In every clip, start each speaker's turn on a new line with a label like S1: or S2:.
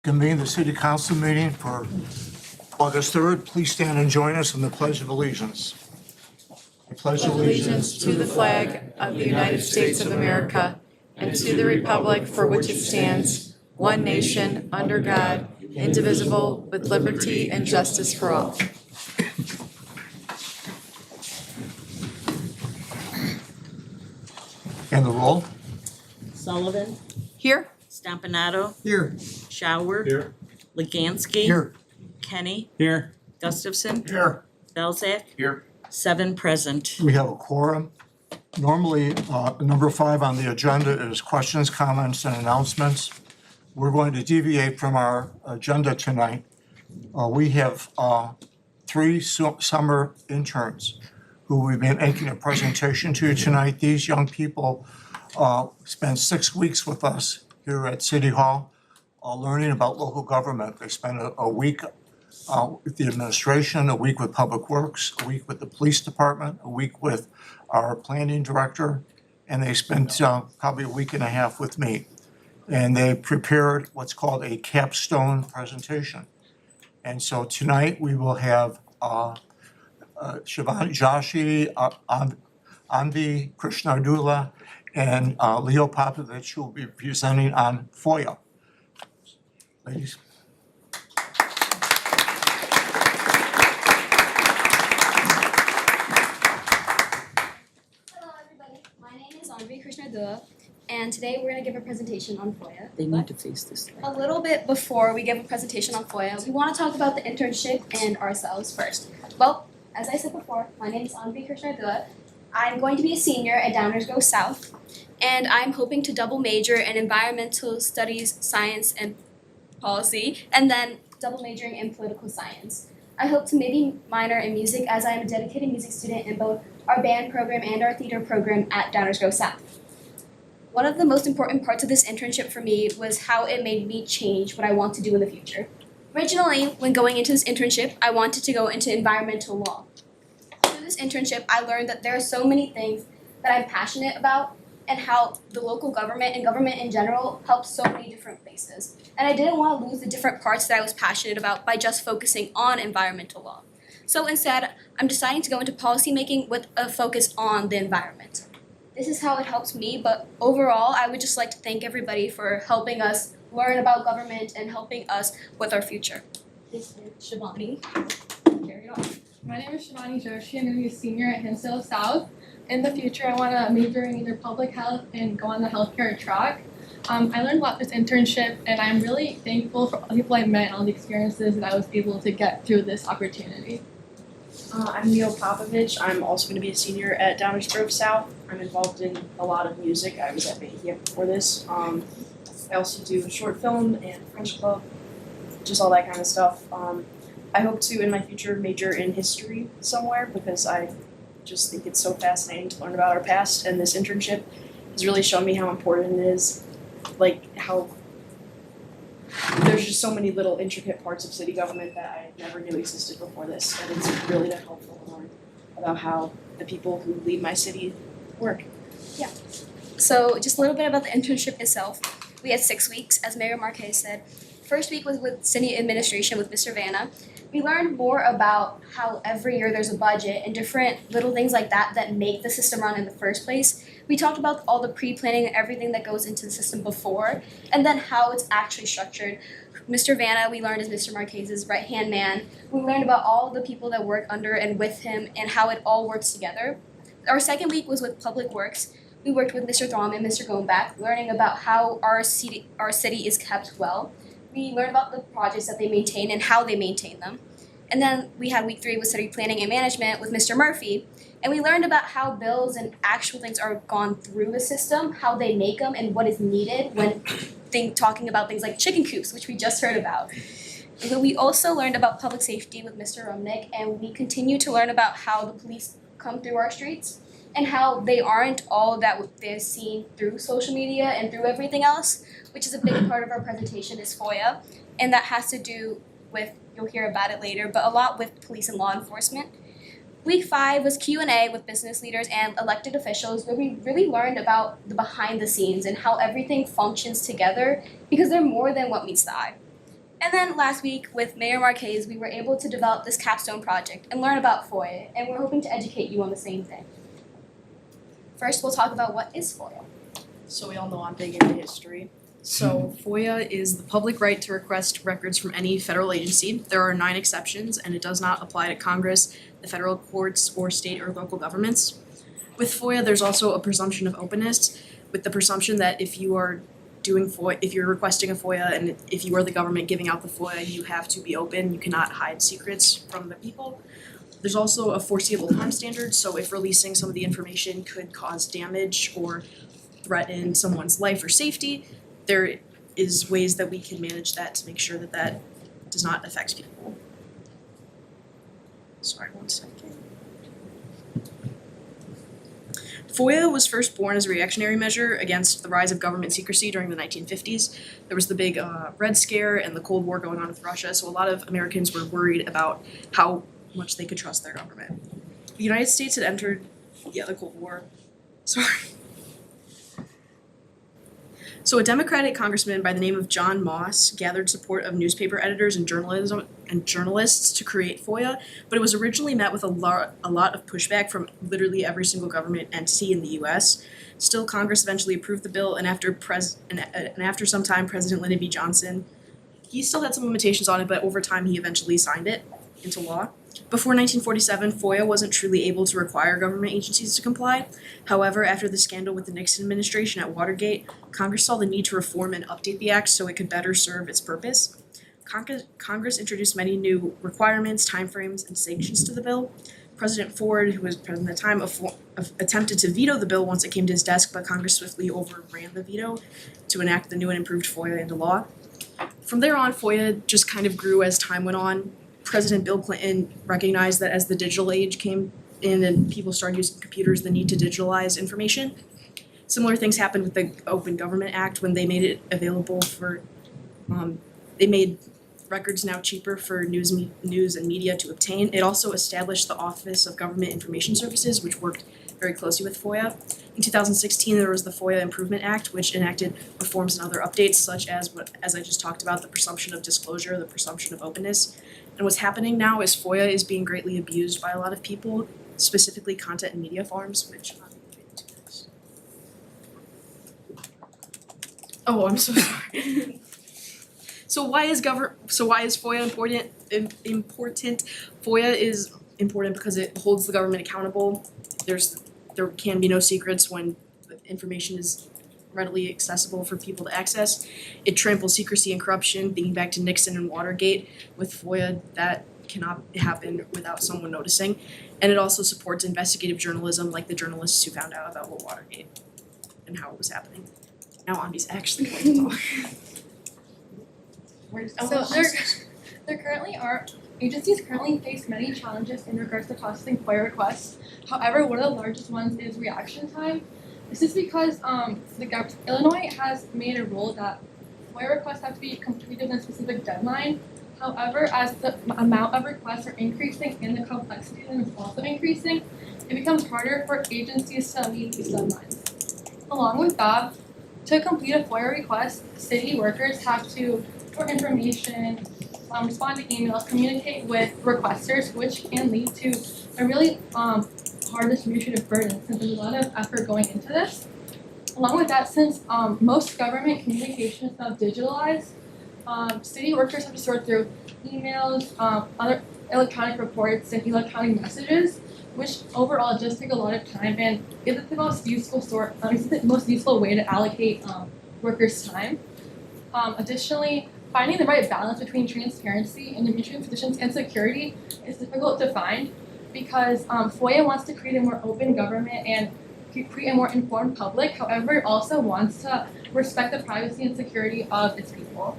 S1: Convene the city council meeting for August 3rd. Please stand and join us in the Pledge of Allegiance. I pledge
S2: Allegiance to the flag of the United States of America and to the republic for which it stands, one nation, under God, indivisible, with liberty and justice for all.
S1: And the roll.
S3: Sullivan,
S2: Here?
S3: Stompanato,
S1: Here.
S3: Shower,
S1: Here.
S3: Legansky,
S1: Here.
S3: Kenny,
S1: Here.
S3: Gustafson,
S1: Here.
S3: Belzak,
S1: Here.
S3: 7 present.
S1: We have a quorum. Normally, number 5 on the agenda is questions, comments, and announcements. We're going to deviate from our agenda tonight. We have 3 summer interns who we've been making a presentation to tonight. These young people spent 6 weeks with us here at City Hall, learning about local government. They spent a week with the administration, a week with Public Works, a week with the police department, a week with our planning director, and they spent probably a week and a half with me. And they prepared what's called a capstone presentation. And so tonight we will have Shivani Joshi, Anvi Krishnardula, and Leo Popovich, who will be presenting on FOIA. Ladies.
S4: Hello everybody, my name is Anvi Krishnardula, and today we're going to give a presentation on FOIA.
S3: They need to face this way.
S4: A little bit before we give a presentation on FOIA, we want to talk about the internship and ourselves first. Well, as I said before, my name is Anvi Krishnardula. I'm going to be a senior at Downers Grove South, and I'm hoping to double major in environmental studies, science, and policy, and then double majoring in political science. I hope to maybe minor in music, as I am a dedicated music student in both our band program and our theater program at Downers Grove South. One of the most important parts of this internship for me was how it made me change what I want to do in the future. Originally, when going into this internship, I wanted to go into environmental law. Through this internship, I learned that there are so many things that I'm passionate about and how the local government and government in general helps so many different places. And I didn't want to lose the different parts that I was passionate about by just focusing on environmental law. So instead, I'm deciding to go into policymaking with a focus on the environment. This is how it helps me, but overall, I would just like to thank everybody for helping us learn about government and helping us with our future. This is Shivani. Carry it on.
S5: My name is Shivani Joshi. I'm going to be a senior at Hinsdale South. In the future, I want to major in either public health and go on the healthcare track. I learned about this internship, and I'm really thankful for all the people I met and all the experiences that I was able to get through this opportunity.
S6: I'm Leo Popovich. I'm also going to be a senior at Downers Grove South. I'm involved in a lot of music. I was at Bahia before this. I also do a short film and French club, just all that kind of stuff. I hope to, in my future, major in history somewhere because I just think it's so fascinating to learn about our past, and this internship has really shown me how important it is, like how there's just so many little intricate parts of city government that I never knew existed before this, and it's really been helpful to learn about how the people who lead my city work.
S4: So just a little bit about the internship itself. We had 6 weeks, as Mayor Marquez said. First week was with city administration with Mr. Vanna. We learned more about how every year there's a budget and different little things like that that make the system run in the first place. We talked about all the pre-planning and everything that goes into the system before, and then how it's actually structured. Mr. Vanna, we learned, is Mr. Marquez's right-hand man. We learned about all the people that work under and with him and how it all works together. Our second week was with Public Works. We worked with Mr. Throm and Mr. Gombach, learning about how our city is kept well. We learned about the projects that they maintain and how they maintain them. And then we had week 3 with city planning and management with Mr. Murphy. And we learned about how bills and actual things are gone through the system, how they make them, and what is needed when talking about things like chicken coops, which we just heard about. And we also learned about public safety with Mr. Rumnick, and we continue to learn about how the police come through our streets and how they aren't all that they're seen through social media and through everything else, which is a big part of our presentation is FOIA, and that has to do with, you'll hear about it later, but a lot with police and law enforcement. Week 5 was Q&A with business leaders and elected officials, where we really learned about the behind the scenes and how everything functions together because they're more than what meets the eye. And then last week with Mayor Marquez, we were able to develop this capstone project and learn about FOIA, and we're hoping to educate you on the same thing. First, we'll talk about what is FOIA.
S6: So we all know I'm big into history. So FOIA is the public right to request records from any federal agency. There are 9 exceptions, and it does not apply to Congress, the federal courts, or state or local governments. With FOIA, there's also a presumption of openness, with the presumption that if you are doing FOIA, if you're requesting a FOIA, and if you are the government giving out the FOIA, you have to be open. You cannot hide secrets from the people. There's also a foreseeable time standard, so if releasing some of the information could cause damage or threaten someone's life or safety, there is ways that we can manage that to make sure that that does not affect people. Sorry, one second. FOIA was first born as a reactionary measure against the rise of government secrecy during the 1950s. There was the big Red Scare and the Cold War going on with Russia, so a lot of Americans were worried about how much they could trust their government. The United States had entered, the Cold War. Sorry. So a Democratic congressman by the name of John Moss gathered support of newspaper editors and journalists to create FOIA, but it was originally met with a lot of pushback from literally every single government entity in the U.S. Still, Congress eventually approved the bill, and after some time, President Lyndon B. Johnson, he still had some limitations on it, but over time he eventually signed it into law. Before 1947, FOIA wasn't truly able to require government agencies to comply. However, after the scandal with the Nixon administration at Watergate, Congress saw the need to reform and update the act so it could better serve its purpose. Congress introduced many new requirements, timeframes, and sanctions to the bill. President Ford, who was president at the time, attempted to veto the bill once it came to his desk, but Congress swiftly overran the veto to enact the new and improved FOIA into law. From there on, FOIA just kind of grew as time went on. President Bill Clinton recognized that as the digital age came in and people started using computers, the need to digitalize information. Similar things happened with the Open Government Act when they made it available for, they made records now cheaper for news and media to obtain. It also established the Office of Government Information Services, which worked very closely with FOIA. In 2016, there was the FOIA Improvement Act, which enacted reforms and other updates, such as as I just talked about, the presumption of disclosure, the presumption of openness. And what's happening now is FOIA is being greatly abused by a lot of people, specifically content and media farms, which I'm going to get into next. Oh, I'm so sorry. So why is FOIA important? FOIA is important because it holds the government accountable. There can be no secrets when information is readily accessible for people to access. It tramples secrecy and corruption, thinking back to Nixon and Watergate. With FOIA, that cannot happen without someone noticing. And it also supports investigative journalism, like the journalists who found out about Watergate and how it was happening. Now Andy's actually going to talk.
S5: There currently are agencies currently face many challenges in regards to processing FOIA requests. However, one of the largest ones is reaction time. This is because Illinois has made a rule that FOIA requests have to be completed in a specific deadline. However, as the amount of requests are increasing and the complexity of them is also increasing, it becomes harder for agencies to meet these deadlines. Along with that, to complete a FOIA request, city workers have to store information, respond to emails, communicate with requesters, which can lead to a really hard distribution of burden since there's a lot of effort going into this. Along with that, since most government communication is now digitalized, city workers have to sort through emails, other electronic reports, and electronic messages, which overall just take a lot of time and isn't the most useful way to allocate workers' time. Additionally, finding the right balance between transparency and administrative positions and security is difficult to find because FOIA wants to create a more open government and create a more informed public. However, it also wants to respect the privacy and security of its people.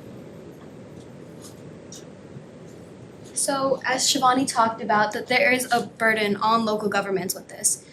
S4: So, as Shivani talked about, that there is a burden on local governments with this.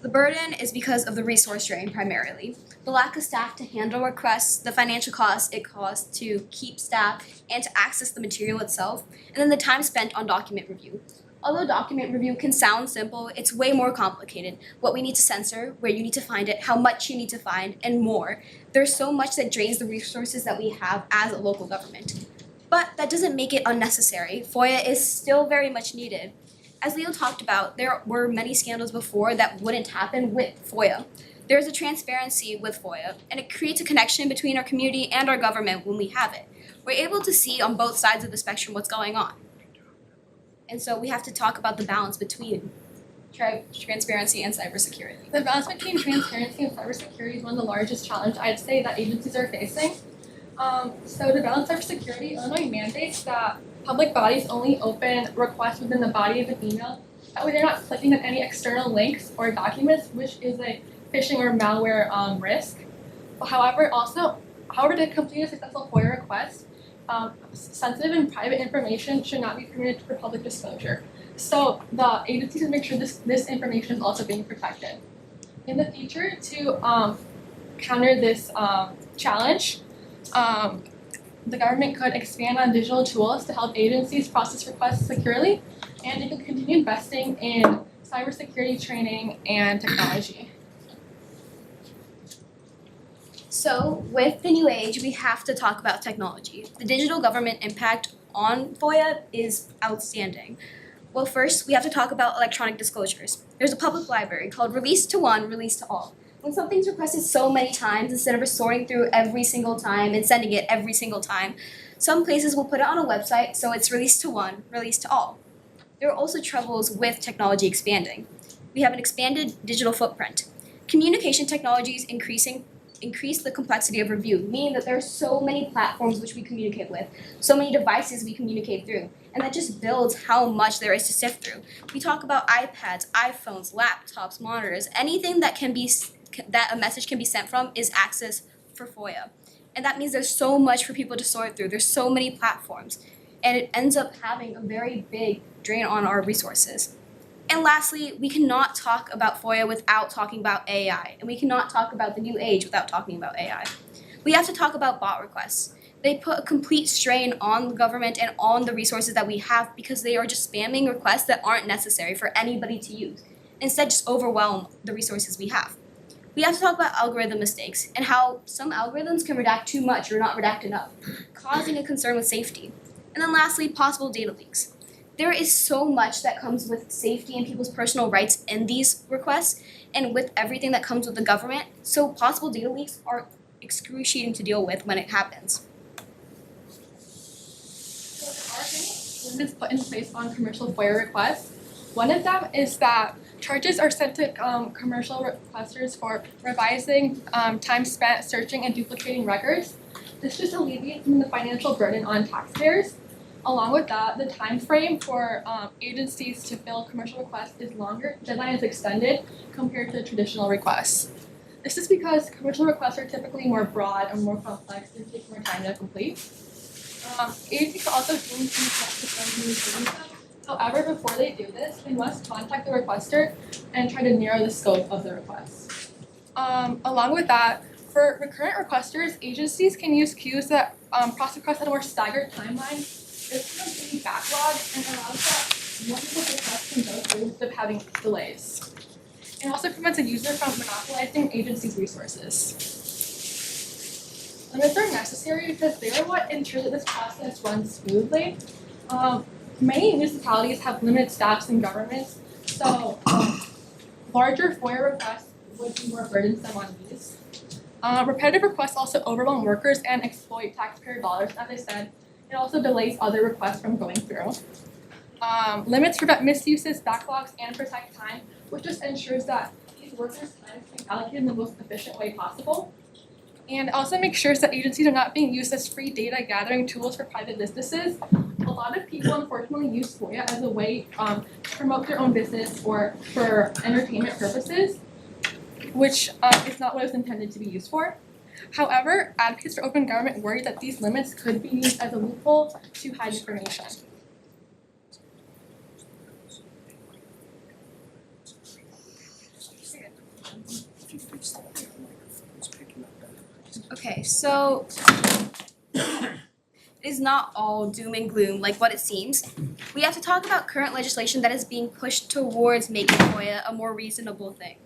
S4: The burden is because of the resource drain primarily. The lack of staff to handle requests, the financial costs it costs to keep staff and to access the material itself, and then the time spent on document review. Although document review can sound simple, it's way more complicated. What we need to censor, where you need to find it, how much you need to find, and more. There's so much that drains the resources that we have as a local government. But that doesn't make it unnecessary. FOIA is still very much needed. As Leo talked about, there were many scandals before that wouldn't happen with FOIA. There's a transparency with FOIA, and it creates a connection between our community and our government when we have it. We're able to see on both sides of the spectrum what's going on. And so we have to talk about the balance between transparency and cybersecurity.
S5: The balance between transparency and cybersecurity is one of the largest challenges I'd say that agencies are facing. So to balance cybersecurity, Illinois mandates that public bodies only open requests within the body of an email. That way they're not clicking on any external links or documents, which is a phishing or malware risk. However, to complete a successful FOIA request, sensitive and private information should not be permitted for public disclosure. So the agencies should make sure this information is also being protected. In the future, to counter this challenge, the government could expand on digital tools to help agencies process requests securely, and it could continue investing in cybersecurity training and technology.
S4: So with the new age, we have to talk about technology. The digital government impact on FOIA is outstanding. Well, first, we have to talk about electronic disclosures. There's a public library called Release to One, Release to All. When something's requested so many times, instead of sorting through every single time and sending it every single time, some places will put it on a website so it's released to one, released to all. There are also troubles with technology expanding. We have an expanded digital footprint. Communication technologies increase the complexity of review, meaning that there are so many platforms which we communicate with, so many devices we communicate through, and that just builds how much there is to sift through. We talk about iPads, iPhones, laptops, monitors, anything that a message can be sent from is access for FOIA. And that means there's so much for people to sort through. There's so many platforms. And it ends up having a very big drain on our resources. And lastly, we cannot talk about FOIA without talking about AI. And we cannot talk about the new age without talking about AI. We have to talk about bot requests. They put a complete strain on the government and on the resources that we have because they are just spamming requests that aren't necessary for anybody to use. Instead, just overwhelm the resources we have. We have to talk about algorithm mistakes and how some algorithms can redact too much or not redact enough, causing a concern with safety. And then lastly, possible data leaks. There is so much that comes with safety and people's personal rights in these requests and with everything that comes with the government, so possible data leaks are excruciating to deal with when it happens.
S5: So there are many limits put in place on commercial FOIA requests. One of them is that charges are sent to commercial requesters for revising time spent searching and duplicating records. This just alleviates the financial burden on taxpayers. Along with that, the time frame for agencies to fill commercial requests is longer, deadline is extended compared to traditional requests. This is because commercial requests are typically more broad and more complex and take more time to complete. Agencies can also deem them. However, before they do this, they must contact the requester and try to narrow the scope of the request. Along with that, for recurrent requesters, agencies can use queues that process requests at a more staggered timeline. This prevents any backlog and allows that one request can go through instead of having delays. It also prevents a user from monopolizing agencies' resources. Limits are necessary because they are what ensure that this process runs smoothly. Many municipalities have limited staffs and governments, so larger FOIA requests would be more burdensome on these. Repetitive requests also overwhelm workers and exploit taxpayer dollars, as I said. It also delays other requests from going through. Limits prevent misuses, backlogs, and protect time, which just ensures that these workers' time is being allocated in the most efficient way possible. And also make sure that agencies are not being used as free data gathering tools for private businesses. A lot of people unfortunately use FOIA as a way to promote their own business or for entertainment purposes, which is not what it's intended to be used for. However, advocates for open government worry that these limits could be used as a loophole to hide information.
S4: Okay, so it is not all doom and gloom like what it seems. We have to talk about current legislation that is being pushed towards making FOIA a more reasonable thing.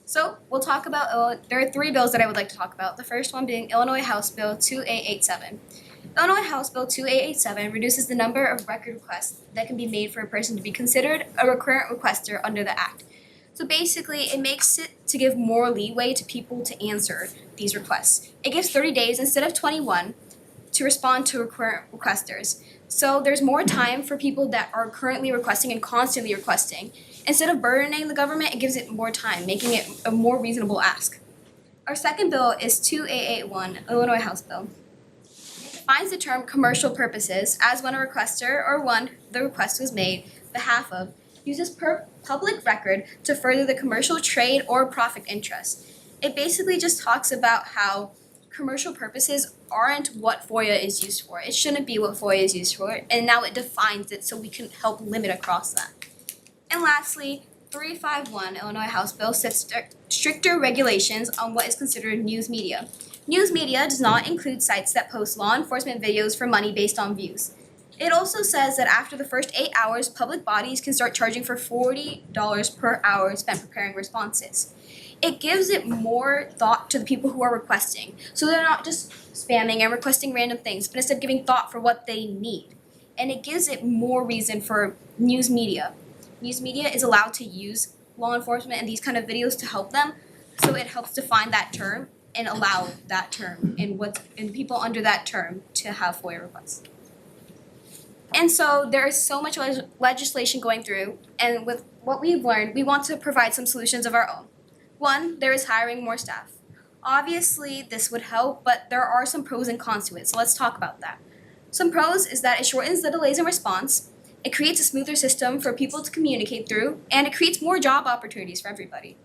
S4: So we'll talk about, there are three bills that I would like to talk about. The first one being Illinois House Bill 2887. Illinois House Bill 2887 reduces the number of record requests that can be made for a person to be considered a recurrent requester under the Act. So basically, it makes it to give more leeway to people to answer these requests. It gives 30 days instead of 21 to respond to recurrent requesters. So there's more time for people that are currently requesting and constantly requesting. Instead of burdening the government, it gives it more time, making it a more reasonable ask. Our second bill is 2881, Illinois House Bill. Defines the term commercial purposes as when a requester or one the request was made behalf of uses public record to further the commercial trade or profit interest. It basically just talks about how commercial purposes aren't what FOIA is used for. It shouldn't be what FOIA is used for, and now it defines it so we can help limit across that. And lastly, 351 Illinois House Bill sets stricter regulations on what is considered news media. News media does not include sites that post law enforcement videos for money based on views. It also says that after the first 8 hours, public bodies can start charging for $40 per hour spent preparing responses. It gives it more thought to the people who are requesting, so they're not just spamming and requesting random things, but instead giving thought for what they need. And it gives it more reason for news media. News media is allowed to use law enforcement and these kind of videos to help them, so it helps define that term and allow that term and people under that term to have FOIA requests. And so there is so much legislation going through, and with what we've learned, we want to provide some solutions of our own. One, there is hiring more staff. Obviously, this would help, but there are some pros and cons to it, so let's talk about that. Some pros is that it shortens the delays in response, it creates a smoother system for people to communicate through, and it creates more job opportunities for everybody.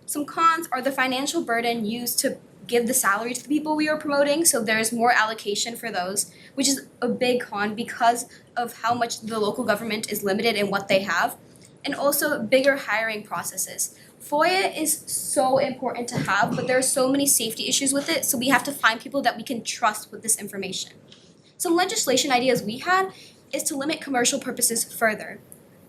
S4: Some cons are the financial burden used to give the salary to the people we are promoting, so there's more allocation for those, which is a big con because of how much the local government is limited in what they have, and also bigger hiring processes. FOIA is so important to have, but there are so many safety issues with it, so we have to find people that we can trust with this information. Some legislation ideas we had is to limit commercial purposes further.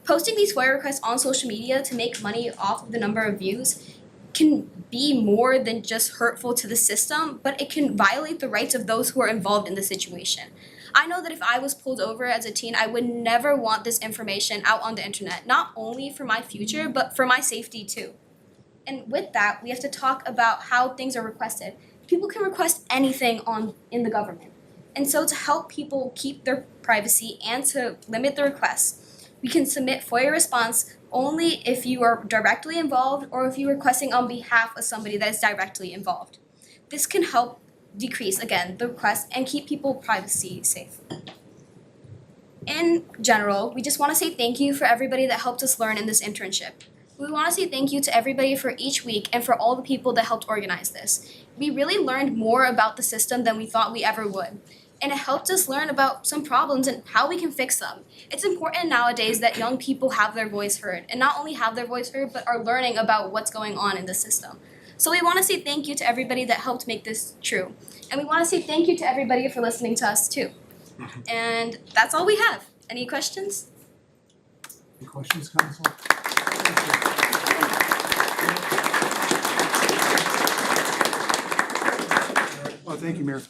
S4: Posting these FOIA requests on social media to make money off of the number of views can be more than just hurtful to the system, but it can violate the rights of those who are involved in the situation. I know that if I was pulled over as a teen, I would never want this information out on the internet, not only for my future, but for my safety too. And with that, we have to talk about how things are requested. People can request anything in the government. And so to help people keep their privacy and to limit the requests, we can submit FOIA response only if you are directly involved or if you're requesting on behalf of somebody that is directly involved. This can help decrease, again, the request and keep people privacy safe. In general, we just want to say thank you for everybody that helped us learn in this internship. We want to say thank you to everybody for each week and for all the people that helped organize this. We really learned more about the system than we thought we ever would. And it helped us learn about some problems and how we can fix them. It's important nowadays that young people have their voice heard, and not only have their voice heard, but are learning about what's going on in the system. So we want to say thank you to everybody that helped make this true. And we want to say thank you to everybody for listening to us too. And that's all we have. Any questions?
S1: Any questions, Council?
S7: Well, thank you, Mayor.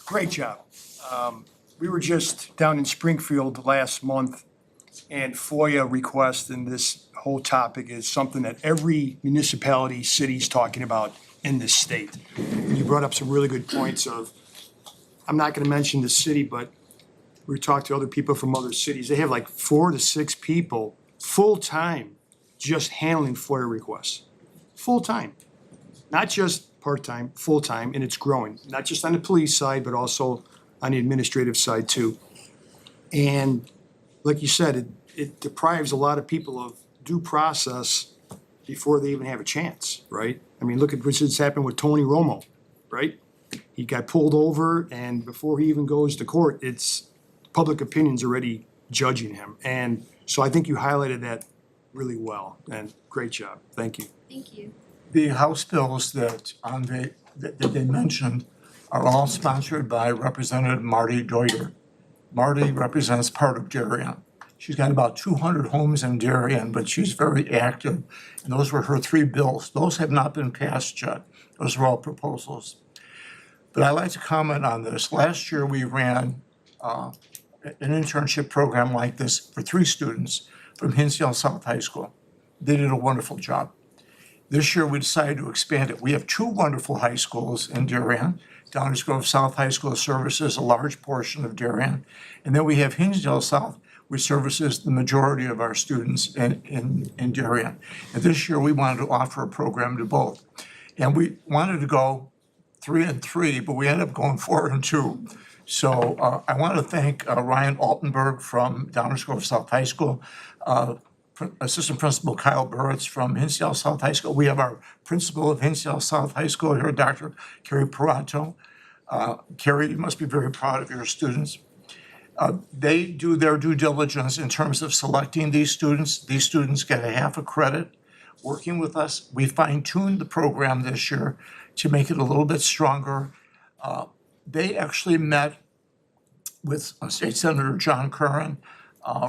S7: Great job. We were just down in Springfield last month, and FOIA requests and this whole topic is something that every municipality, city's talking about in this state. And you brought up some really good points of, I'm not gonna mention the city, but we talked to other people from other cities. They have like 4 to 6 people, full-time, just handling FOIA requests. Full-time, not just part-time, full-time, and it's growing, not just on the police side, but also on the administrative side too. And like you said, it deprives a lot of people of due process before they even have a chance, right? I mean, look at what just happened with Tony Romo, right? He got pulled over, and before he even goes to court, it's public opinion's already judging him. And so I think you highlighted that really well, and great job. Thank you.
S4: Thank you.
S1: The House bills that they mentioned are all sponsored by Representative Marty Deuter. Marty represents part of Darien. She's got about 200 homes in Darien, but she's very active. And those were her 3 bills. Those have not been passed yet. Those are all proposals. But I'd like to comment on this. Last year, we ran an internship program like this for 3 students from Hinsdale South High School. They did a wonderful job. This year, we decided to expand it. We have 2 wonderful high schools in Darien. Downers Grove South High School services a large portion of Darien. And then we have Hinsdale South, which services the majority of our students in Darien. And this year, we wanted to offer a program to both. And we wanted to go 3 and 3, but we ended up going 4 and 2. So I want to thank Ryan Altenberg from Downers Grove South High School, Assistant Principal Kyle Burritz from Hinsdale South High School. We have our principal of Hinsdale South High School here, Dr. Carrie Peranto. Carrie, you must be very proud of your students. They do their due diligence in terms of selecting these students. These students get a half a credit working with us. We fine-tuned the program this year to make it a little bit stronger. They actually met with State Senator John Curran,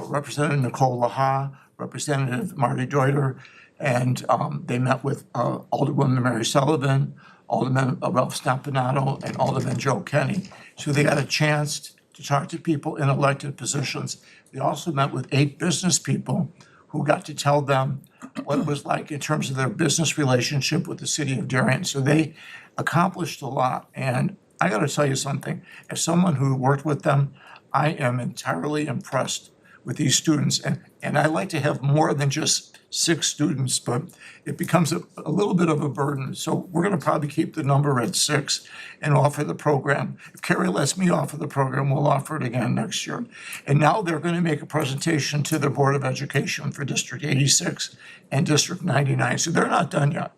S1: Representative Nicole Laha, Representative Marty Deuter, and they met with Alderwoman Mary Sullivan, Alderman Ralph Stampanato, and Alderman Joe Kenny. So they got a chance to talk to people in elected positions. They also met with 8 business people who got to tell them what it was like in terms of their business relationship with the city of Darien. So they accomplished a lot. And I gotta tell you something, as someone who worked with them, I am entirely impressed with these students. And I like to have more than just 6 students, but it becomes a little bit of a burden. So we're gonna probably keep the number at 6 and offer the program. If Carrie lets me offer the program, we'll offer it again next year. And now they're gonna make a presentation to the Board of Education for District 86 and District 99, so they're not done yet.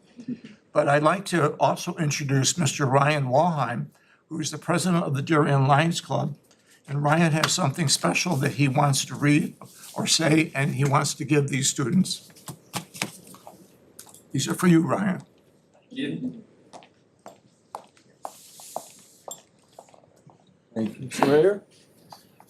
S1: But I'd like to also introduce Mr. Ryan Walheim, who is the president of the Darien Lions Club. And Ryan has something special that he wants to read or say, and he wants to give these students. These are for you, Ryan.
S8: Thank you, Mr. Mayor.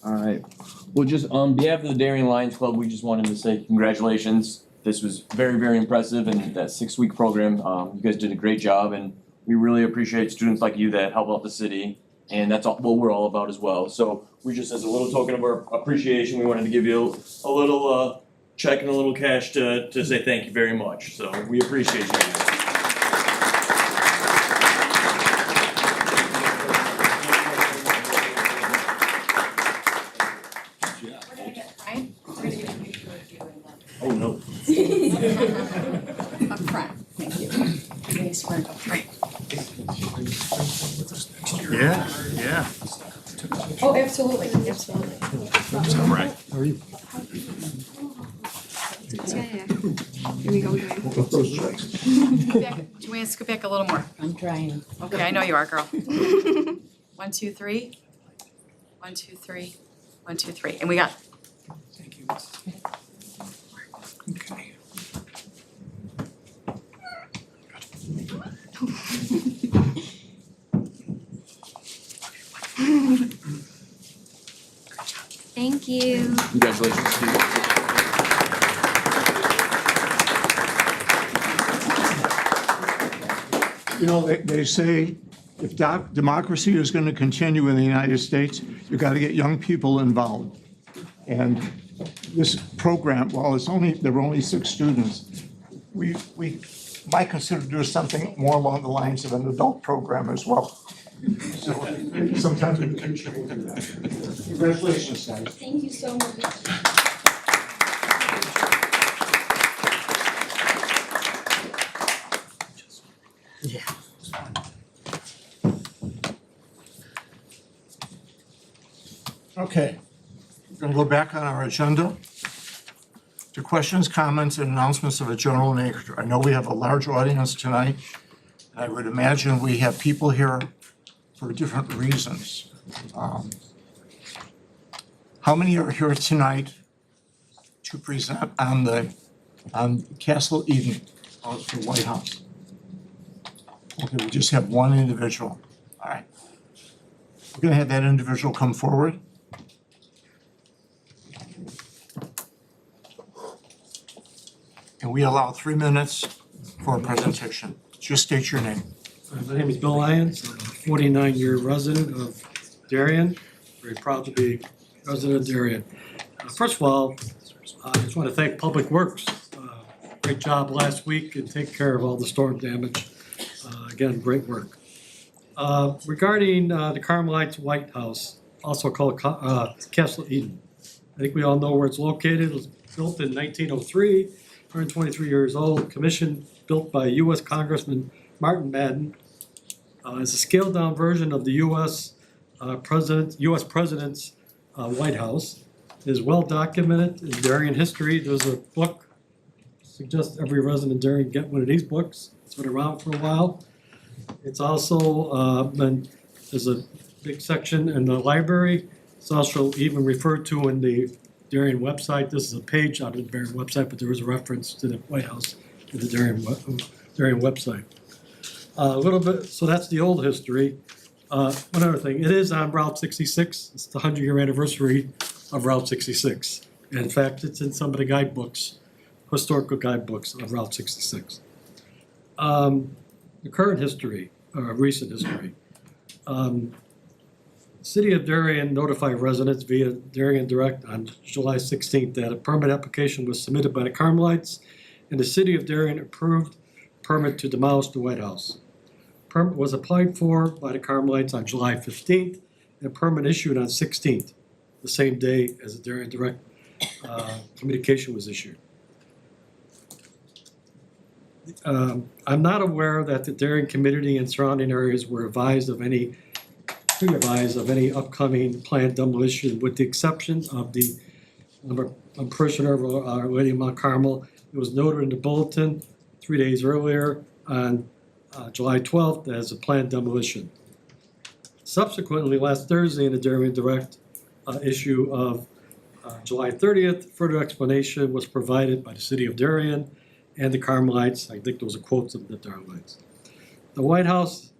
S8: All right, well, just on behalf of the Darien Lions Club, we just wanted to say congratulations. This was very, very impressive, and that 6-week program, you guys did a great job, and we really appreciate students like you that help out the city, and that's all, what we're all about as well. So we just, as a little token of our appreciation, we wanted to give you a little check and a little cash to say thank you very much. So we appreciate you guys. Oh, no.
S2: Up front, thank you. Please, front, up front.
S7: Yeah.
S2: Oh, absolutely, absolutely.
S7: All right.
S1: How are you?
S4: Yeah. Here we go, guys.
S2: Scoot back. Do you want to scoot back a little more?
S3: I'm trying.
S2: Okay, I know you are, girl. 1, 2, 3. 1, 2, 3. 1, 2, 3. And we got.
S1: Thank you. Okay.
S4: Thank you.
S8: Congratulations, students.
S1: You know, they say if democracy is going to continue in the United States, you've got to get young people involved. And this program, while there were only 6 students, we might consider doing something more along the lines of an adult program as well. So maybe sometime in the future we'll do that. Congratulations, guys.
S4: Thank you so much.
S1: Okay, we're going to go back on our agenda to questions, comments, and announcements of a general nature. I know we have a large audience tonight, and I would imagine we have people here for different reasons. How many are here tonight to present on Castle Eden, the White House? Okay, we just have one individual. All right. We're going to have that individual come forward. And we allow 3 minutes for a presentation. Just state your name.
S9: My name is Bill Lyons. 49-year resident of Darien. Very proud to be resident of Darien. First of all, I just want to thank Public Works. Great job last week and take care of all the storm damage. Again, great work. Regarding the Carmelites White House, also called Castle Eden. I think we all know where it's located. It was built in 1903, 123 years old, commissioned, built by U.S. Congressman Martin Madden. It's a scaled-down version of the U.S. President's White House. It is well documented in Darien history. There's a book, suggest every resident in Darien get one of these books. It's been around for a while. It's also there's a big section in the library. It's also even referred to in the Darien website. This is a page out of the Darien website, but there is a reference to the White House in the Darien website. A little bit, so that's the old history. One other thing, it is on Route 66. It's the 100-year anniversary of Route 66. And in fact, it's in some of the guidebooks, historical guidebooks of Route 66. The current history, recent history. City of Darien notified residents via Darien Direct on July 16th that a permit application was submitted by the Carmelites, and the City of Darien approved permit to demolish the White House. Permit was applied for by the Carmelites on July 15th, and permit issued on 16th, the same day as the Darien Direct communication was issued. I'm not aware that the Darien community and surrounding areas were advised of any upcoming planned demolition, with the exception of the parishioner of Our Lady of Mount Carmel. It was noted in the bulletin 3 days earlier on July 12th as a planned demolition. Subsequently, last Thursday in the Darien Direct issue of July 30th, further explanation was provided by the City of Darien and the Carmelites. I think those are quotes of the Carmelites. The White House,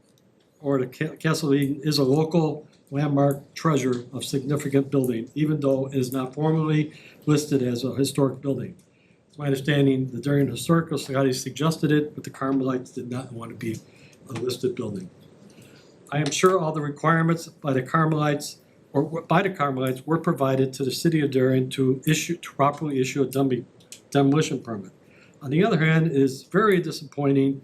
S9: or the Castle Eden, is a local landmark treasure of significant building, even though it is not formally listed as a historic building. It's my understanding the Darien Historical Society suggested it, but the Carmelites did not want to be a listed building. I am sure all the requirements by the Carmelites were provided to the City of Darien to properly issue a demolition permit. On the other hand, it is very disappointing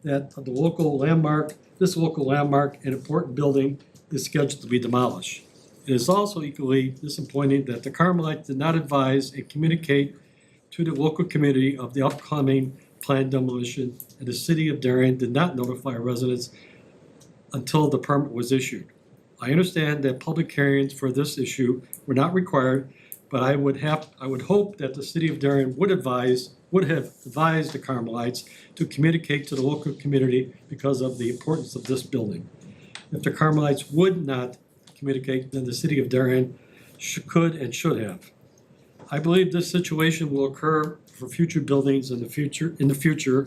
S9: that this local landmark and important building is scheduled to be demolished. It is also equally disappointing that the Carmelites did not advise and communicate to the local community of the upcoming planned demolition, and the City of Darien did not notify residents until the permit was issued. I understand that public hearings for this issue were not required, but I would hope that the City of Darien would have advised the Carmelites to communicate to the local community because of the importance of this building. If the Carmelites would not communicate, then the City of Darien could and should have. I believe this situation will occur for future buildings in the future.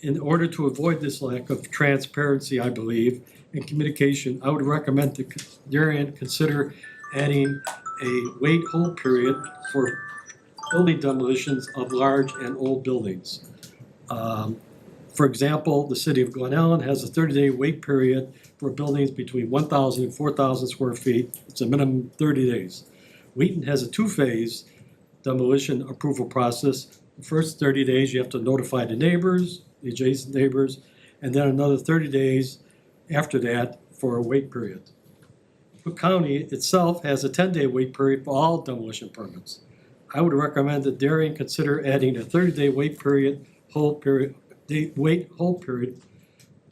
S9: In order to avoid this lack of transparency, I believe, and communication, I would recommend that Darien consider adding a wait hold period for building demolitions of large and old buildings. For example, the City of Glen Ellen has a 30-day wait period for buildings between 1,000 and 4,000 square feet. It's a minimum 30 days. Wheaton has a two-phase demolition approval process. The first 30 days, you have to notify the neighbors, the adjacent neighbors, and then another 30 days after that for a wait period. Cook County itself has a 10-day wait period for all demolition permits. I would recommend that Darien consider adding a 30-day wait hold period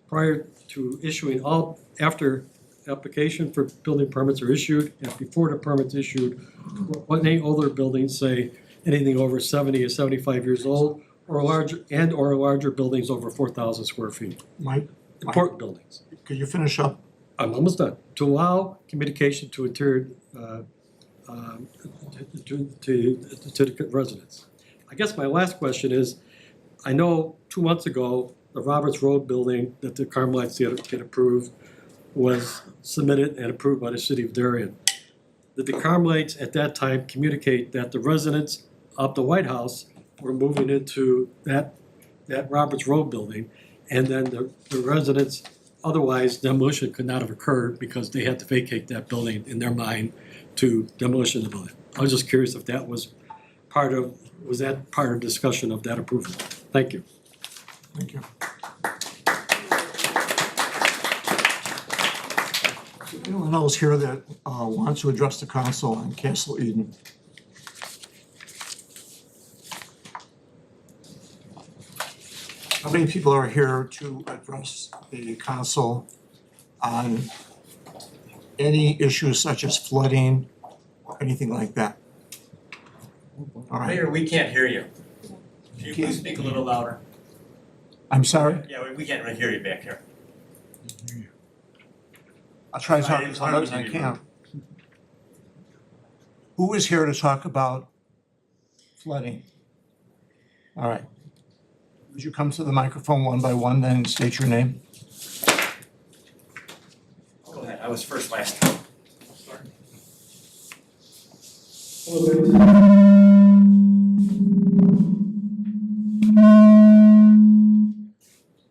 S9: prior to issuing all, after application for building permits are issued and before the permit's issued. When any older buildings, say anything over 70 or 75 years old, or larger buildings over 4,000 square feet.
S1: Mike,
S9: Important buildings.
S1: could you finish up?
S9: I'm almost done. To allow communication to interior, to the residents. I guess my last question is, I know 2 months ago, the Roberts Road building that the Carmelites get approved was submitted and approved by the City of Darien. Did the Carmelites at that time communicate that the residents of the White House were moving into that Roberts Road building, and then the residents otherwise demolition could not have occurred because they had to vacate that building in their mind to demolition the building. I was just curious if that was that part of discussion of that approval? Thank you.
S1: Thank you. Anyone else here that wants to address the council on Castle Eden? How many people are here to address the council on any issues such as flooding or anything like that? All right,
S10: Mayor, we can't hear you. Can you please speak a little louder?
S1: I'm sorry,
S10: Yeah, we can't really hear you back here.
S1: I'll try to talk as loud as I can. Who is here to talk about flooding? All right. Would you come to the microphone one by one then and state your name?
S10: Go ahead, I was first last time.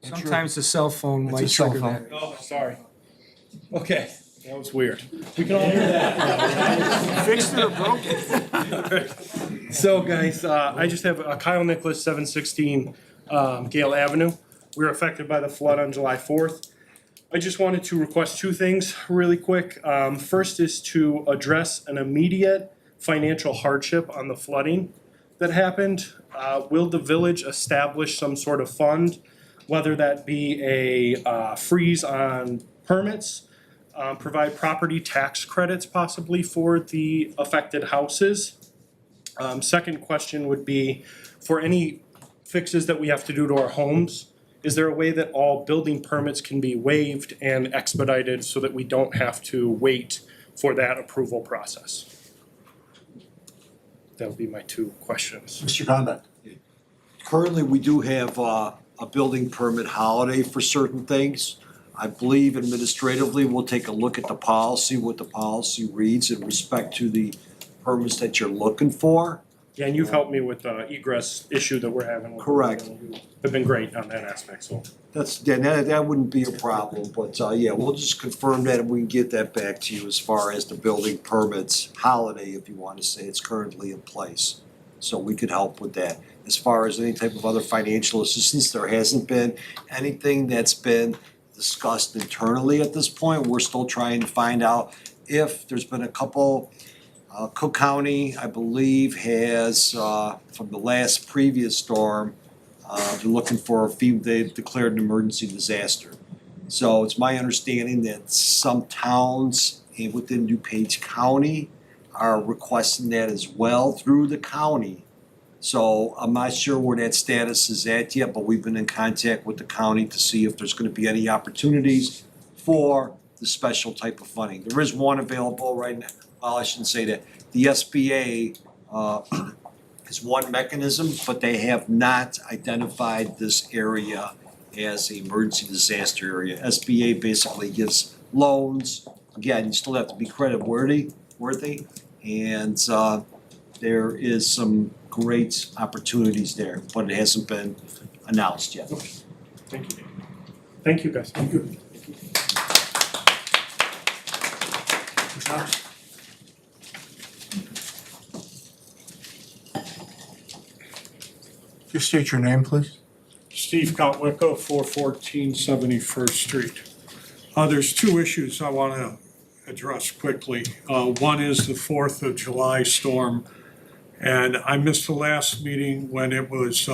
S11: Sometimes the cell phone
S1: It's
S11: might
S1: a cell
S11: trigger
S1: phone.
S11: that. Oh, sorry. Okay, that was weird. We can all hear that.
S1: Fixed it or broke it?
S11: So guys, I just have Kyle Nicholas, 716 Gale Avenue. We were affected by the flood on July 4th. I just wanted to request two things really quick. First is to address an immediate financial hardship on the flooding that happened. Will the village establish some sort of fund, whether that be a freeze on permits, provide property tax credits possibly for the affected houses? Second question would be, for any fixes that we have to do to our homes, is there a way that all building permits can be waived and expedited so that we don't have to wait for that approval process? That would be my two questions.
S1: Mr. Condit?
S12: Currently, we do have a building permit holiday for certain things. I believe administratively, we'll take a look at the policy, what the policy reads in respect to the permits that you're looking for.
S11: Yeah, and you've helped me with the egress issue that we're having.
S12: Correct.
S11: Have been great on that aspect, so.
S12: That wouldn't be a problem, but yeah, we'll just confirm that and we can get that back to you as far as the building permits holiday, if you want to say it's currently in place. So we could help with that. As far as any type of other financial assistance, there hasn't been anything that's been discussed internally at this point. We're still trying to find out if there's been a couple. Cook County, I believe, has, from the last previous storm, they're looking for they've declared an emergency disaster. So it's my understanding that some towns within DuPage County are requesting that as well through the county. So I'm not sure where that status is at yet, but we've been in contact with the county to see if there's gonna be any opportunities for the special type of funding. There is one available right now. Well, I shouldn't say that. The SBA is one mechanism, but they have not identified this area as an emergency disaster area. SBA basically gives loans. Again, you still have to be credit worthy, and there is some great opportunities there, but it hasn't been announced yet.
S11: Thank you. Thank you, guys. Thank you.
S1: Just state your name, please.
S13: Steve Kotwicko, 414 71st Street. There's two issues I want to address quickly. One is the 4th of July storm, and I missed the last meeting when it was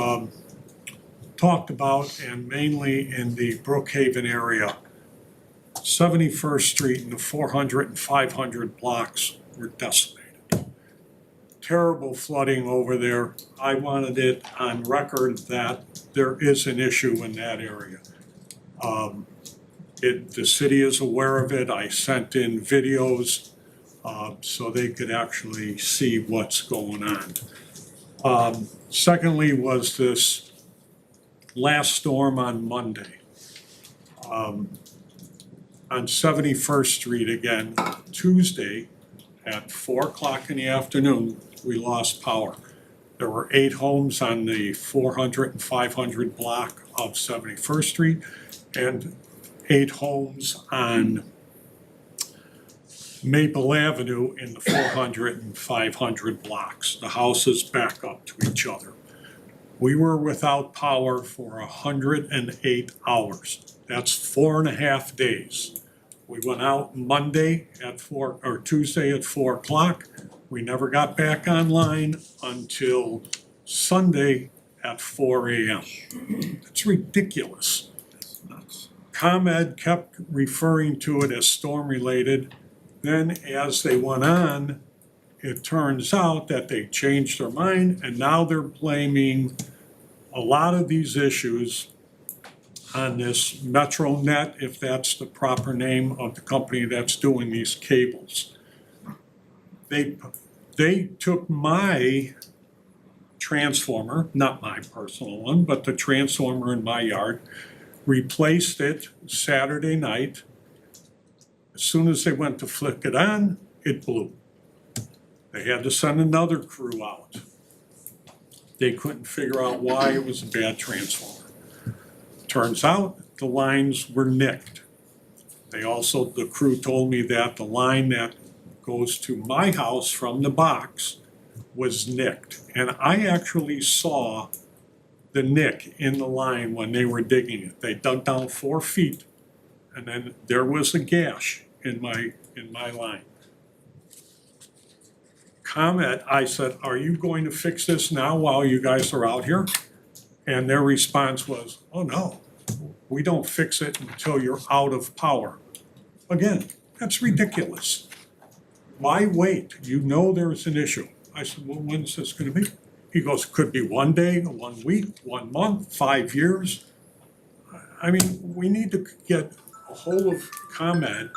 S13: talked about, and mainly in the Brookhaven area. 71st Street and the 400 and 500 blocks were decimated. Terrible flooding over there. I wanted it on record that there is an issue in that area. The city is aware of it. I sent in videos so they could actually see what's going on. Secondly was this last storm on Monday. On 71st Street again, Tuesday at 4 o'clock in the afternoon, we lost power. There were 8 homes on the 400 and 500 block of 71st Street, and 8 homes on Maple Avenue in the 400 and 500 blocks. The houses back up to each other. We were without power for 108 hours. That's 4.5 days. We went out Monday at Tuesday at 4 o'clock. We never got back online until Sunday at 4 a.m. It's ridiculous. ComEd kept referring to it as storm-related. Then as they went on, it turns out that they changed their mind, and now they're blaming a lot of these issues on this MetroNet, if that's the proper name of the company that's doing these cables. They took my transformer, not my personal one, but the transformer in my yard, replaced it Saturday night. As soon as they went to flick it on, it blew. They had to send another crew out. They couldn't figure out why it was a bad transformer. Turns out the lines were nicked. The crew told me that the line that goes to my house from the box was nicked. And I actually saw the nick in the line when they were digging it. They dug down 4 feet, and then there was a gash in my line. ComEd, I said, are you going to fix this now while you guys are out here? And their response was, oh no, we don't fix it until you're out of power. Again, that's ridiculous. Why wait? You know there's an issue. I said, well, when's this gonna be? He goes, could be 1 day, 1 week, 1 month, 5 years. I mean, we need to get a hold of ComEd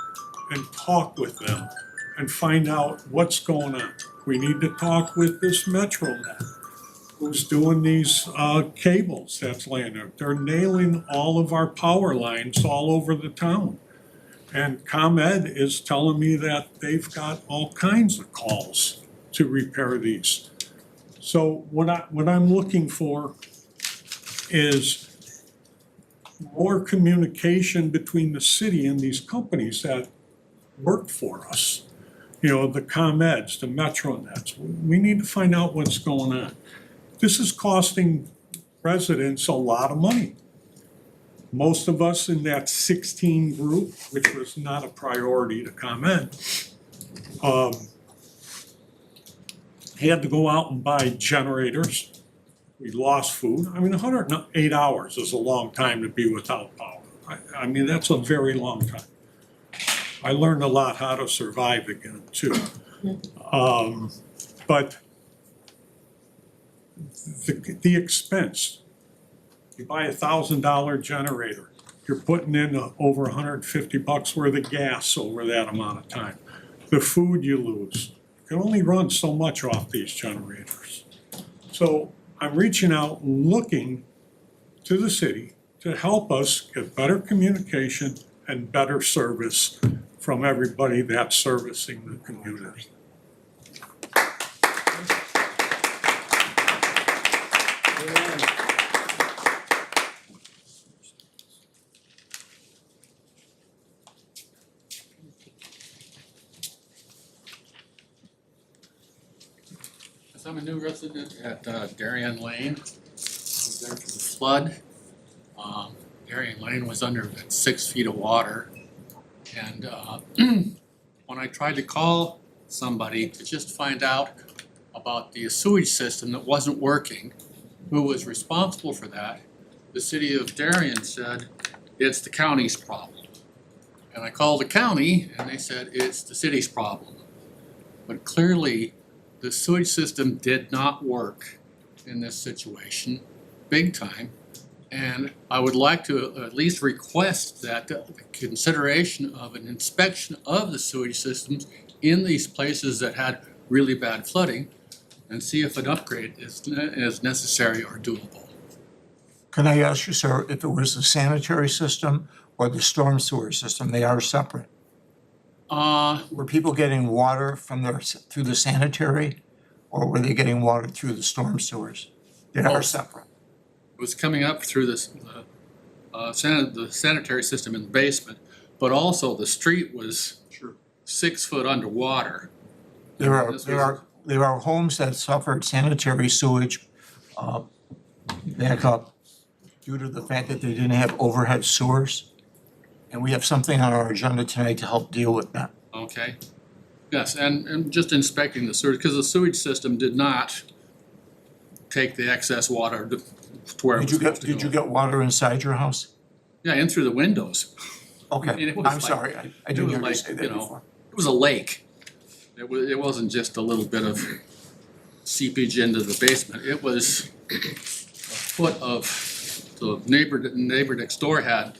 S13: and talk with them and find out what's going on. We need to talk with this MetroNet, who's doing these cables that's laying there. They're nailing all of our power lines all over the town. And ComEd is telling me that they've got all kinds of calls to repair these. So what I'm looking for is more communication between the city and these companies that work for us. You know, the ComEds, the MetroNets. We need to find out what's going on. This is costing residents a lot of money. Most of us in that 16 group, which was not a priority to ComEd, had to go out and buy generators. We lost food. I mean, 108 hours is a long time to be without power. I mean, that's a very long time. I learned a lot how to survive again too. But the expense, you buy $1,000 generator, you're putting in over $150 worth of gas over that amount of time. The food you lose, you can only run so much off these generators. So I'm reaching out, looking to the city to help us get better communication and better service from everybody that's servicing the community.
S14: So I'm a new resident at Darien Lane. I was there for the flood. Darien Lane was under 6 feet of water. And when I tried to call somebody to just find out about the sewage system that wasn't working, who was responsible for that, the city of Darien said, it's the county's problem. And I called the county and they said, it's the city's problem. But clearly, the sewage system did not work in this situation, big time. And I would like to at least request that the consideration of an inspection of the sewage systems in these places that had really bad flooding and see if an upgrade is necessary or doable.
S1: Can I ask you, sir, if it was the sanitary system or the storm sewer system? They are separate. Were people getting water through the sanitary, or were they getting water through the storm sewers? They are separate.
S14: It was coming up through the sanitary system in the basement, but also the street was
S7: Sure.
S14: 6 foot underwater.
S1: There are,
S14: This
S1: there
S14: was-
S1: are, there are homes that suffered sanitary sewage backup due to the fact that they didn't have overhead sewers. And we have something on our agenda tonight to help deal with that.
S14: Okay, yes, and just inspecting the sewage, because the sewage system did not take the excess water to where it was supposed to go.
S1: Did you get water inside your house?
S14: Yeah, in through the windows.
S1: Okay,
S14: I mean, it was
S1: I'm
S14: like-
S1: sorry, I
S14: it
S1: didn't
S14: was
S1: hear you
S14: like,
S1: say
S14: you
S1: that
S14: know,
S1: before.
S14: It was a lake. It wasn't just a little bit of seepage into the basement. It was a foot of, the neighbor next door had,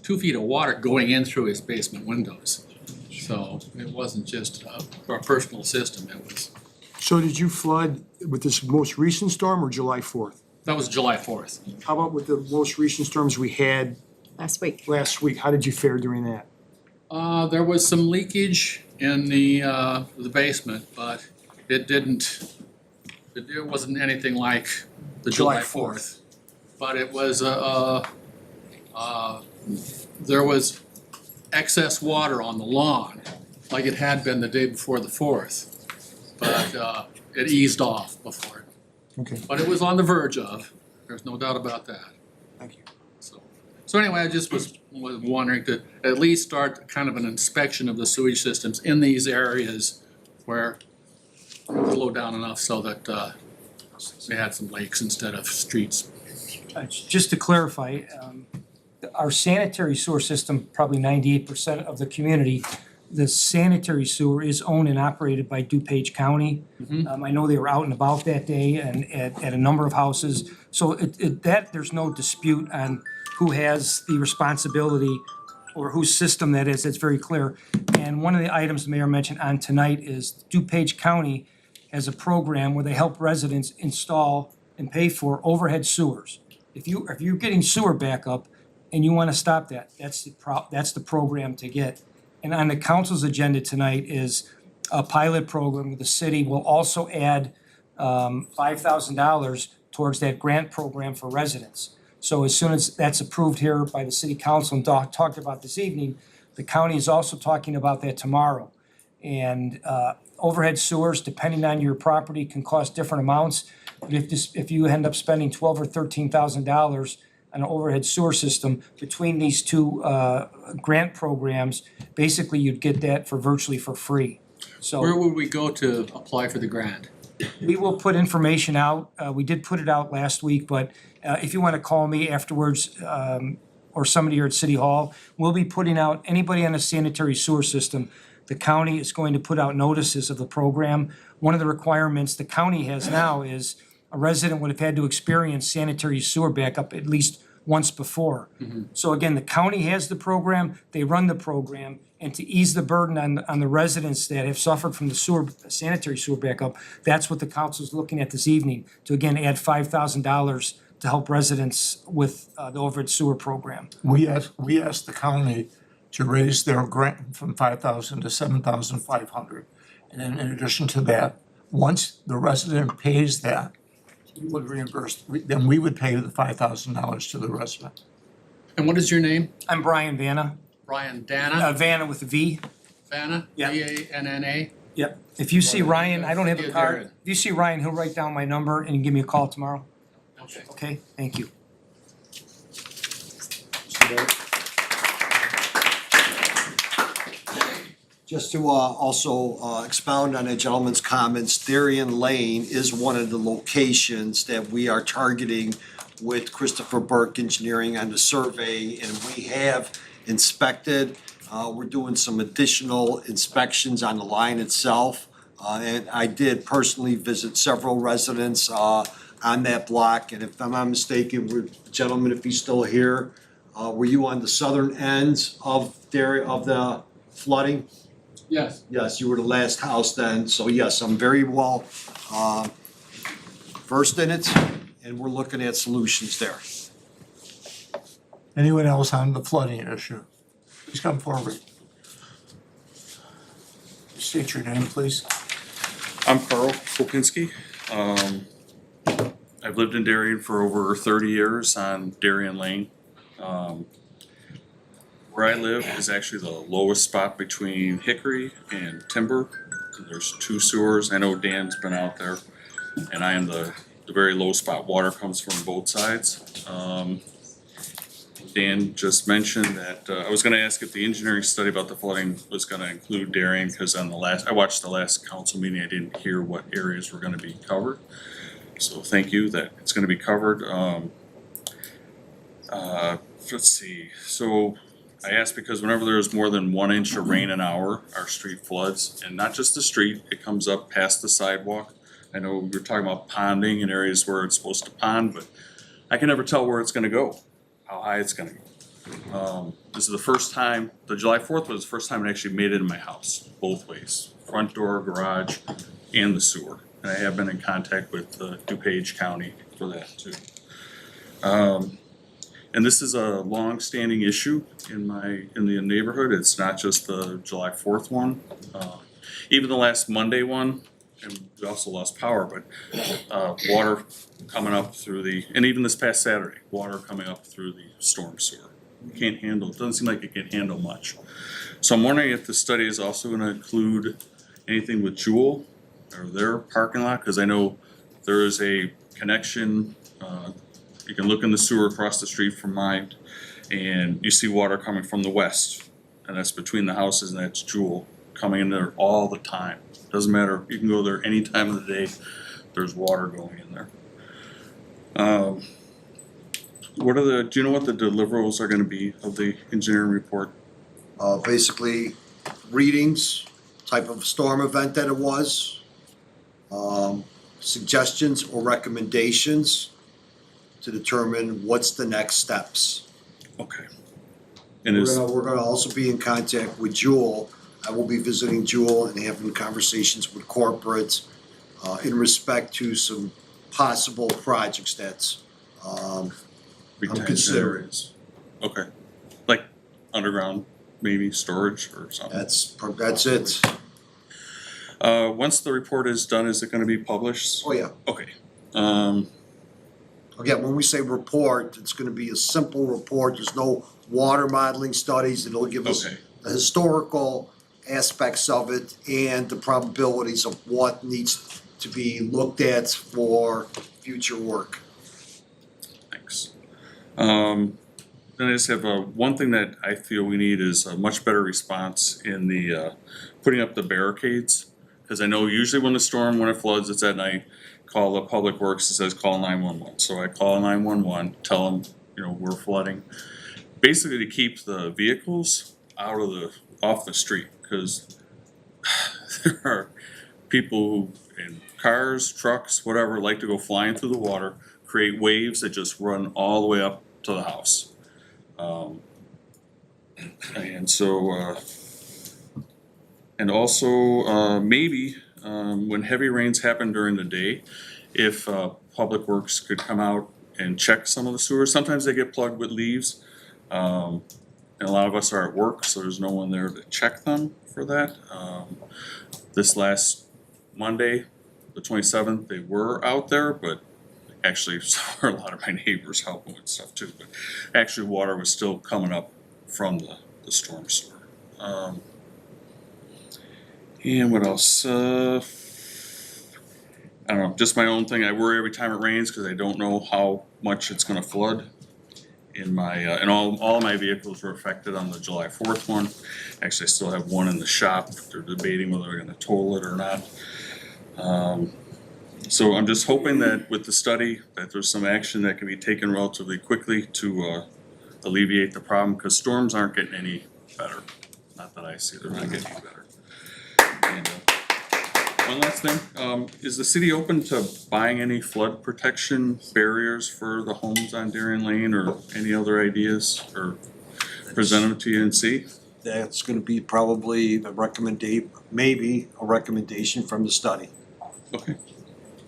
S14: 2 feet of water going in through his basement windows. So it wasn't just our personal system, it was,
S7: So did you flood with this most recent storm or July 4th?
S14: that was July 4th.
S7: How about with the most recent storms we had
S2: Last week.
S7: last week? How did you fare during that?
S14: There was some leakage in the basement, but it wasn't anything like the July 4th. But it was, there was excess water on the lawn, like it had been the day before the 4th. But it eased off before it.
S7: Okay.
S14: But it was on the verge of, there's no doubt about that.
S7: Thank you.
S14: So anyway, I just was wondering to at least start kind of an inspection of the sewage systems in these areas where it flowed down enough so that we had some lakes instead of streets.
S15: Just to clarify, our sanitary sewer system, probably 98% of the community, the sanitary sewer is owned and operated by DuPage County. I know they were out and about that day and at a number of houses. So there's no dispute on who has the responsibility or whose system that is, it's very clear. And one of the items the mayor mentioned on tonight is DuPage County has a program where they help residents install and pay for overhead sewers. If you're getting sewer backup and you wanna stop that, that's the program to get. And on the council's agenda tonight is a pilot program where the city will also add $5,000 towards that grant program for residents. So as soon as that's approved here by the city council and talked about this evening, the county is also talking about that tomorrow. And overhead sewers, depending on your property, can cost different amounts. But if you end up spending $12,000 or $13,000 on an overhead sewer system between these two grant programs, basically you'd get that for virtually for free. So
S14: Where would we go to apply for the grant?
S15: we will put information out. We did put it out last week, but if you want to call me afterwards or somebody here at City Hall, we'll be putting out, anybody on a sanitary sewer system, the county is going to put out notices of the program. One of the requirements the county has now is a resident would have had to experience sanitary sewer backup at least once before. So again, the county has the program, they run the program, and to ease the burden on the residents that have suffered from the sanitary sewer backup, that's what the council is looking at this evening, to again add $5,000 to help residents with the overhead sewer program.
S1: We asked the county to raise their grant from $5,000 to $7,500. And then in addition to that, once the resident pays that, we would reimburse, then we would pay the $5,000 to the resident.
S14: And what is your name?
S15: I'm Brian Vanna,
S14: Brian Dana?
S15: Vanna with a V.
S14: Vanna?
S15: Yeah.
S14: V-A-N-N-A?
S15: Yep. If you see Ryan, I don't have a
S14: Yeah,
S15: card.
S14: Darien.
S15: If you see Ryan, he'll write down my number and give me a call tomorrow.
S14: Okay.
S15: Okay, thank you.
S12: Just to also expound on that gentleman's comments, Darien Lane is one of the locations that we are targeting with Christopher Burke Engineering on the survey, and we have inspected. We're doing some additional inspections on the line itself. And I did personally visit several residents on that block, and if I'm not mistaken, gentlemen, if he's still here, were you on the southern ends of the flooding?
S14: Yes.
S12: Yes, you were the last house then, so yes, I'm very well versed in it, and we're looking at solutions there.
S1: Anyone else on the flooding issue? Please come forward. State your name, please.
S16: I'm Carl Kopinski. I've lived in Darien for over 30 years on Darien Lane. Where I live is actually the lowest spot between Hickory and Timber. There's 2 sewers. I know Dan's been out there, and I am the very low spot. Water comes from both sides. Dan just mentioned that, I was gonna ask if the engineering study about the flooding was gonna include Darien, because I watched the last council meeting, I didn't hear what areas were gonna be covered. So thank you that it's gonna be covered. Let's see, so I asked because whenever there's more than 1 inch of rain an hour, our street floods, and not just the street, it comes up past the sidewalk. I know you're talking about ponding in areas where it's supposed to pond, but I can never tell where it's gonna go, how high it's gonna go. This is the first time, the July 4th was the first time it actually made it in my house, both ways, front door, garage, and the sewer. And I have been in contact with DuPage County for that too. And this is a long-standing issue in the neighborhood. It's not just the July 4th one. Even the last Monday one, and we also lost power, but water coming up through and even this past Saturday, water coming up through the storm sewer. It doesn't seem like it can handle much. So I'm wondering if the study is also gonna include anything with Jewel or their parking lot, because I know there is a connection. You can look in the sewer across the street from mine, and you see water coming from the west, and that's between the houses, and that's Jewel coming in there all the time. Doesn't matter, you can go there any time of the day, there's water going in there. Do you know what the deliverables are gonna be of the engineering report?
S12: Basically, readings, type of storm event that it was, suggestions or recommendations to determine what's the next steps.
S16: Okay. And
S12: We're gonna also be in contact with Jewel. I will be visiting Jewel and having conversations with corporates in respect to some possible projects that's I'm considering.
S16: areas. Okay, like underground, maybe storage or something?
S12: That's it.
S16: Once the report is done, is it gonna be published?
S12: Oh, yeah.
S16: Okay.
S12: Again, when we say report, it's gonna be a simple report. There's no water modeling studies. It'll give us
S16: Okay.
S12: the historical aspects of it and the probabilities of what needs to be looked at for future work.
S16: Thanks. Then I just have one thing that I feel we need is a much better response in the putting up the barricades. Because I know usually when it floods, it's at night. Call the Public Works, it says call 911. So I call 911, tell them, we're flooding. Basically to keep the vehicles off the street, because there are people in cars, trucks, whatever, like to go flying through the water, create waves that just run all the way up to the house. And so, and also maybe when heavy rains happen during the day, if Public Works could come out and check some of the sewers. Sometimes they get plugged with leaves. And a lot of us are at work, so there's no one there to check them for that. This last Monday, the 27th, they were out there, but actually so were a lot of my neighbors helping with stuff too. But actually water was still coming up from the storm sewer. And what else? I don't know, just my own thing. I worry every time it rains because I don't know how much it's gonna flood. In my, and all my vehicles were affected on the July 4th one. Actually, I still have one in the shop. They're debating whether they're gonna toll it or not. So I'm just hoping that with the study, that there's some action that can be taken relatively quickly to alleviate the problem, because storms aren't getting any better. Not that I see, they're not getting any better. And, one last thing, is the city open to buying any flood protection barriers for the homes on Darien Lane, or any other ideas, or present them to you and see?
S12: That's gonna be probably maybe a recommendation from the study.
S16: Okay,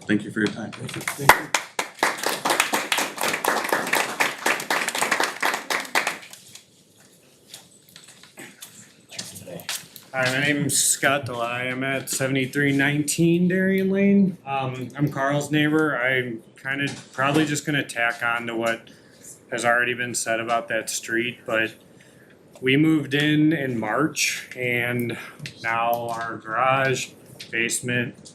S16: thank you for your time.
S17: Hi, my name's Scott Delay. I'm at 7319 Darien Lane. I'm Carl's neighbor. I'm kind of probably just going to tack on to what has already been said about that street, but we moved in March, and now our garage, basement,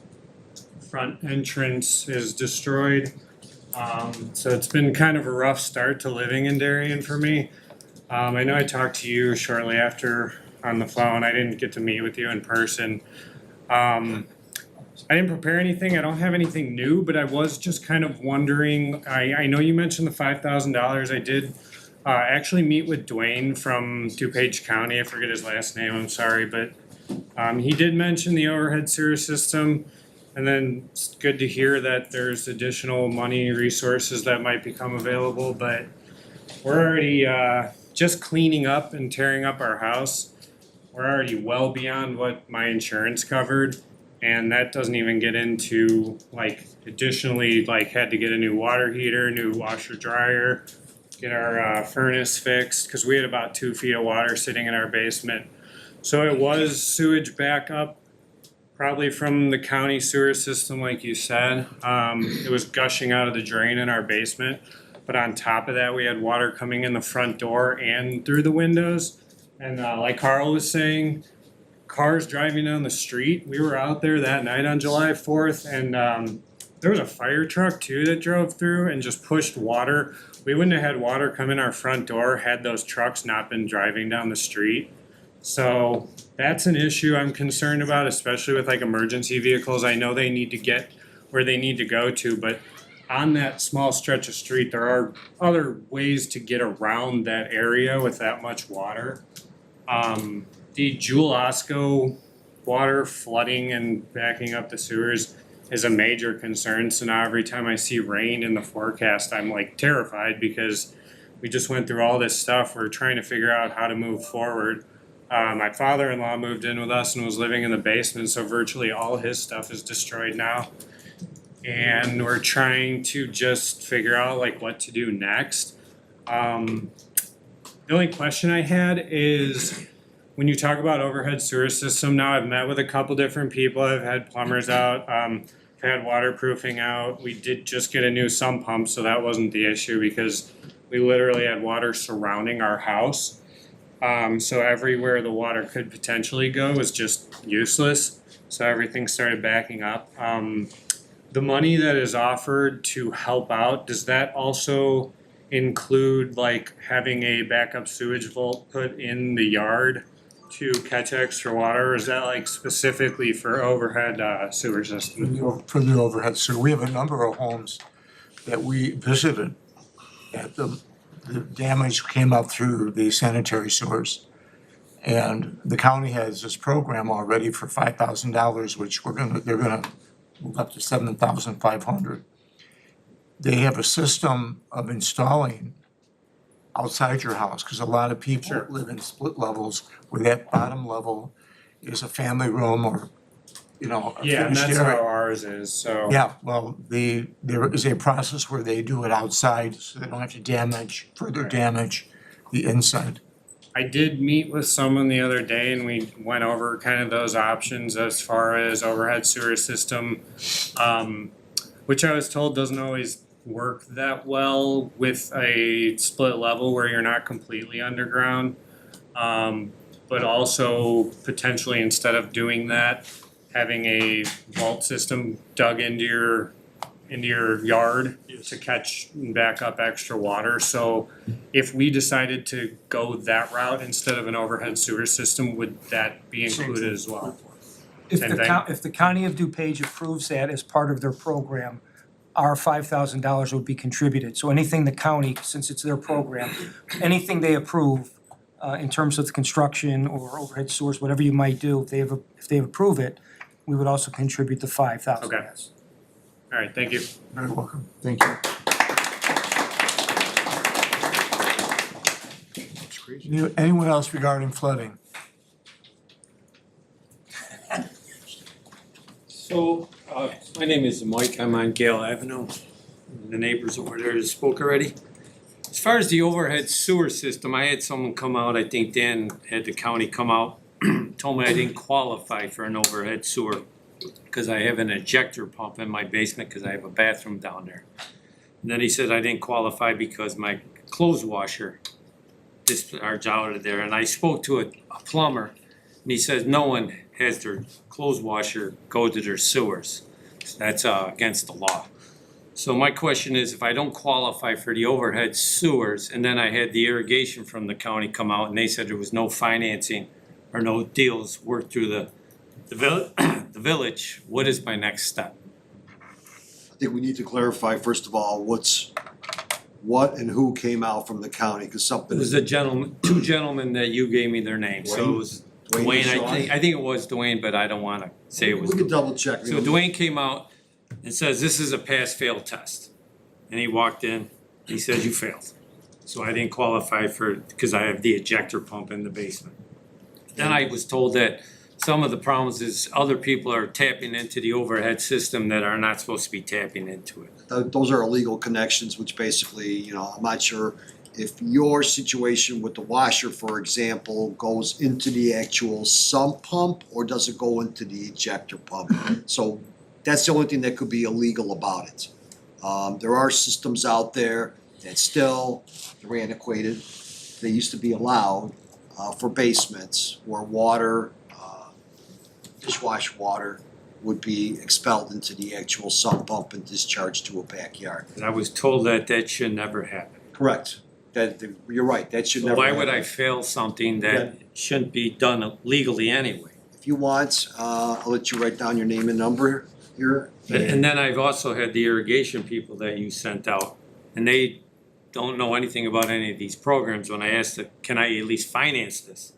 S17: front entrance is destroyed. So it's been kind of a rough start to living in Darien for me. I know I talked to you shortly after on the phone. I didn't get to meet with you in person. I didn't prepare anything. I don't have anything new, but I was just kind of wondering, I know you mentioned the $5,000. I did actually meet with Dwayne from DuPage County. I forget his last name, I'm sorry, but he did mention the overhead sewer system. And then it's good to hear that there's additional money resources that might become available, but we're already just cleaning up and tearing up our house. We're already well beyond what my insurance covered. And that doesn't even get into like additionally like had to get a new water heater, new washer dryer, get our furnace fixed, because we had about 2 feet of water sitting in our basement. So it was sewage backup, probably from the county sewer system, like you said. It was gushing out of the drain in our basement. But on top of that, we had water coming in the front door and through the windows. And like Carl was saying, cars driving down the street. We were out there that night on July 4th, and there was a fire truck too that drove through and just pushed water. We wouldn't have had water come in our front door had those trucks not been driving down the street. So that's an issue I'm concerned about, especially with like emergency vehicles. I know they need to get where they need to go to, but on that small stretch of street, there are other ways to get around that area with that much water. The Jewel Osco water flooding and backing up the sewers is a major concern. So now every time I see rain in the forecast, I'm like terrified because we just went through all this stuff. We're trying to figure out how to move forward. My father-in-law moved in with us and was living in the basement, so virtually all his stuff is destroyed now. And we're trying to just figure out like what to do next. The only question I had is, when you talk about overhead sewer system, now I've met with a couple different people. I've had plumbers out, I've had waterproofing out. We did just get a new sump pump, so that wasn't the issue because we literally had water surrounding our house. So everywhere the water could potentially go was just useless. So everything started backing up. The money that is offered to help out, does that also include like having a backup sewage vault put in the yard to catch extra water, or is that like specifically for overhead sewer system?
S1: For the overhead sewer, we have a number of homes that we visited that the damage came up through the sanitary sewers. And the county has this program already for $5,000, which they're gonna move up to $7,500. They have a system of installing outside your house, because a lot of people live in split levels where that bottom level is a family room or, you know, a
S17: Yeah, and
S1: finished
S17: that's how
S1: area.
S17: ours is, so.
S1: Yeah, well, there is a process where they do it outside, so they don't have to further damage the inside.
S17: I did meet with someone the other day and we went over kind of those options as far as overhead sewer system, which I was told doesn't always work that well with a split level where you're not completely underground. But also potentially instead of doing that, having a vault system dug into your yard to catch and back up extra water. So if we decided to go that route instead of an overhead sewer system, would that be included as well?
S15: If
S17: Same
S15: the
S17: thing?
S15: if the county of DuPage approves that as part of their program, our $5,000 would be contributed. So anything the county, since it's their program, anything they approve in terms of the construction or overhead sewers, whatever you might do, if they approve it, we would also contribute the $5,000.
S17: Okay. All right, thank you.
S1: Very welcome. Thank you. Anyone else regarding flooding?
S18: So, my name is Mike, I'm on Gale Avenue. The neighbors over there just spoke already. As far as the overhead sewer system, I had someone come out, I think Dan had the county come out, told me I didn't qualify for an overhead sewer because I have an ejector pump in my basement because I have a bathroom down there. And then he said I didn't qualify because my clothes washer discharged out of there. And I spoke to a plumber, and he says no one has their clothes washer go to their sewers. That's against the law. So my question is, if I don't qualify for the overhead sewers, and then I had the irrigation from the county come out, and they said there was no financing or no deals worked through the village, what is my next step?
S12: I think we need to clarify, first of all, what and who came out from the county, because
S18: It
S12: something
S18: was
S12: is.
S18: a gentleman, two gentlemen that you gave me their names, so it was
S12: Dwayne
S18: Dwayne,
S12: and Sean?
S18: I think it was Dwayne, but I don't wanna say it was.
S12: We could double check.
S18: So Dwayne came out and says, this is a pass-fail test. And he walked in, he says, you failed. So I didn't qualify for, because I have the ejector pump in the basement. Then I was told that some of the problems is other people are tapping into the overhead system that are not supposed to be tapping into it.
S12: Those are illegal connections, which basically, you know, I'm not sure if your situation with the washer, for example, goes into the actual sump pump or does it go into the ejector pump? So that's the only thing that could be illegal about it. There are systems out there that still, they're antiquated, they used to be allowed for basements where water, dishwash water would be expelled into the actual sump pump and discharged to a backyard.
S18: And I was told that that should never happen.
S12: Correct. You're right, that should
S18: So
S12: never
S18: why
S12: happen.
S18: would I fail something that shouldn't be done legally anyway?
S12: If you want, I'll let you write down your name and number here.
S18: And then I've also had the irrigation people that you sent out, and they don't know anything about any of these programs. When I asked them, can I at least finance this?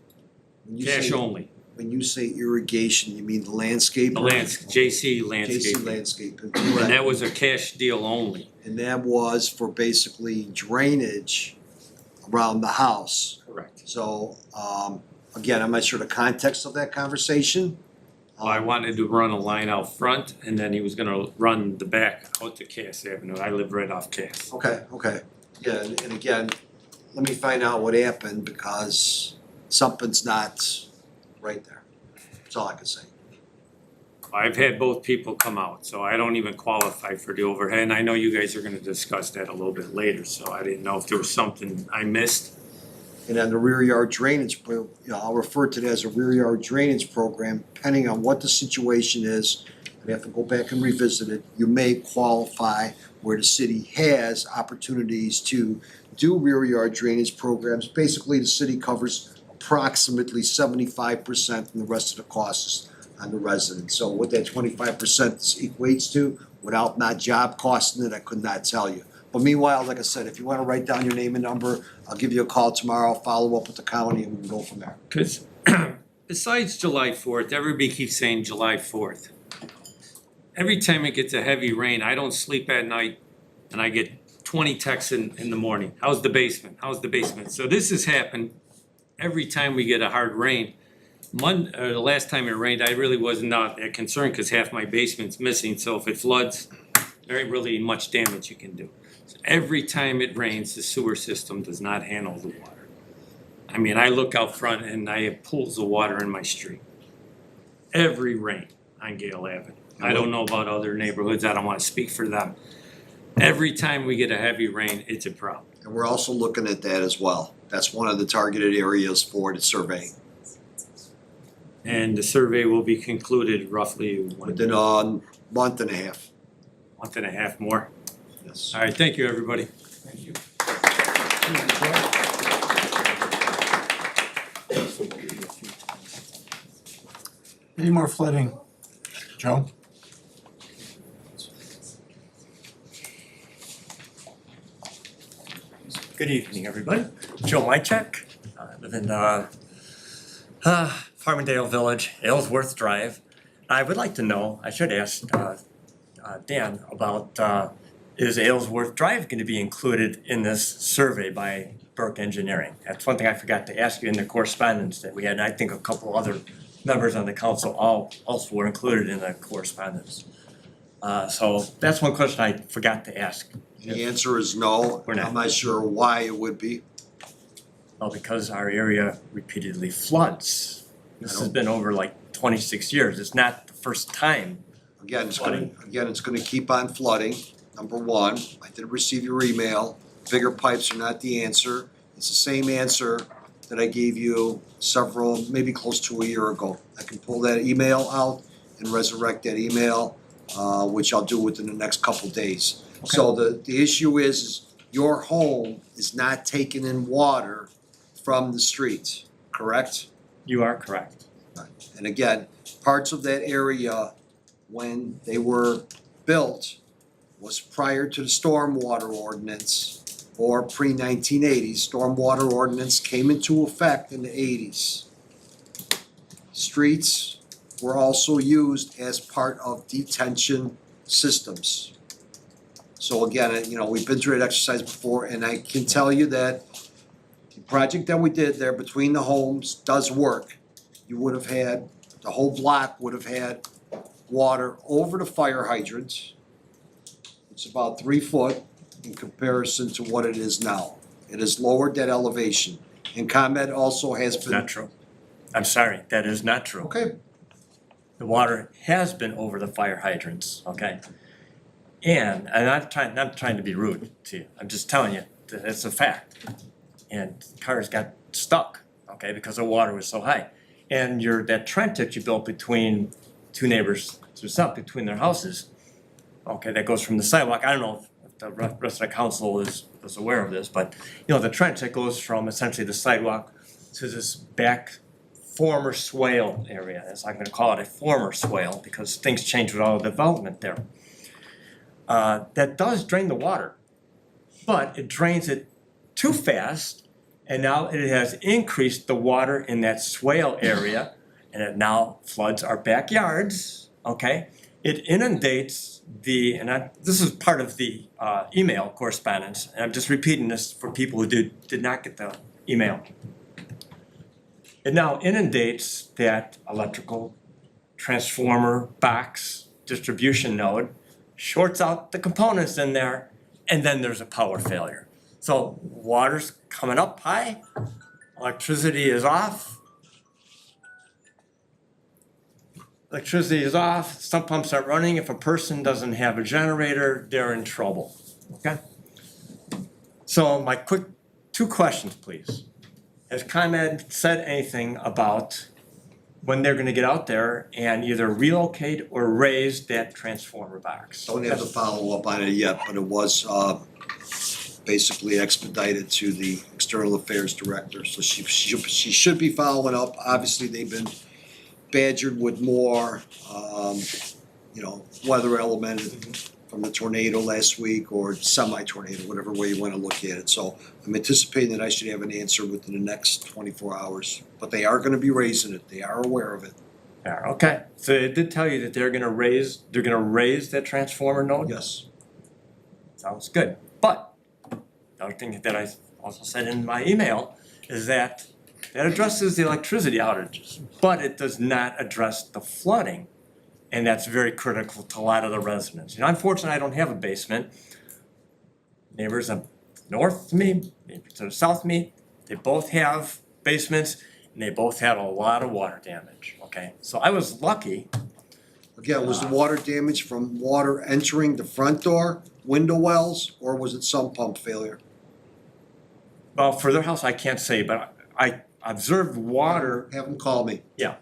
S12: When you
S18: Cash
S12: say-
S18: only.
S12: When you say irrigation, you mean the landscape?
S18: The JC landscape.
S12: JC landscape,
S18: And
S12: correct.
S18: that was a cash deal only.
S12: And that was for basically drainage around the house.
S18: Correct.
S12: So, again, I'm not sure the context of that conversation.
S18: I wanted to run a line out front, and then he was gonna run the back out to Cass Avenue. I live right off Cass.
S12: Okay. Yeah, and again, let me find out what happened because something's not right there. That's all I can say.
S18: I've had both people come out, so I don't even qualify for the overhead. And I know you guys are gonna discuss that a little bit later, so I didn't know if there was something I missed.
S12: And then the rear yard drainage, I'll refer to it as a rear yard drainage program, depending on what the situation is. We have to go back and revisit it. You may qualify where the city has opportunities to do rear yard drainage programs. Basically, the city covers approximately 75% and the rest of the costs on the residents. So what that 25% equates to, without not job costing it, I could not tell you. But meanwhile, like I said, if you wanna write down your name and number, I'll give you a call tomorrow, follow up with the county, and we can go from there.
S18: Cause besides July 4th, everybody keeps saying July 4th. Every time it gets a heavy rain, I don't sleep at night and I get 20 texts in the morning. How's the basement? How's the basement? So this has happened every time we get a hard rain. The last time it rained, I really was not that concerned because half my basement's missing. So if it floods, there ain't really much damage you can do. So every time it rains, the sewer system does not handle the water. I mean, I look out front and I have pools of water in my street. Every rain on Gale Avenue. I don't know about other neighborhoods. I don't want to speak for them. Every time we get a heavy rain, it's a problem.
S12: And we're also looking at that as well. That's one of the targeted areas for the survey.
S18: And the survey will be concluded roughly
S12: within a month and a half.
S18: Month and a half more.
S12: Yes.
S18: All right, thank you, everybody.
S1: Thank you. Any more flooding? Joe?
S19: Good evening, everybody. Joe Mychek. I live in Farmingdale Village, Aylesworth Drive. I would like to know, I should ask Dan about is Aylesworth Drive going to be included in this survey by Burke Engineering? That's one thing I forgot to ask you in the correspondence that we had. I think a couple other members on the council also were included in the correspondence. So that's one question I forgot to ask.
S12: The answer is no. I'm not sure why it would be.
S19: Well, because our area repeatedly floods. This has been over like 26 years. It's not the first time.
S12: Again, it's gonna keep on flooding. Number one, I did receive your email. Bigger pipes are not the answer. It's the same answer that I gave you maybe close to a year ago. I can pull that email out and resurrect that email, which I'll do within the next couple days. So the issue is your home is not taking in water from the streets, correct?
S19: You are correct.
S12: And again, parts of that area, when they were built, was prior to the stormwater ordinance or pre-1980s. Stormwater ordinance came into effect in the 80s. Streets were also used as part of detention systems. So again, we've been through that exercise before, and I can tell you that the project that we did there between the homes does work. You would have had, the whole block would have had water over the fire hydrants. It's about 3 foot in comparison to what it is now. It has lowered that elevation. And ComEd also has been.
S19: Not true. I'm sorry, that is not true.
S12: Okay.
S19: The water has been over the fire hydrants, okay? And I'm not trying to be rude to you, I'm just telling you that it's a fact. And cars got stuck, okay, because the water was so high. And that trench that you built between two neighbors to the south, between their houses, okay, that goes from the sidewalk, I don't know if the rest of the council is aware of this, but the trench that goes from essentially the sidewalk to this back former swale area, as I'm gonna call it, a former swale, because things change with all the development there. That does drain the water, but it drains it too fast, and now it has increased the water in that swale area, and it now floods our backyards, okay? It inundates this is part of the email correspondence, and I'm just repeating this for people who did not get the email. It now inundates that electrical transformer box distribution node, shorts out the components in there, and then there's a power failure. So water's coming up high, electricity is off. Sump pumps aren't running. If a person doesn't have a generator, they're in trouble, okay? So my quick 2 questions, please. Has ComEd said anything about when they're gonna get out there and either relocate or raise that transformer box?
S12: Don't have to follow up on it yet, but it was basically expedited to the External Affairs Director. So she should be following up. Obviously, they've been badgered with more, weather element from the tornado last week or semi-tornado, whatever way you wanna look at it. So I'm anticipating that I should have an answer within the next 24 hours. But they are gonna be raising it. They are aware of it.
S19: Yeah, okay. So it did tell you that they're gonna raise that transformer node?
S12: Yes.
S19: Sounds good. But the other thing that I also said in my email is that addresses the electricity outages, but it does not address the flooding. And that's very critical to a lot of the residents. Unfortunately, I don't have a basement. Neighbors up north to me, neighbors to the south of me, they both have basements and they both had a lot of water damage, okay? So I was lucky.
S12: Again, was the water damage from water entering the front door, window wells, or was it sump pump failure?
S19: Well, for their house, I can't say, but I observed water.
S12: Have them call me.
S19: Yeah.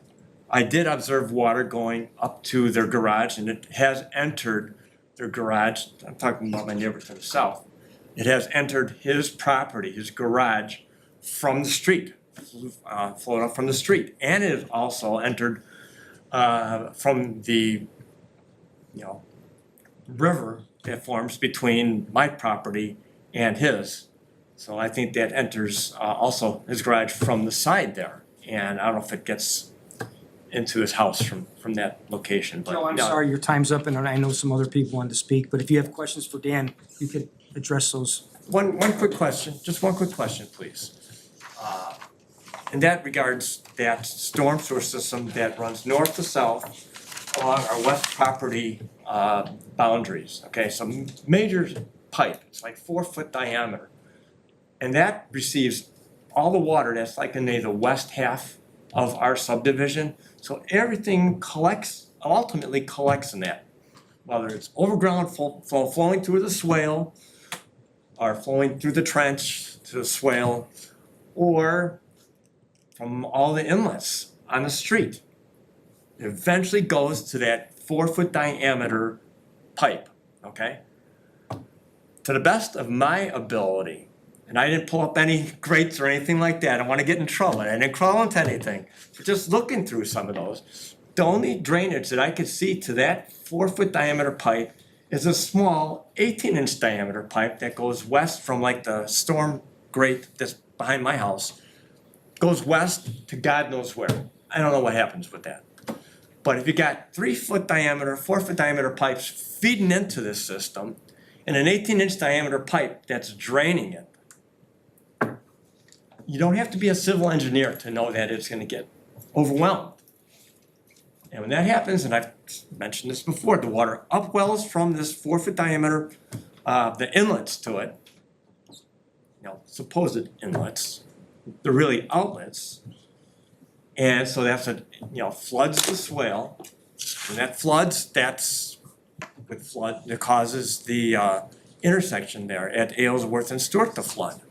S19: I did observe water going up to their garage, and it has entered their garage. I'm talking about my neighbor to the south. It has entered his property, his garage, from the street, flowed up from the street. And it has also entered from the, river that forms between my property and his. So I think that enters also his garage from the side there. And I don't know if it gets into his house from that location, but.
S15: Joe, I'm
S19: no.
S15: sorry, your time's up, and I know some other people wanted to speak, but if you have questions for Dan, you could address those.
S19: One quick question, just one quick question, please. And that regards that storm sewer system that runs north to south along our west property boundaries, okay? So major pipe, it's like 4-foot diameter. And that receives all the water that's like in the west half of our subdivision. So everything ultimately collects in that. whether it's overground flow flowing through the swale or flowing through the trench to the swale, or from all the inlets on the street. It eventually goes to that 4-foot diameter pipe, okay? To the best of my ability, and I didn't pull up any grates or anything like that, I don't wanna get in trouble, I didn't crawl into anything. But just looking through some of those, the only drainage that I could see to that 4-foot diameter pipe is a small 18-inch diameter pipe that goes west from like the storm grate that's behind my house. Goes west to God knows where. I don't know what happens with that. But if you got 3-foot diameter, 4-foot diameter pipes feeding into this system, and an 18-inch diameter pipe that's draining it, you don't have to be a civil engineer to know that it's gonna get overwhelmed. And when that happens, and I've mentioned this before, the water upwells from this 4-foot diameter, the inlets to it, supposed inlets, they're really outlets. And so that's floods the swale. When that floods, that causes the intersection there at Aylesworth and Stewart to flood.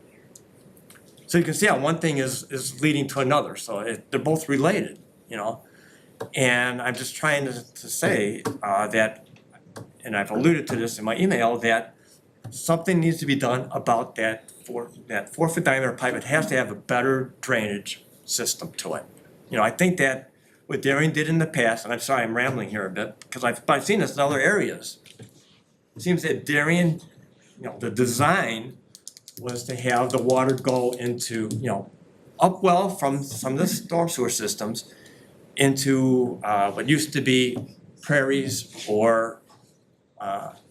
S19: So you can see how one thing is leading to another, so they're both related, And I'm just trying to say that, and I've alluded to this in my email, that something needs to be done about that 4-foot diameter pipe. It has to have a better drainage system to it. I think that what Darien did in the past, and I'm sorry I'm rambling here a bit, because I've seen this in other areas. It seems that Darien, the design was to have the water go into, upwell from some of the storm sewer systems into what used to be prairies or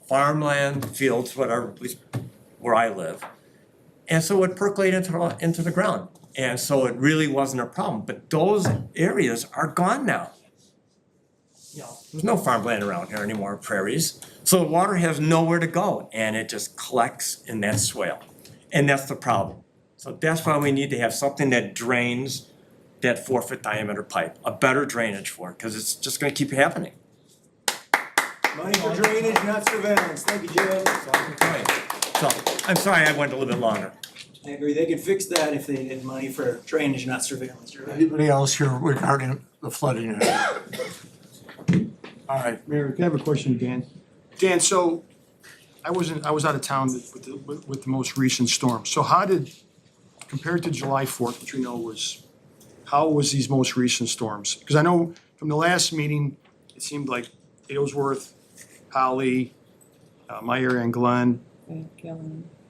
S19: farmland, fields, whatever, at least where I live. And so it would percolate into the ground. And so it really wasn't a problem. But those areas are gone now. There's no farmland around here anymore, prairies. So the water has nowhere to go, and it just collects in that swale. And that's the problem. So that's why we need to have something that drains that 4-foot diameter pipe, a better drainage for it, because it's just gonna keep happening.
S12: Money for drainage, not surveillance. Thank you, Jim.
S19: So, I'm sorry I went a little bit longer.
S20: I agree, they could fix that if they needed money for drainage, not surveillance. You're right.
S1: Anybody else here regarding the flooding issue? All right,
S7: Mayor, I have a question, Dan. Dan, so I was out of town with the most recent storm. So how did, compared to July 4th, which we know how was these most recent storms? Because I know from the last meeting, it seemed like Aylesworth, Holly, my area and Glen.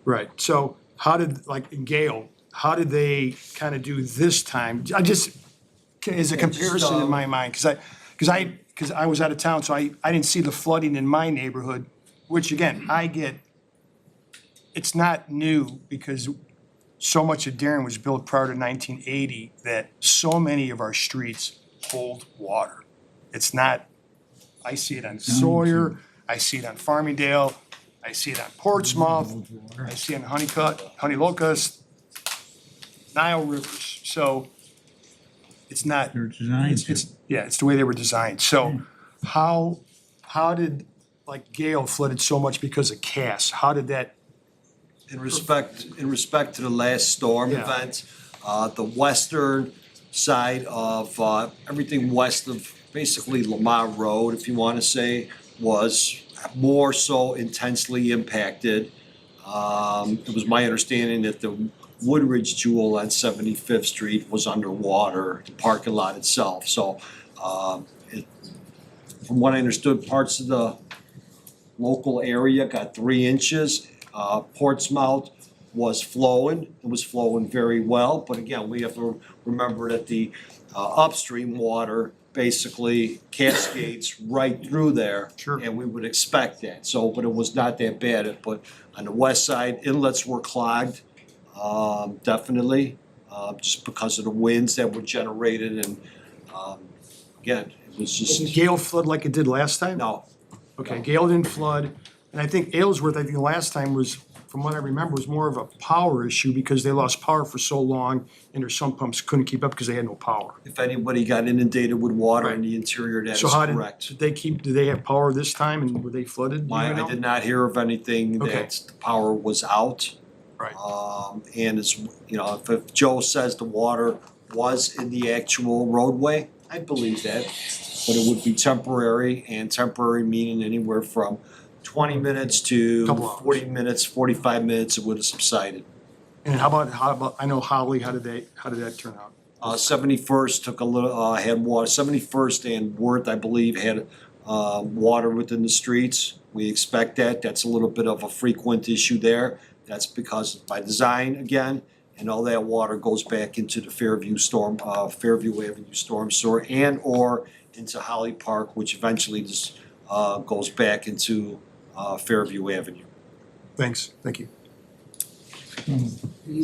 S7: Right, so how did, like in Gale, how did they kind of do this time? As a comparison in my mind, because I was out of town, so I didn't see the flooding in my neighborhood, which again, it's not new because so much of Darien was built prior to 1980 that so many of our streets hold water. It's not, I see it on Sawyer, I see it on Farmingdale, I see it on Portsmouth, I see it on Honey Locust, Nile Rivers. So it's not.
S21: They're designed to.
S7: It's the way they were designed. So how did, like Gale flooded so much because of Cass? How did that?
S12: In respect to the last storm event, the western side of everything west of basically Lamar Road, if you want to say, was more so intensely impacted. It was my understanding that the Woodridge Jewel on 75th Street was underwater, the parking lot itself. So from what I understood, parts of the local area got 3 inches. Portsmouth was flowing, it was flowing very well, but again, we have to remember that the upstream water basically cascades right through there.
S7: Sure.
S12: And we would expect that, so, but it was not that bad, but on the west side, inlets were clogged, definitely, just because of the winds that were generated and, again, it was just.
S7: Didn't Gale flood like it did last time?
S12: No.
S7: Okay, Gale didn't flood, and I think Aylesworth, the last time was from what I remember, was more of a power issue because they lost power for so long and their sump pumps couldn't keep up because they had no power.
S12: If anybody got inundated with water in the interior, that
S7: So
S12: is
S7: how
S12: correct.
S7: did they have power this time and were they flooded? Do you
S12: I
S7: know?
S12: did not hear of anything
S7: Okay.
S12: that the power was out.
S7: Right.
S12: And it's, you know, if Joe says the water was in the actual roadway, I believe that. But it would be temporary, and temporary meaning anywhere from 20 minutes to
S7: Couple hours.
S12: 40 minutes, 45 minutes, it would have subsided.
S7: And how about, I know Holly, how did that turn out?
S12: 71st took a little, had water, 71st and Worth, I believe, had water within the streets. We expect that, that's a little bit of a frequent issue there. That's because by design, again, and all that water goes back into the Fairview Avenue storm sewer and/or into Holly Park, which eventually just goes back into Fairview Avenue.
S7: Thanks, thank you.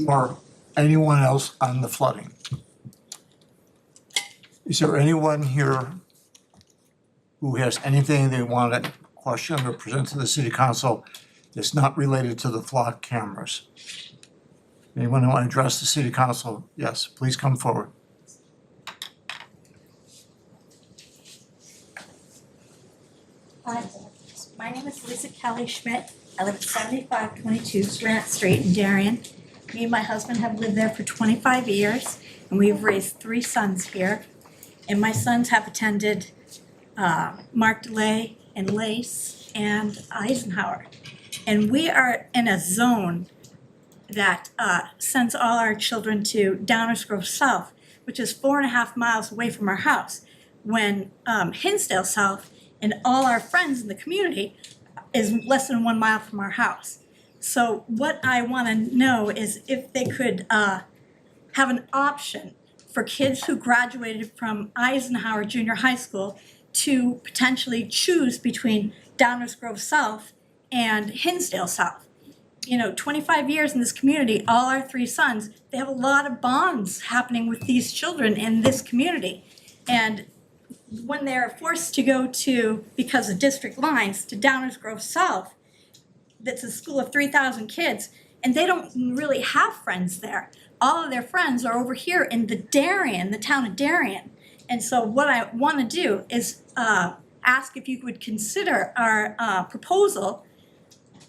S1: Or anyone else on the flooding? Is there anyone here who has anything they want to question or present to the city council that's not related to the flood cameras? Anyone who want to address the city council? Yes, please come forward.
S21: Hi, my name is Lisa Kelly Schmidt. I live at 7522 Grant Street in Darien. Me and my husband have lived there for 25 years, and we've raised 3 sons here. And my sons have attended Mark DeLay and Lace and Eisenhower. And we are in a zone that sends all our children to Downers Grove South, which is 4.5 miles away from our house, when Hinsdale South and all our friends in the community is less than 1 mile from our house. So what I want to know is if they could have an option for kids who graduated from Eisenhower Junior High School to potentially choose between Downers Grove South and Hinsdale South. You know, 25 years in this community, all our 3 sons, they have a lot of bonds happening with these children in this community. And when they're forced to go to, because of district lines, to Downers Grove South, that's a school of 3,000 kids, and they don't really have friends there. All of their friends are over here in the town of Darien. And so what I want to do is ask if you would consider our proposal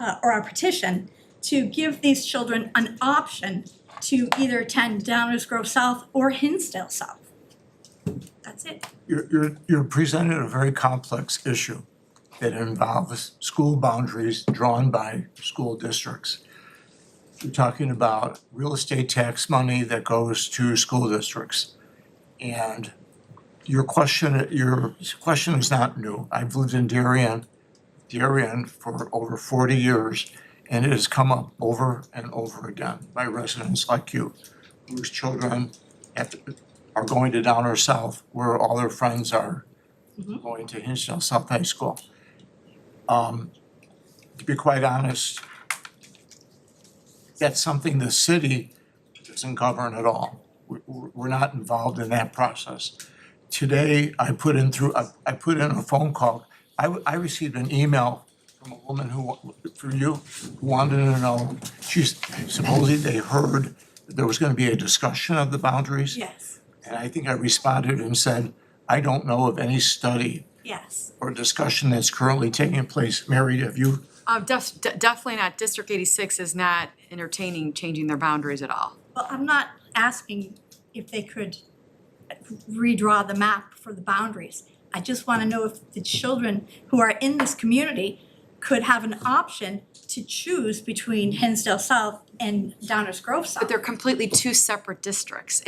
S21: or our petition to give these children an option to either attend Downers Grove South or Hinsdale South. That's it.
S1: You're presenting a very complex issue that involves school boundaries drawn by school districts. You're talking about real estate tax money that goes to school districts. And your question is not new. I've lived in Darien for over 40 years, and it has come up over and over again by residents like you, whose children are going to Downers South, where all their friends are going to Hinsdale South High School. To be quite honest, that's something the city doesn't govern at all. We're not involved in that process. Today, I put in a phone call. I received an email from a woman who wanted to know, supposedly they heard that there was gonna be a discussion of the boundaries.
S21: Yes.
S1: And I think I responded and said, I don't know of any study
S21: Yes.
S1: or discussion that's currently taking place. Mary, have you?
S2: Definitely not. District 86 is not entertaining changing their boundaries at all.
S21: Well, I'm not asking if they could redraw the map for the boundaries. I just want to know if the children who are in this community could have an option to choose between Hinsdale South and Downers Grove South.
S2: But they're completely 2 separate districts.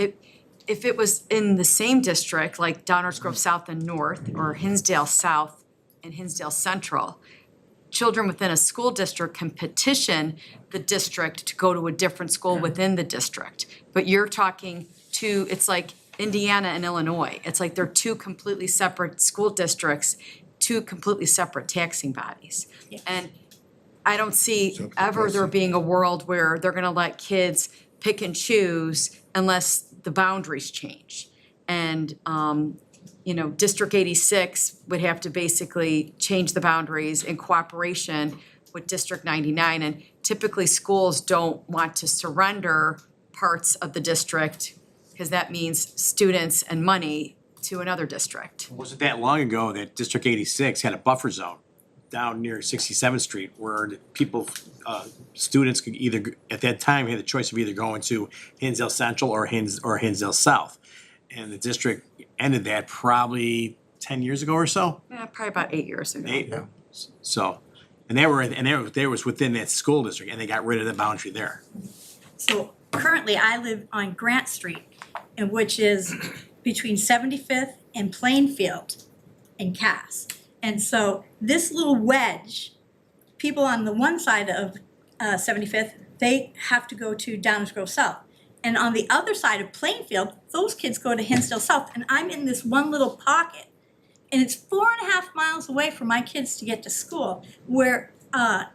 S2: If it was in the same district, like Downers Grove South and North, or Hinsdale South and Hinsdale Central, children within a school district can petition the district to go to a different school within the district. But you're talking it's like Indiana and Illinois. It's like they're 2 completely separate school districts, 2 completely separate taxing bodies.
S21: Yeah.
S2: And I don't see ever there being a world where they're gonna let kids pick and choose unless the boundaries change. And District 86 would have to basically change the boundaries in cooperation with District 99. And typically, schools don't want to surrender parts of the district because that means students and money to another district.
S6: It wasn't that long ago that District 86 had a buffer zone down near 67th Street where the people, students could either, at that time, had the choice of either going to Hinsdale Central or Hinsdale South. And the district ended that probably 10 years ago or so.
S2: Yeah, probably about 8 years ago.
S6: Yeah. So, and they was within that school district and they got rid of the boundary there.
S21: So currently I live on Grant Street, and which is between 75th and Plainfield and Cass. And so this little wedge, people on the one side of 75th, they have to go to Downers Grove South. And on the other side of Plainfield, those kids go to Hinsdale South. And I'm in this one little pocket. And it's 4.5 miles away for my kids to get to school, where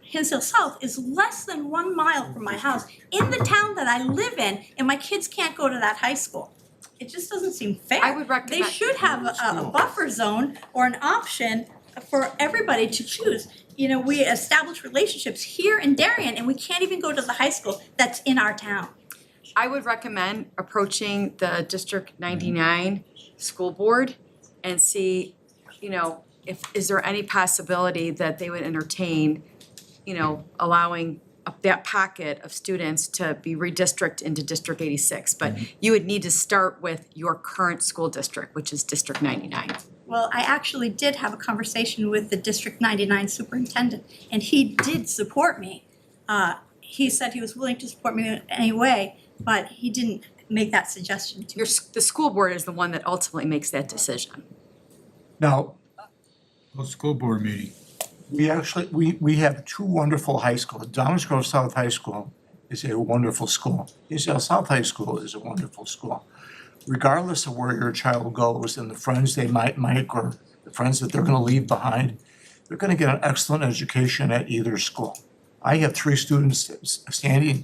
S21: Hinsdale South is less than 1 mile from my house in the town that I live in, and my kids can't go to that high school. It just doesn't seem fair.
S2: I would recommend-
S21: They should have a buffer zone or an option for everybody to choose. You know, we establish relationships here in Darien, and we can't even go to the high school that's in our town.
S2: I would recommend approaching the District 99 school board and see, you know, is there any possibility that they would entertain, you know, allowing that pocket of students to be redistricted into District 86. But you would need to start with your current school district, which is District 99.
S21: Well, I actually did have a conversation with the District 99 superintendent, and he did support me. He said he was willing to support me in any way, but he didn't make that suggestion to me.
S2: The school board is the one that ultimately makes that decision.
S1: Now,
S22: school board meeting.
S1: we actually, we have two wonderful high schools. Downers Grove South High School is a wonderful school. Hinsdale South High School is a wonderful school. Regardless of where your child goes and the friends they might make or the friends that they're gonna leave behind, they're gonna get an excellent education at either school. I have 3 students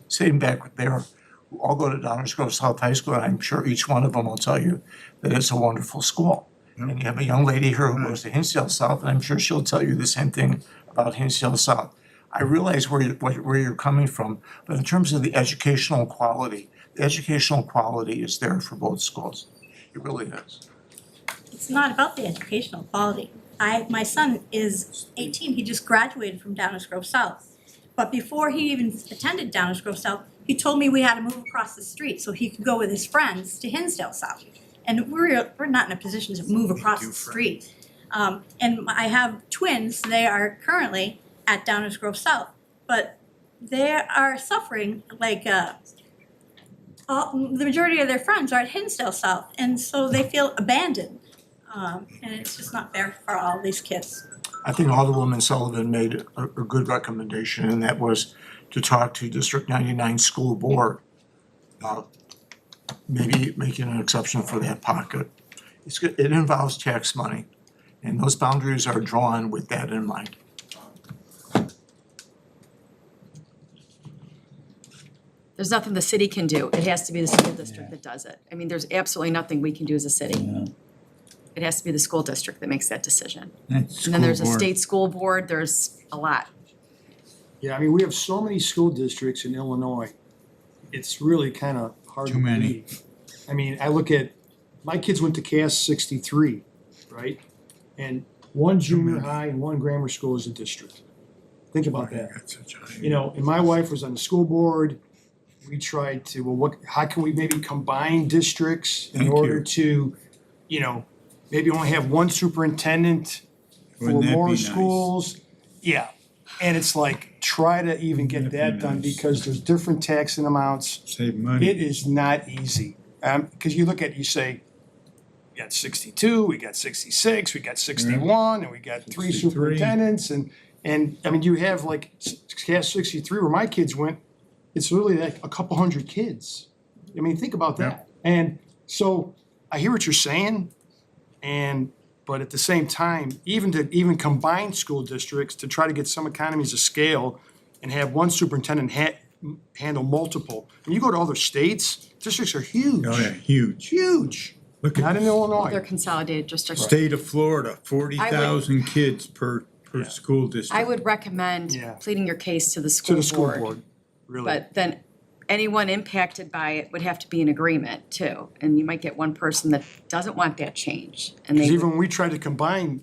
S1: sitting back there who all go to Downers Grove South High School, and I'm sure each one of them will tell you that it's a wonderful school. And you have a young lady here who goes to Hinsdale South, and I'm sure she'll tell you the same thing about Hinsdale South. I realize where you're coming from, but in terms of the educational quality is there for both schools. It really is.
S21: It's not about the educational quality. My son is 18, he just graduated from Downers Grove South. But before he even attended Downers Grove South, he told me we had to move across the street so he could go with his friends to Hinsdale South. And we're not in a position to move across the street. And I have twins, they are currently at Downers Grove South, but they are suffering like the majority of their friends are at Hinsdale South, and so they feel abandoned. And it's just not fair for all these kids.
S1: I think Alderwoman Sullivan made a good recommendation, and that was to talk to District 99 School Board about maybe making an exception for that pocket. It involves tax money, and those boundaries are drawn with that in mind.
S2: There's nothing the city can do. It has to be the school district that does it. I mean, there's absolutely nothing we can do as a city. It has to be the school district that makes that decision. And then there's a state school board, there's a lot.
S7: Yeah, I mean, we have so many school districts in Illinois. It's really kind of hard to believe. I mean, I look at, my kids went to Cass 63, right? And one junior high and one grammar school is a district. Think about that. You know, and my wife was on the school board. We tried to, well, how can we maybe combine districts in order to, you know, maybe only have one superintendent for
S22: Wouldn't that
S7: more
S22: be nice?
S7: schools? Yeah, and it's like, try to even get that done because there's different taxing amounts.
S22: Save money.
S7: It is not easy. Because you look at, you say, we got 62, we got 66, we got 61, and we got 3
S22: 63.
S7: superintendents, and I mean, you have like Cass 63 where my kids went, it's really like a couple hundred kids. I mean, think about that. And so I hear what you're saying, but at the same time, even combine school districts to try to get some economies of scale and have one superintendent handle multiple. When you go to other states, districts are huge.
S22: Oh, yeah, huge.
S7: Huge.
S22: Look at
S7: Not in Illinois.
S2: They're consolidated districts.
S22: State of Florida, 40,000 kids per per school district.
S2: I would recommend
S7: Yeah.
S2: pleading your case to the
S7: To
S2: school
S7: the school
S2: board.
S7: board, really.
S2: But then anyone impacted by it would have to be in agreement too. And you might get one person that doesn't want that change. And
S7: Because
S2: they
S7: even when we tried to combine,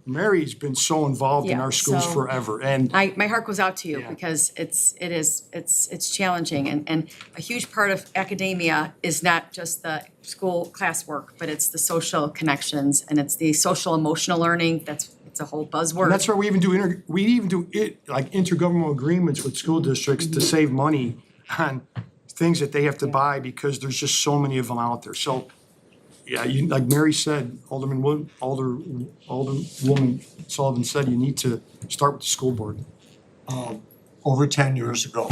S7: Mary's been so involved in
S2: Yeah,
S7: our schools
S2: so-
S7: forever, and
S2: my heart goes out to you
S7: Yeah.
S2: because it's challenging and a huge part of academia is not just the school classwork, but it's the social connections and it's the social emotional learning. It's a whole buzzword.
S7: and that's why we even do intergovernmental agreements with school districts to save money on things that they have to buy because there's just so many of them out there. So, yeah, you, like Mary said, Alderwoman Sullivan said, you need to start with the school board.
S1: Over 10 years ago,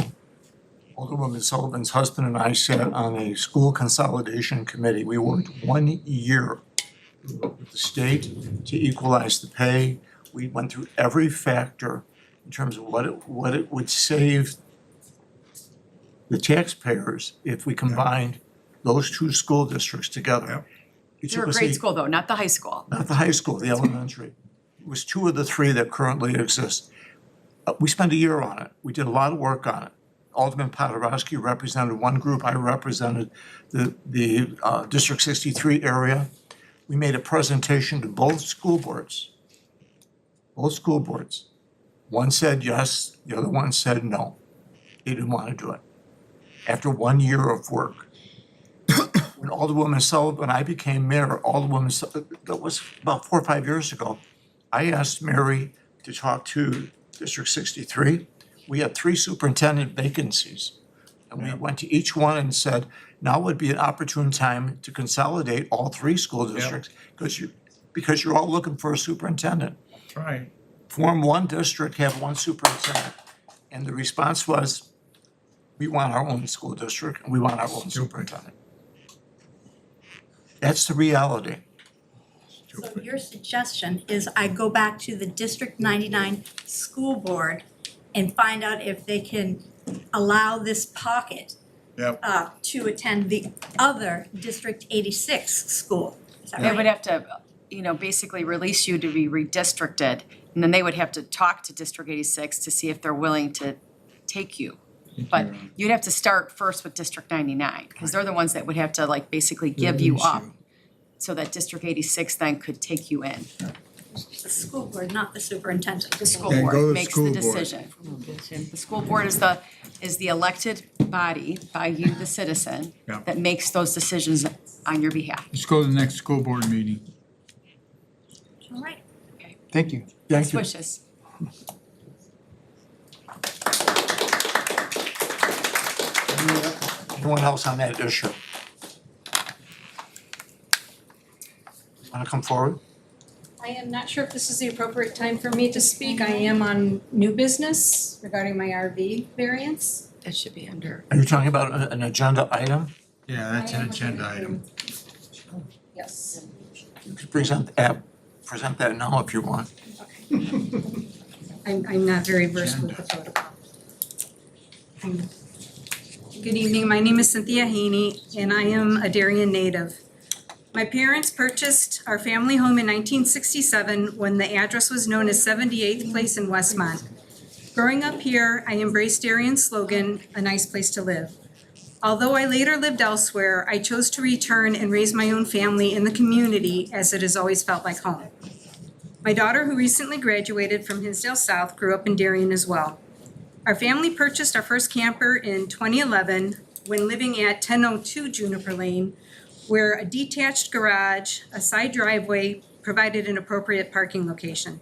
S1: Alderwoman Sullivan's husband and I sat on a school consolidation committee. We worked 1 year with the state to equalize the pay. We went through every factor in terms of what it would save the taxpayers if we combined those two school districts together. It
S2: You're
S1: took
S2: a
S1: us
S2: grade school though, not the high school.
S1: not the high school, the elementary. It was 2 of the 3 that currently exist. We spent a year on it. We did a lot of work on it. Alderman Podorowski represented one group. I represented the District 63 area. We made a presentation to both school boards. Both school boards. One said yes, the other one said no. They didn't want to do it. After 1 year of work. When Alderwoman Sullivan, I became mayor, that was about 4 or 5 years ago. I asked Mary to talk to District 63. We had 3 superintendent vacancies. And we went to each one and said, now would be an opportune time to consolidate all 3 school districts because you're all looking for a superintendent.
S22: That's right.
S1: Form 1 district, have 1 superintendent. And the response was, we want our own school district and we want our own superintendent. That's the reality.
S21: So your suggestion is I go back to the District 99 school board and find out if they can allow this pocket to attend the other District 86 school. Is that
S2: They
S21: right?
S2: would have to, basically release you to be redistricted. And then they would have to talk to District 86 to see if they're willing to take you. But you'd have to start first with District 99, because they're the ones that would have to basically give you up. So that District 86 then could take you in.
S21: The school board, not the superintendent.
S2: The school
S22: Okay, go to
S2: board
S22: the
S2: makes
S22: school
S2: the
S22: board.
S2: decision. The school board is the elected body by you, the citizen,
S22: Yeah.
S2: that makes those decisions on your behalf.
S22: Let's go to the next school board meeting.
S21: All right.
S7: Thank you.
S2: Best wishes.
S1: Anyone else on that issue? Want to come forward?
S3: I am not sure if this is the appropriate time for me to speak. I am on new business regarding my RV variance.
S2: It should be under.
S1: Are you talking about an agenda item?
S22: Yeah, that's an agenda item.
S3: Yes.
S1: You could present that now if you want.
S3: I'm not very versed with the protocol. Good evening, my name is Cynthia Haney and I am a Darien native. My parents purchased our family home in 1967 when the address was known as 78th Place in Westmont. Growing up here, I embraced Darien's slogan, "A nice place to live." Although I later lived elsewhere, I chose to return and raise my own family in the community as it has always felt like home. My daughter, who recently graduated from Hinsdale South, grew up in Darien as well. Our family purchased our first camper in 2011 when living at 1002 Juniper Lane, where a detached garage, a side driveway provided an appropriate parking location.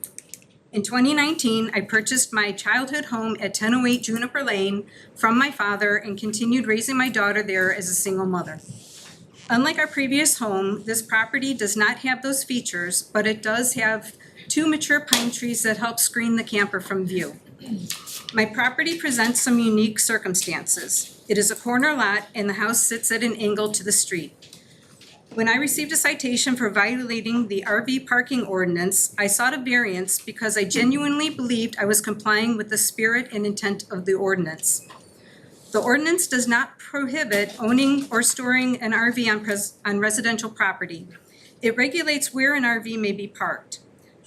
S3: In 2019, I purchased my childhood home at 1008 Juniper Lane from my father and continued raising my daughter there as a single mother. Unlike our previous home, this property does not have those features, but it does have 2 mature pine trees that help screen the camper from view. My property presents some unique circumstances. It is a corner lot and the house sits at an angle to the street. When I received a citation for violating the RV parking ordinance, I sought a variance because I genuinely believed I was complying with the spirit and intent of the ordinance. The ordinance does not prohibit owning or storing an RV on residential property. It regulates where an RV may be parked.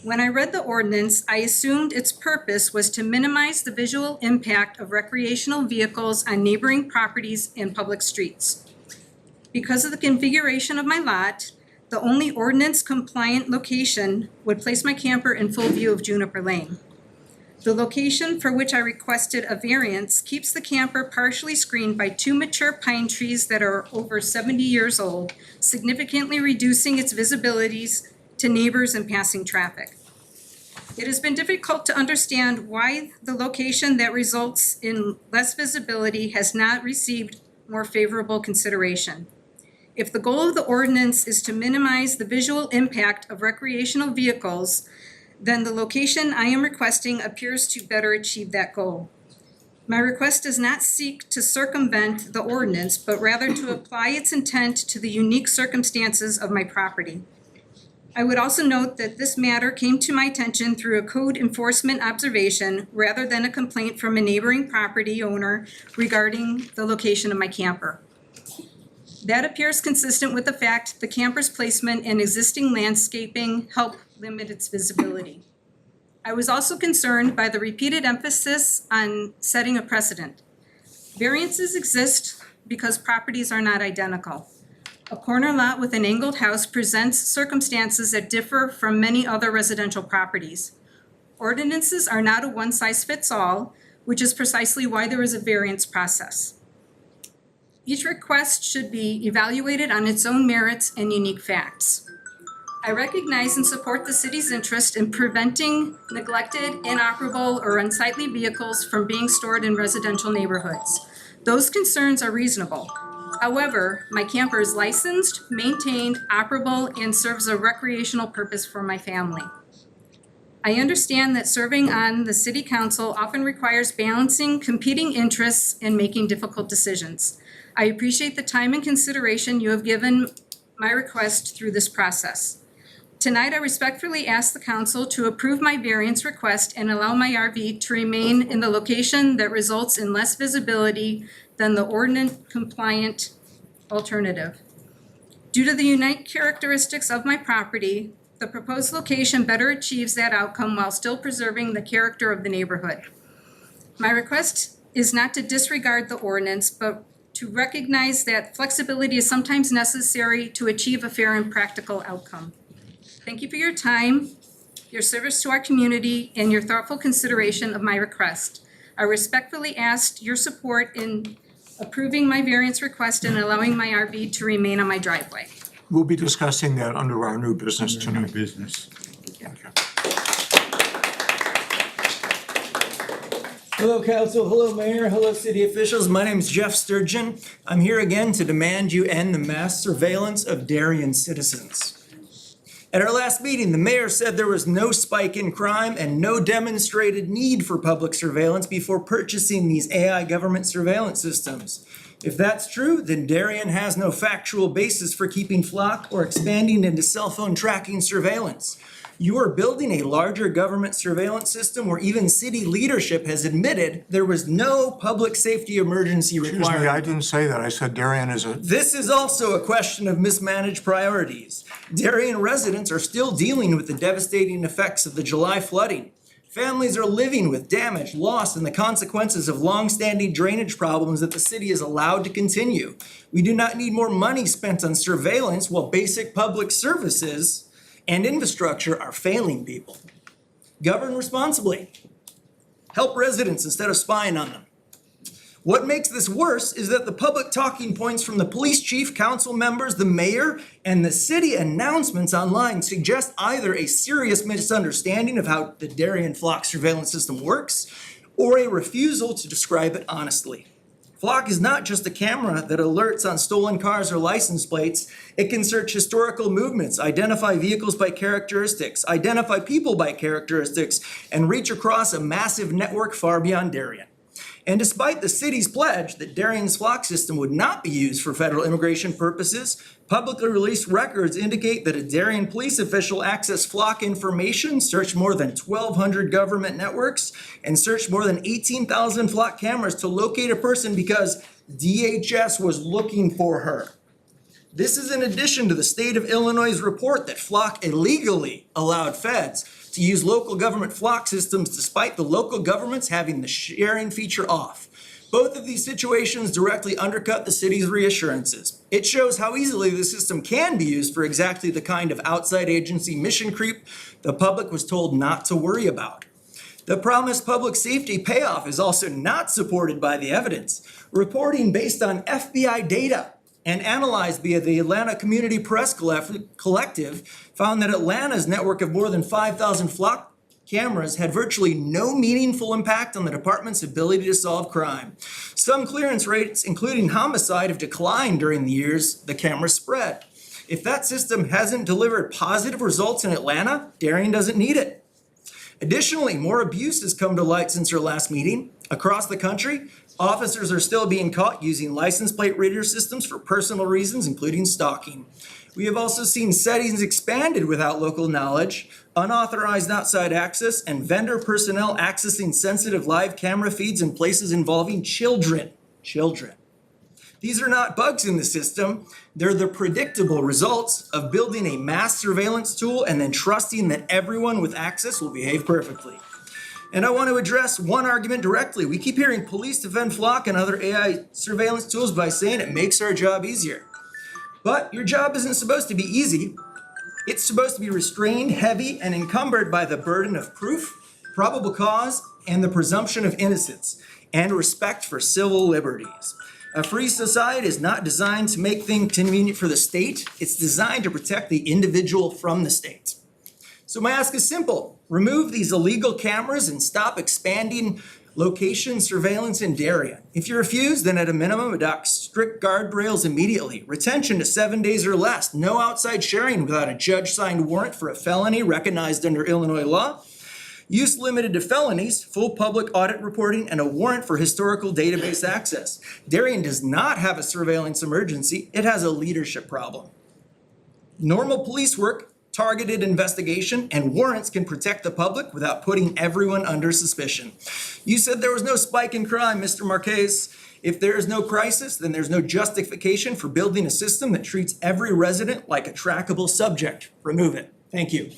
S3: When I read the ordinance, I assumed its purpose was to minimize the visual impact of recreational vehicles on neighboring properties and public streets. Because of the configuration of my lot, the only ordinance compliant location would place my camper in full view of Juniper Lane. The location for which I requested a variance keeps the camper partially screened by 2 mature pine trees that are over 70 years old, significantly reducing its visibilities to neighbors and passing traffic. It has been difficult to understand why the location that results in less visibility has not received more favorable consideration. If the goal of the ordinance is to minimize the visual impact of recreational vehicles, then the location I am requesting appears to better achieve that goal. My request does not seek to circumvent the ordinance, but rather to apply its intent to the unique circumstances of my property. I would also note that this matter came to my attention through a code enforcement observation rather than a complaint from a neighboring property owner regarding the location of my camper. That appears consistent with the fact the camper's placement and existing landscaping help limit its visibility. I was also concerned by the repeated emphasis on setting a precedent. Variances exist because properties are not identical. A corner lot with an angled house presents circumstances that differ from many other residential properties. Ordinances are not a one-size-fits-all, which is precisely why there is a variance process. Each request should be evaluated on its own merits and unique facts. I recognize and support the city's interest in preventing neglected, inoperable, or unsightly vehicles from being stored in residential neighborhoods. Those concerns are reasonable. However, my camper is licensed, maintained, operable, and serves a recreational purpose for my family. I understand that serving on the city council often requires balancing competing interests and making difficult decisions. I appreciate the time and consideration you have given my request through this process. Tonight, I respectfully ask the council to approve my variance request and allow my RV to remain in the location that results in less visibility than the ordinance compliant alternative. Due to the unique characteristics of my property, the proposed location better achieves that outcome while still preserving the character of the neighborhood. My request is not to disregard the ordinance, but to recognize that flexibility is sometimes necessary to achieve a fair and practical outcome. Thank you for your time, your service to our community, and your thoughtful consideration of my request. I respectfully ask your support in approving my variance request and allowing my RV to remain on my driveway.
S1: We'll be discussing that under our new business tonight.
S22: Business.
S20: Hello, council. Hello, mayor. Hello, city officials. My name is Jeff Sturgeon. I'm here again to demand you end the mass surveillance of Darien citizens. At our last meeting, the mayor said there was no spike in crime and no demonstrated need for public surveillance before purchasing these AI government surveillance systems. If that's true, then Darien has no factual basis for keeping Flock or expanding into cell phone tracking surveillance. You are building a larger government surveillance system where even city leadership has admitted there was no public safety emergency required.
S1: Excuse me, I didn't say that. I said Darien is a...
S20: This is also a question of mismanaged priorities. Darien residents are still dealing with the devastating effects of the July flooding. Families are living with damage, loss, and the consequences of long-standing drainage problems that the city is allowed to continue. We do not need more money spent on surveillance while basic public services and infrastructure are failing people. Govern responsibly. Help residents instead of spying on them. What makes this worse is that the public talking points from the police chief, council members, the mayor, and the city announcements online suggest either a serious misunderstanding of how the Darien Flock surveillance system works, or a refusal to describe it honestly. Flock is not just a camera that alerts on stolen cars or license plates. It can search historical movements, identify vehicles by characteristics, identify people by characteristics, and reach across a massive network far beyond Darien. And despite the city's pledge that Darien's Flock system would not be used for federal immigration purposes, publicly released records indicate that a Darien police official accessed Flock information, searched more than 1,200 government networks, and searched more than 18,000 Flock cameras to locate a person because DHS was looking for her. This is in addition to the state of Illinois' report that Flock illegally allowed feds to use local government Flock systems despite the local governments having the sharing feature off. Both of these situations directly undercut the city's reassurances. It shows how easily the system can be used for exactly the kind of outside agency mission creep the public was told not to worry about. The promised public safety payoff is also not supported by the evidence. Reporting based on FBI data and analyzed via the Atlanta Community Press Collective found that Atlanta's network of more than 5,000 Flock cameras had virtually no meaningful impact on the department's ability to solve crime. Some clearance rates, including homicide, have declined during the years the cameras spread. If that system hasn't delivered positive results in Atlanta, Darien doesn't need it. Additionally, more abuse has come to light since our last meeting. Across the country, officers are still being caught using license plate reader systems for personal reasons, including stalking. We have also seen settings expanded without local knowledge, unauthorized outside access, and vendor personnel accessing sensitive live camera feeds in places involving children. These are not bugs in the system. They're the predictable results of building a mass surveillance tool and then trusting that everyone with access will behave perfectly. And I want to address one argument directly. We keep hearing police defend Flock and other AI surveillance tools by saying it makes our job easier. But your job isn't supposed to be easy. It's supposed to be restrained, heavy, and encumbered by the burden of proof, probable cause, and the presumption of innocence, and respect for civil liberties. A free society is not designed to make things convenient for the state. It's designed to protect the individual from the state. So my ask is simple. Remove these illegal cameras and stop expanding location surveillance in Darien. If you refuse, then at a minimum, adopt strict guardrails immediately. Retention to 7 days or less. No outside sharing without a judge-signed warrant for a felony recognized under Illinois law. Use limited to felonies, full public audit reporting, and a warrant for historical database access. Darien does not have a surveillance emergency. It has a leadership problem. Normal police work, targeted investigation, and warrants can protect the public without putting everyone under suspicion. You said there was no spike in crime, Mr. Marquez. If there is no crisis, then there's no justification for building a system that treats every resident like a trackable subject. Remove it. Thank you.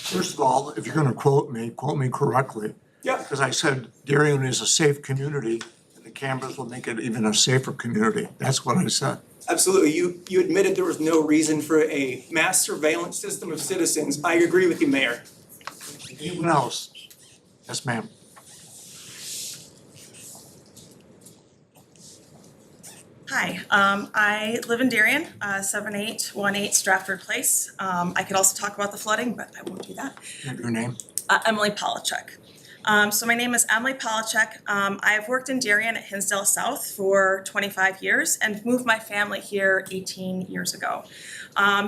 S1: First of all, if you're gonna quote me correctly.
S20: Yeah.
S1: Because I said Darien is a safe community, and the cameras will make it even a safer community. That's what I said.
S20: Absolutely. You admitted there was no reason for a mass surveillance system of citizens. I agree with you, Mayor.
S1: Anyone else? Yes, ma'am.
S5: Hi, I live in Darien, 7818 Stratford Place. I could also talk about the flooding, but I won't do that.
S1: Your name?
S5: Emily Polachek. So my name is Emily Polachek. I have worked in Darien at Hinsdale South for 25 years and moved my family here 18 years ago.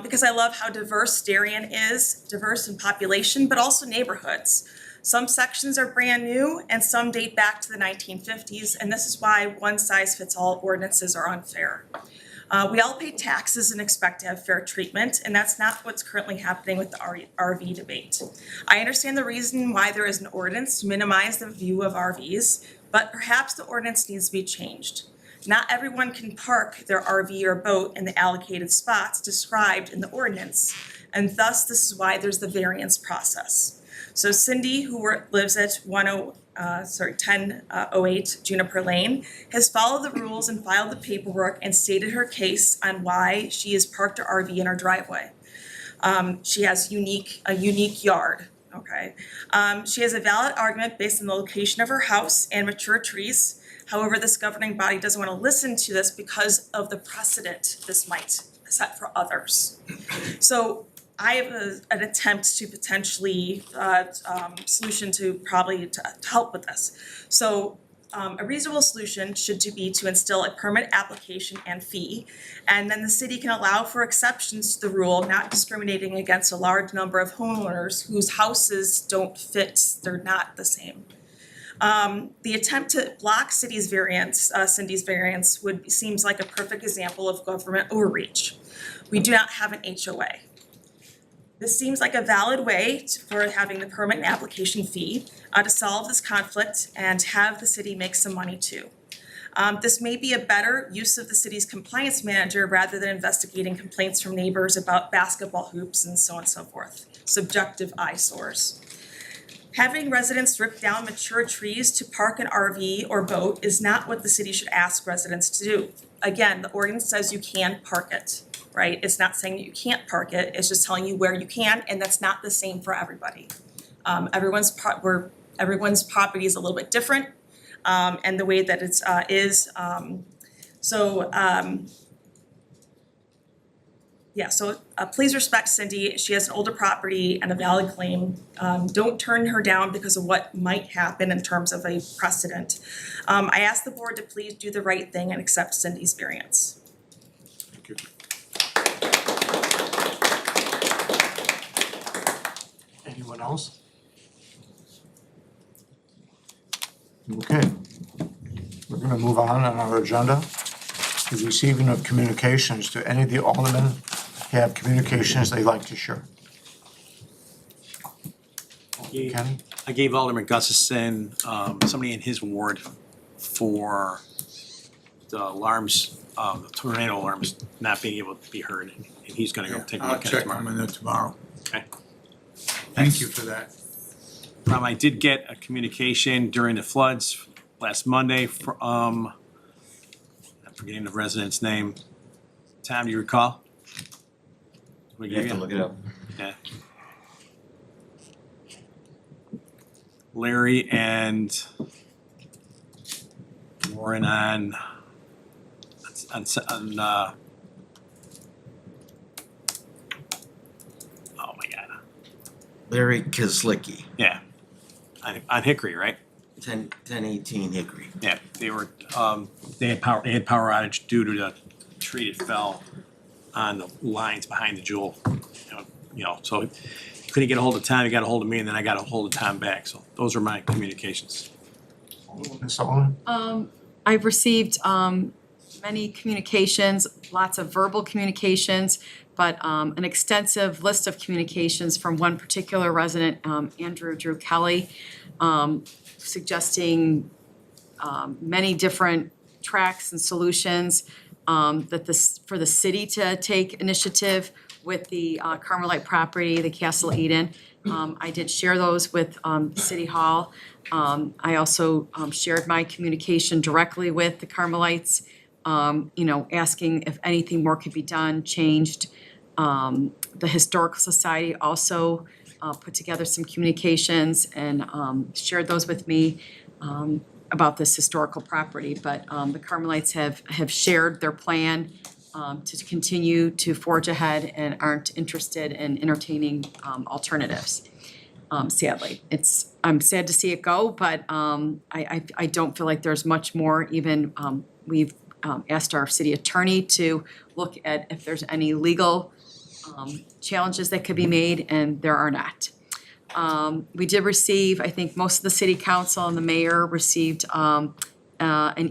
S5: Because I love how diverse Darien is, diverse in population, but also neighborhoods. Some sections are brand new and some date back to the 1950s, and this is why one-size-fits-all ordinances are unfair. We all pay taxes and expect to have fair treatment, and that's not what's currently happening with the RV debate. I understand the reason why there is an ordinance to minimize the view of RVs, but perhaps the ordinance needs to be changed. Not everyone can park their RV or boat in the allocated spots described in the ordinance, and thus this is why there's the variance process. So Cindy, who lives at 1008 Juniper Lane, has followed the rules and filed the paperwork and stated her case on why she has parked her RV in her driveway. She has a unique yard, okay? She has a valid argument based on the location of her house and mature trees. However, this governing body doesn't want to listen to this because of the precedent this might set for others. So I have an attempt to potentially solution to probably to help with this. So a reasonable solution should be to instill a permit application and fee, and then the city can allow for exceptions to the rule, not discriminating against a large number of homeowners whose houses don't fit, they're not the same. The attempt to block Cindy's variance seems like a perfect example of government overreach. We do not have an HOA. This seems like a valid way for having the permit and application fee to solve this conflict and have the city make some money too. This may be a better use of the city's compliance manager rather than investigating complaints from neighbors about basketball hoops and so on and so forth, subjective eyesores. Having residents rip down mature trees to park an RV or boat is not what the city should ask residents to do. Again, the ordinance says you can park it, right? It's not saying that you can't park it, it's just telling you where you can, and that's not the same for everybody. Everyone's property is a little bit different, and the way that it's please respect Cindy. She has an older property and a valid claim. Don't turn her down because of what might happen in terms of a precedent. I ask the board to please do the right thing and accept Cindy's variance.
S1: Thank you. Anyone else? Okay. We're gonna move on our agenda. The receiving of communications. Do any of the aldermen have communications they'd like to share? Kenny?
S6: I gave Alderman Gustafson, somebody in his ward for the alarms, the tornado alarms not being able to be heard, and he's gonna go take a
S22: I'll
S6: look at it
S22: check
S6: tomorrow.
S22: on it tomorrow.
S6: Okay.
S22: Thank you for that.
S6: I did get a communication during the floods last Monday from, I'm forgetting the resident's name. Tom, do you recall?
S4: You have to look it up.
S6: Yeah. Larry and Warren on oh my God.
S4: Larry Kizlicki,
S6: Yeah. On Hickory, right?
S4: 1018 Hickory.
S6: Yeah, they were, they had power outage due to the tree that fell on the lines behind the Jewel. So couldn't get a hold of Tom, he got a hold of me, and then I got a hold of Tom back, so those are my communications.
S1: Ms. Sullivan?
S2: I've received many communications, lots of verbal communications, but an extensive list of communications from one particular resident, Andrew Drew Kelly, suggesting many different tracks and solutions for the city to take initiative with the Carmelite property, the Castle Eden. I did share those with City Hall. I also shared my communication directly with the Carmelites, asking if anything more could be done, changed. The Historical Society also put together some communications and shared those with me about this historical property. But the Carmelites have shared their plan to continue to forge ahead and aren't interested in entertaining alternatives. Sadly, I'm sad to see it go, but I don't feel like there's much more. Even we've asked our city attorney to look at if there's any legal challenges that could be made, and there are not. We did receive, I think most of the city council and the mayor received an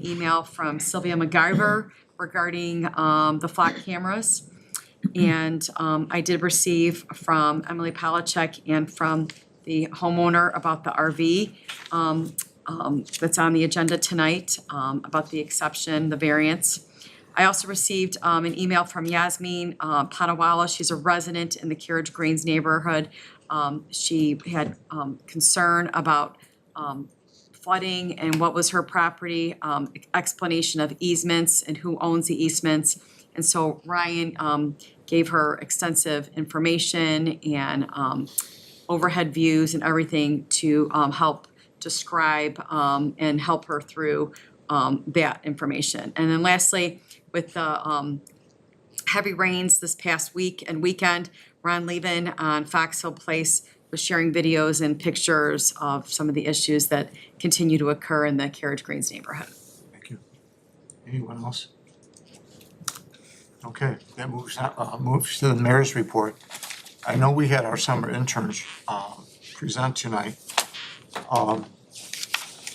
S2: email from Sylvia MacGyver regarding the flock cameras. And I did receive from Emily Palachek and from the homeowner about the RV that's on the agenda tonight, about the exception, the variance. I also received an email from Yasmin Panawala. She's a resident in the Carriage Greens neighborhood. She had concern about flooding and what was her property, explanation of easements and who owns the easements. And so Ryan gave her extensive information and overhead views and everything to help describe and help her through that information. And then lastly, with the heavy rains this past week and weekend, Ron Levin on Fox Hill Place was sharing videos and pictures of some of the issues that continue to occur in the Carriage Greens neighborhood.
S1: Thank you. Anyone else? Okay, that moves to the mayor's report. I know we had our summer interns present tonight.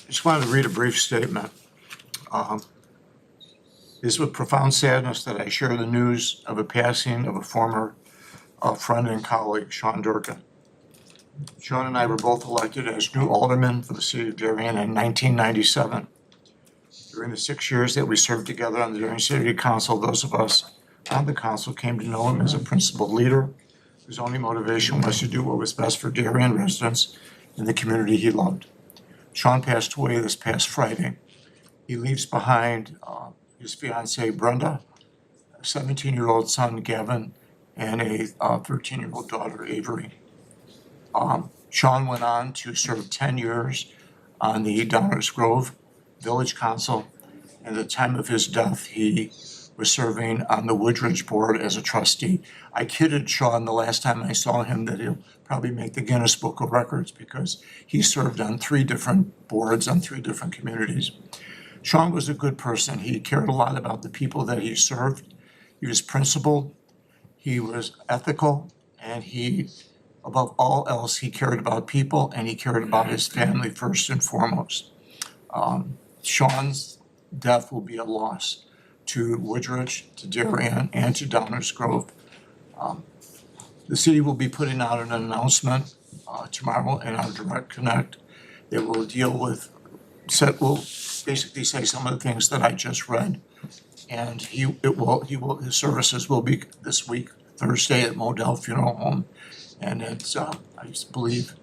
S1: Just wanted to read a brief statement. It is with profound sadness that I share the news of a passing of a former friend and colleague, Sean Durkin. Sean and I were both elected as new aldermen for the city of Darien in 1997. During the 6 years that we served together on the Darien City Council, those of us on the council came to know him as a principled leader whose only motivation was to do what was best for Darien residents and the community he loved. Sean passed away this past Friday. He leaves behind his fiancee Brenda, a 17-year-old son Gavin, and a 13-year-old daughter Avery. Sean went on to serve 10 years on the Downers Grove Village Council. At the time of his death, he was serving on the Woodridge Board as a trustee. I kidded Sean the last time I saw him that he'll probably make the Guinness Book of Records because he served on 3 different boards on 3 different communities. Sean was a good person. He cared a lot about the people that he served. He was principled, he was ethical, and he, above all else, he cared about people and he cared about his family first and foremost. Sean's death will be a loss to Woodridge, to Darien, and to Downers Grove. The city will be putting out an announcement tomorrow in our Direct Connect that will deal with, will basically say some of the things that I just read. And his services will be this week, Thursday at Modell Funeral Home. And it's, I believe,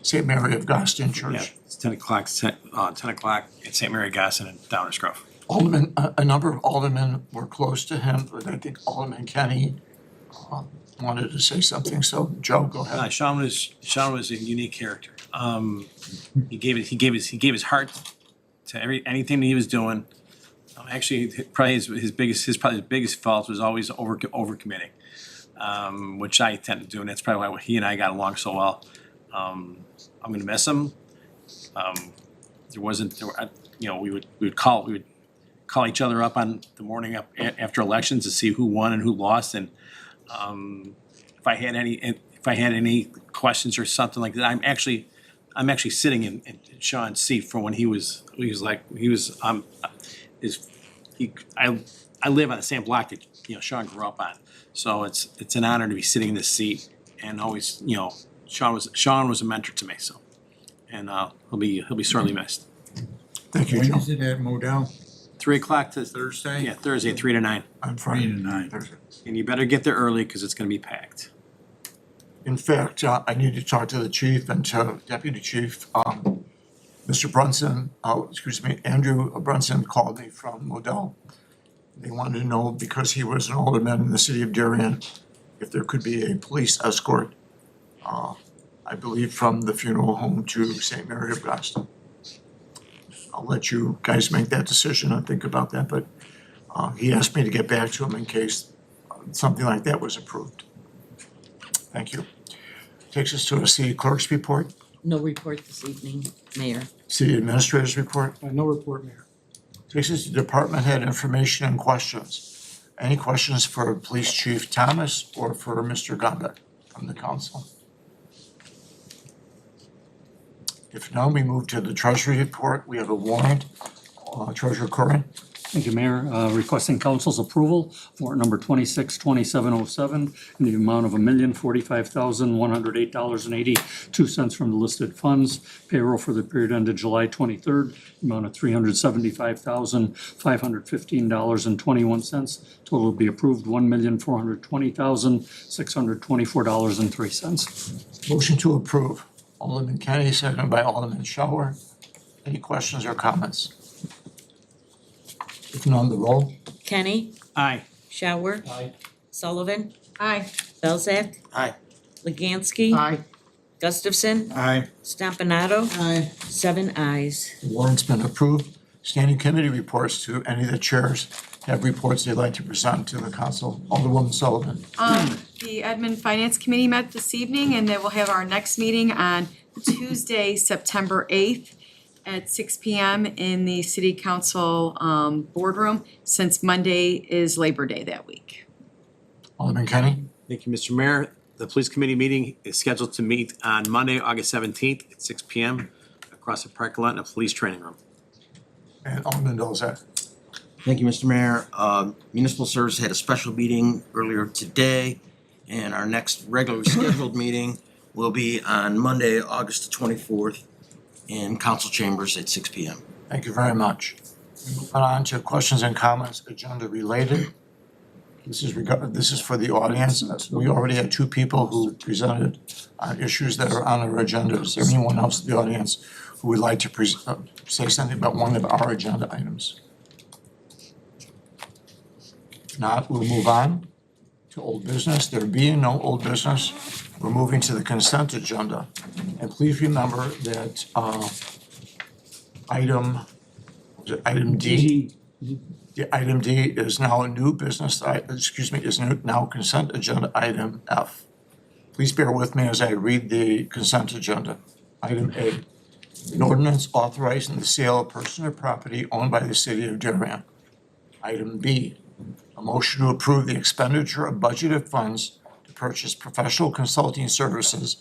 S1: St. Mary of Gostin Church.
S6: Yeah, it's 10 o'clock at St. Mary Gostin in Downers Grove.
S1: Alderman, a number of aldermen were close to him, but I think Alderman Kenny wanted to say something. So Joe, go ahead.
S6: Sean was a unique character. He gave his heart to anything that he was doing. Actually, probably his biggest fault was always overcommitting, which I tend to do, and that's probably why he and I got along so well. I'm going to miss him. We would call each other up on the morning up after elections to see who won and who lost, and if I had any questions or something like that, I'm actually sitting in Sean's seat for when I live on the same block that Sean grew up on, so it's an honor to be sitting in this seat, and always Sean was a mentor to me, so and he'll be sorely missed.
S1: Thank you, Joe.
S22: When is it at Modell?
S6: 3 o'clock to
S22: Thursday?
S6: Yeah, Thursday, 3 to 9.
S1: On
S22: 3
S1: Friday.
S22: to 9.
S1: Thursday.
S6: And you better get there early because it's going to be packed.
S1: In fact, I need to talk to the chief and to Deputy Chief. Mr. Brunson, Andrew Brunson called me from Modell. They wanted to know, because he was an alderman in the city of Darien, if there could be a police escort, I believe from the funeral home to St. Mary of Gostin. I'll let you guys make that decision and think about that, but he asked me to get back to him in case something like that was approved. Thank you. Takes us to a city clerk's report,
S8: No report this evening, Mayor.
S1: city administrator's report.
S15: No report, Mayor.
S1: Takes us to department head information and questions. Any questions for Police Chief Thomas or for Mr. Gumbeck from the council? If not, we move to the treasury report. We have a warrant. Treasurer Curran.
S9: Thank you, Mayor. Requesting council's approval, warrant number 262707 in the amount of $1,045,108.82 from the listed funds. Payroll for the period ended July 23rd, amount of $375,515.21. Total will be approved, $1,420,624.03.
S1: Motion to approve. Alderman Kenny, seconded by Alderman Shower. Any questions or comments? If none, the roll.
S8: Kenny?
S6: Aye.
S8: Shower?
S15: Aye.
S8: Sullivan?
S2: Aye.
S8: Belzak?
S4: Aye.
S8: Legansky?
S15: Aye.
S8: Gustafson?
S22: Aye.
S8: Stompanato?
S22: Aye.
S8: 7 ayes.
S1: The warrant's been approved. Standing committee reports. To any of the chairs have reports they'd like to present to the council. Alderwoman Sullivan.
S2: The Admin Finance Committee met this evening, and then we'll have our next meeting on Tuesday, September 8th at 6 p.m. in the City Council boardroom, since Monday is Labor Day that week.
S1: Alderman Kenny.
S6: Thank you, Mr. Mayor. The police committee meeting is scheduled to meet on Monday, August 17th at 6 p.m. across the parking lot in a police training room.
S1: And Alderman Belzak.
S4: Thank you, Mr. Mayor. Municipal Service had a special meeting earlier today, And our next regularly scheduled meeting will be on Monday, August the 24th in council chambers at 6 p.m.
S1: Thank you very much. Moving on to questions and comments, agenda related. This is for the audience. We already had two people who presented on issues that are on our agenda. Is there anyone else in the audience who would like to say something about one of our agenda items? If not, we'll move on to old business. There being no old business, we're moving to the consent agenda. And please remember that item D. The item D is now a new business, now consent agenda item F. Please bear with me as I read the consent agenda. Item A, an ordinance authorizing the sale of personal property owned by the city of Darien. Item B, a motion to approve the expenditure of budgeted funds to purchase professional consulting services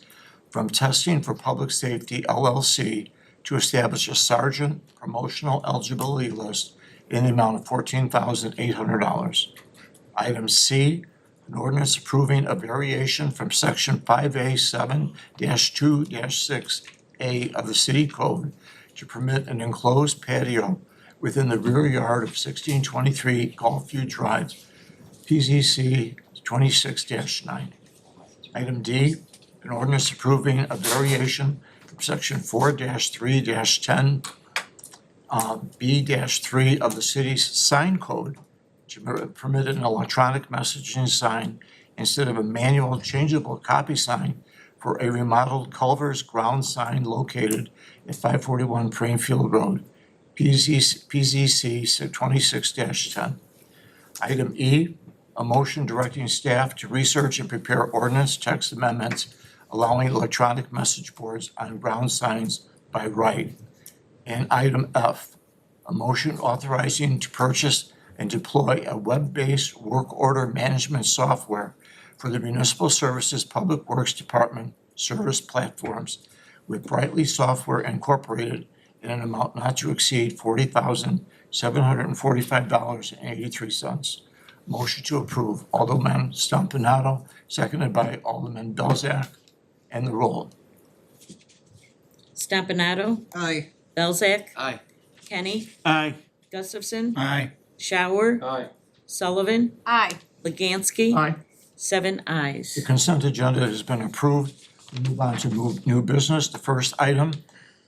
S1: from Testing for Public Safety LLC to establish a sergeant promotional eligibility list in the amount of $14,800. Item C, an ordinance approving a variation from section 5A 7-2-6A of the city code to permit an enclosed patio within the rear yard of 1623 Gulfview Drive, PZC 26-9. Item D, an ordinance approving a variation from section 4-3-10 B-3 of the city's sign code to permit an electronic messaging sign instead of a manual changeable copy sign for a remodeled Culver's ground sign located at 541 Prainfield Road, PZC 26-10. Item E, a motion directing staff to research and prepare ordinance text amendments allowing electronic message boards on ground signs by right. And item F, a motion authorizing to purchase and deploy a web-based work order management software for the Municipal Services Public Works Department service platforms with Brightly Software Incorporated in an amount not to exceed $40,745.83. Motion to approve. Alderman Stompanato, seconded by Alderman Belzak, and the roll.
S8: Stompanato,
S20: Aye.
S8: Belzak,
S4: Aye.
S8: Kenny,
S6: Aye.
S8: Gustafson,
S12: Aye.
S8: Shower,
S12: Aye.
S8: Sullivan,
S2: Aye.
S8: Legansky.
S1: Aye.
S8: 7 ayes.
S1: The consent agenda has been approved. We move on to new business. The first item,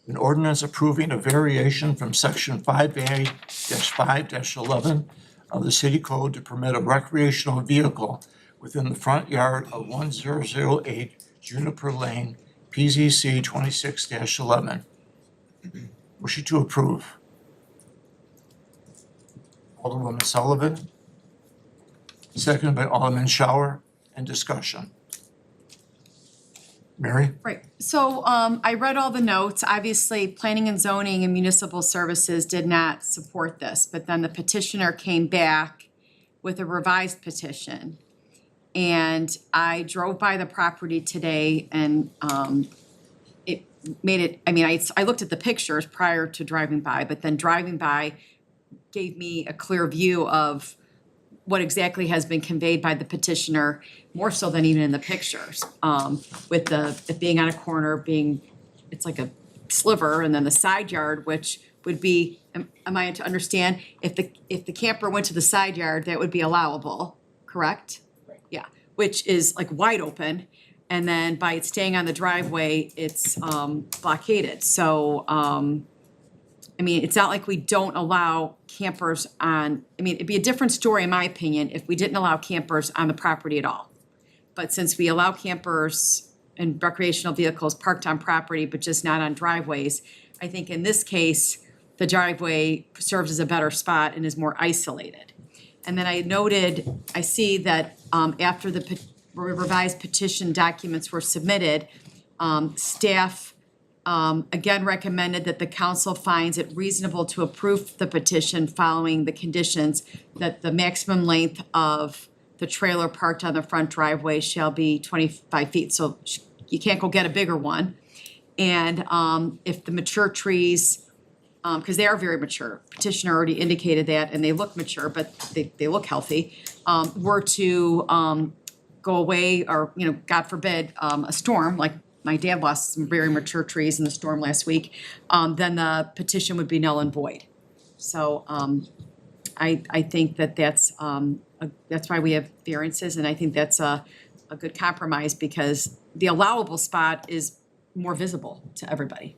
S1: an ordinance approving a variation from section 5A-5-11 of the city code to permit a recreational vehicle within the front yard of 1008 Juniper Lane, PZC 26-11. Motion to approve. Alderwoman Sullivan, seconded by Alderman Shower, and discussion. Mary?
S2: Right, so I read all the notes. Obviously, planning and zoning and municipal services did not support this, but then the petitioner came back with a revised petition. And I drove by the property today and it made it, I looked at the pictures prior to driving by, but then driving by gave me a clear view of what exactly has been conveyed by the petitioner, more so than even in the pictures. With it being on a corner, it's like a sliver, and then the side yard, which would be, am I to understand, if the camper went to the side yard, that would be allowable, correct? Right. Yeah, which is like wide open, and then by it staying on the driveway, it's blockaded. So it's not like we don't allow campers on, it'd be a different story, in my opinion, if we didn't allow campers on the property at all. But since we allow campers and recreational vehicles parked on property, but just not on driveways, I think in this case, the driveway serves as a better spot and is more isolated. And then I see that after the revised petition documents were submitted, staff again recommended that the council finds it reasonable to approve the petition following the conditions that the maximum length of the trailer parked on the front driveway shall be 25 feet, so you can't go get a bigger one. And if the mature trees, because they are very mature, petitioner already indicated that, and they look mature, but they look healthy, were to
S10: go away or, God forbid, a storm, like my dad lost some very mature trees in the storm last week, then the petition would be null and void. So, I think that's why we have variances, and I think that's a good compromise because the allowable spot is more visible to everybody.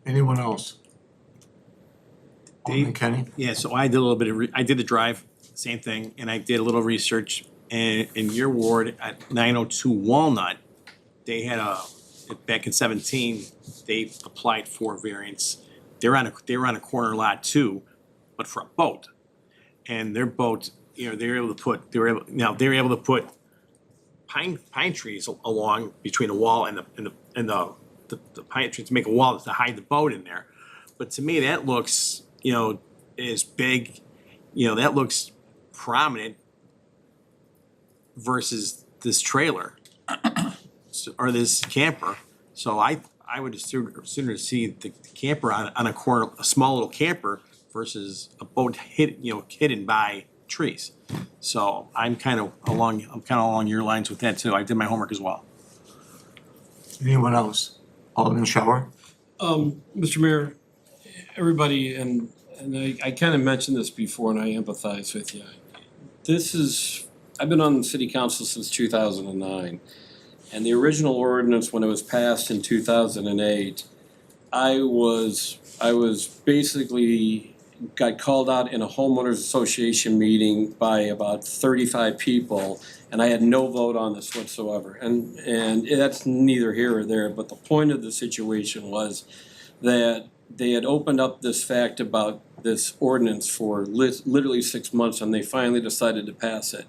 S1: Anyone else? Alderman Kenny?
S6: Yeah, so I did a little bit of, I did the drive, same thing, and I did a little research. And in your ward at 902 Walnut, they had back in 17, they applied for variance. They were on a corner lot too, but for a boat. And their boat, they were able to put pine trees along between the wall and the pine trees to make a wall to hide the boat in there. But to me, that looks, is big, that looks prominent versus this trailer or this camper. So I would sooner see the camper on a corner, a small little camper versus a boat hidden by trees. So I'm kind of along your lines with that too. I did my homework as well.
S1: Anyone else? Alderman Shower?
S18: Mr. Mayor, everybody, and I kind of mentioned this before and I empathize with you. I've been on the city council since 2009. And the original ordinance, when it was passed in 2008, I was basically got called out in a homeowners association meeting by about 35 people, and I had no vote on this whatsoever. And that's neither here or there, but the point of the situation was that they had opened up this fact about this ordinance for literally 6 months, and they finally decided to pass it.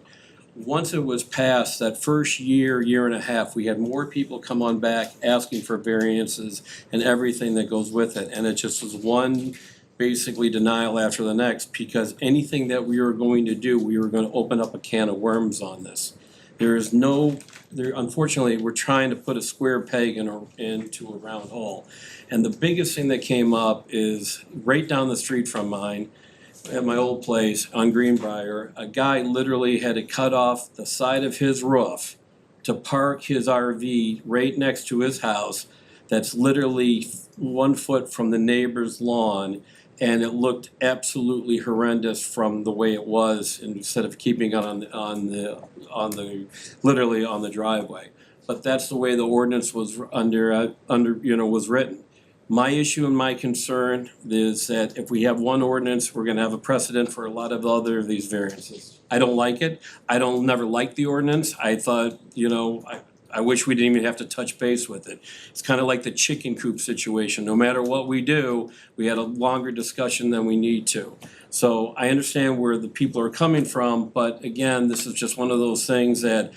S18: Once it was passed, that first year and a half, we had more people come on back asking for variances and everything that goes with it. And it just was one basically denial after the next, because anything that we were going to do, we were going to open up a can of worms on this. Unfortunately, we're trying to put a square peg into a round hole. And the biggest thing that came up is right down the street from mine, at my old place on Greenbrier, a guy literally had to cut off the side of his roof to park his RV right next to his house that's literally 1 foot from the neighbor's lawn, and it looked absolutely horrendous from the way it was instead of keeping it literally on the driveway. But that's the way the ordinance was was written. My issue and my concern is that if we have one ordinance, we're gonna have a precedent for a lot of other of these variances. I don't like it. I never liked the ordinance. I thought, I wish we didn't even have to touch base with it. It's kind of like the chicken coop situation. No matter what we do, we had a longer discussion than we need to. So I understand where the people are coming from, but again, this is just one of those things that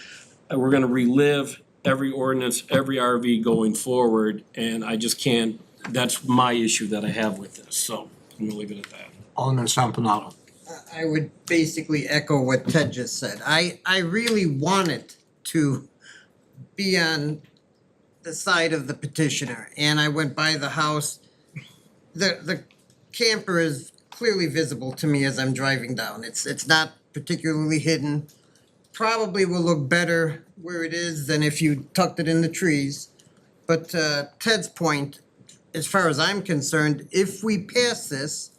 S18: we're gonna relive every ordinance, every RV going forward, and I just can't. That's my issue that I have with this, so I'm gonna leave it at that.
S1: Alderman Sampanado.
S11: I would basically echo what Ted just said. I really wanted to be on the side of the petitioner, and I went by the house. The camper is clearly visible to me as I'm driving down. It's not particularly hidden. Probably will look better where it is than if you tucked it in the trees. But Ted's point, as far as I'm concerned, if we pass this,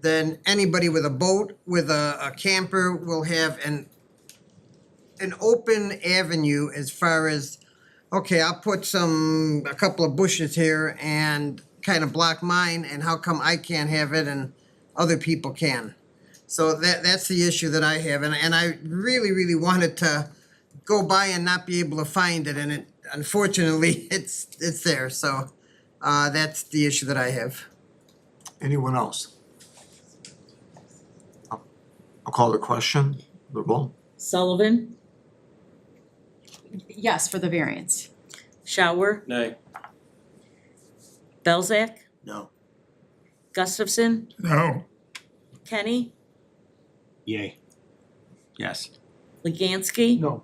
S11: then anybody with a boat, with a camper will have an open avenue as far as, okay, I'll put a couple of bushes here and kind of block mine, and how come I can't have it and other people can? So that's the issue that I have, and I really, really wanted to go by and not be able to find it, and unfortunately it's there, so that's the issue that I have.
S1: Anyone else? I'll call the question, the roll.
S8: Sullivan,
S10: Yes, for the variance.
S8: Shower,
S18: Nay.
S8: Belzak,
S4: No.
S8: Gustafson,
S22: No.
S8: Kenny,
S6: Yay. Yes.
S8: Legansky.
S15: No.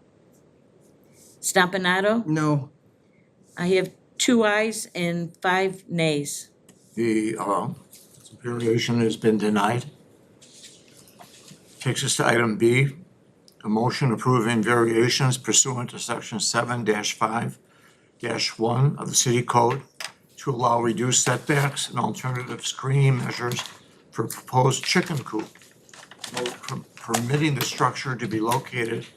S8: Stompanato.
S11: No.
S8: I have 2 ayes and 5 nays.
S1: The variation has been denied. Takes us to item B, A motion approving variations pursuant to section 7-5-1 of the city code to allow reduced setbacks and alternative screening measures for proposed chicken coop, permitting the structure to be located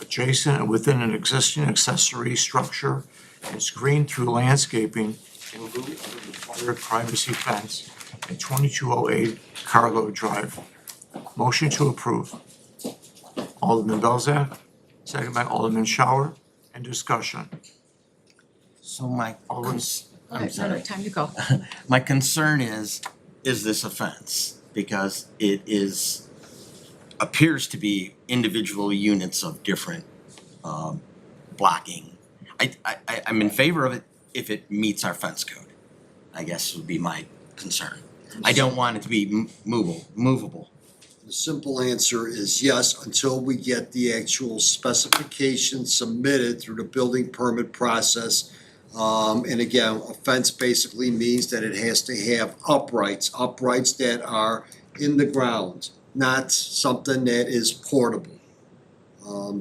S1: adjacent and within an existing accessory structure and screened through landscaping in lieu of the required privacy fence at 2208 Carlo Drive. Motion to approve. Alderman Belzak, second by Alderman Shower, and discussion.
S4: So my, I'm sorry.
S10: Time to go.
S4: My concern is this a fence? Because it appears to be individual units of different blocking. I'm in favor of it if it meets our fence code, I guess would be my concern. I don't want it to be movable.
S12: The simple answer is yes, until we get the actual specifications submitted through the building permit process. And again, a fence basically means that it has to have uprights that are in the ground, not something that is portable.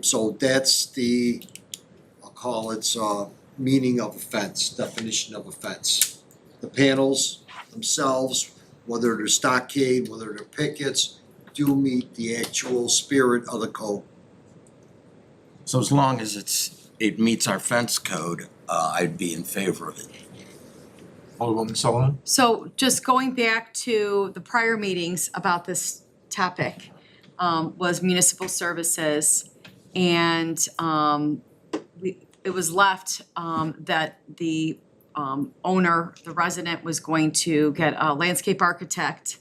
S12: So that's the, I'll call it, meaning of a fence, definition of a fence. The panels themselves, whether they're stockade, whether they're pickets, do meet the actual spirit of the code.
S4: So as long as it meets our fence code, I'd be in favor of it.
S1: Alderwoman Sullivan?
S10: So just going back to the prior meetings about this topic, was municipal services. And it was left that the owner, the resident, was going to get a landscape architect.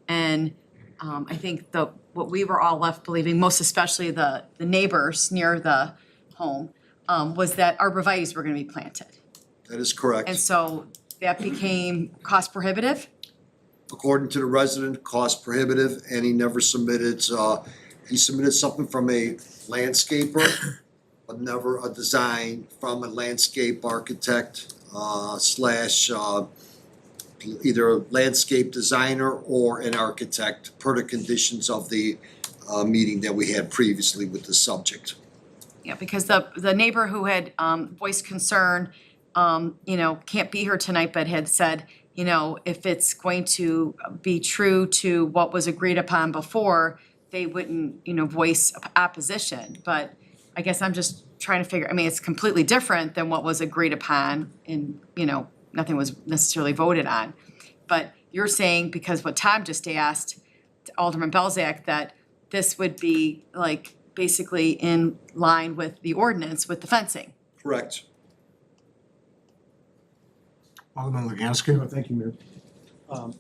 S10: And I think what we were all left believing, most especially the neighbors near the home, was that arborvitaes were gonna be planted.
S12: That is correct.
S10: And so that became cost prohibitive.
S12: According to the resident, cost prohibitive, and he never submitted, he submitted something from a landscaper, but never a design from a landscape architect, slash, either a landscape designer or an architect per the conditions of the meeting that we had previously with the subject.
S10: Yeah, because the neighbor who had voiced concern, can't be here tonight, but had said, if it's going to be true to what was agreed upon before, they wouldn't, voice opposition. But I guess I'm just trying to figure, it's completely different than what was agreed upon and, nothing was necessarily voted on. But you're saying, because what Tom just asked, Alderman Belzak, that this would be like basically in line with the ordinance with the fencing.
S12: Correct.
S1: Alderman Luganski?
S7: Thank you, Mayor.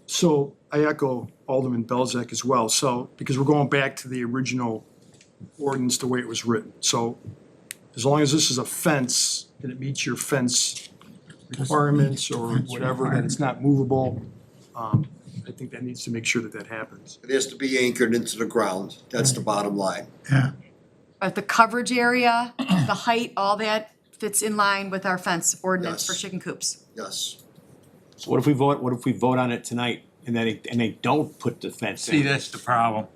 S7: So I echo Alderman Belzak as well. So, because we're going back to the original ordinance, the way it was written. So as long as this is a fence and it meets your fence requirements or whatever, that it's not movable, I think that needs to make sure that happens.
S12: It has to be anchored into the ground. That's the bottom line.
S10: But the coverage area, the height, all that fits in line with our fence ordinance for
S12: Yes.
S10: chicken coops.
S12: Yes.
S6: So what if we vote on it tonight and then they don't put the fence in?
S22: See, that's the problem.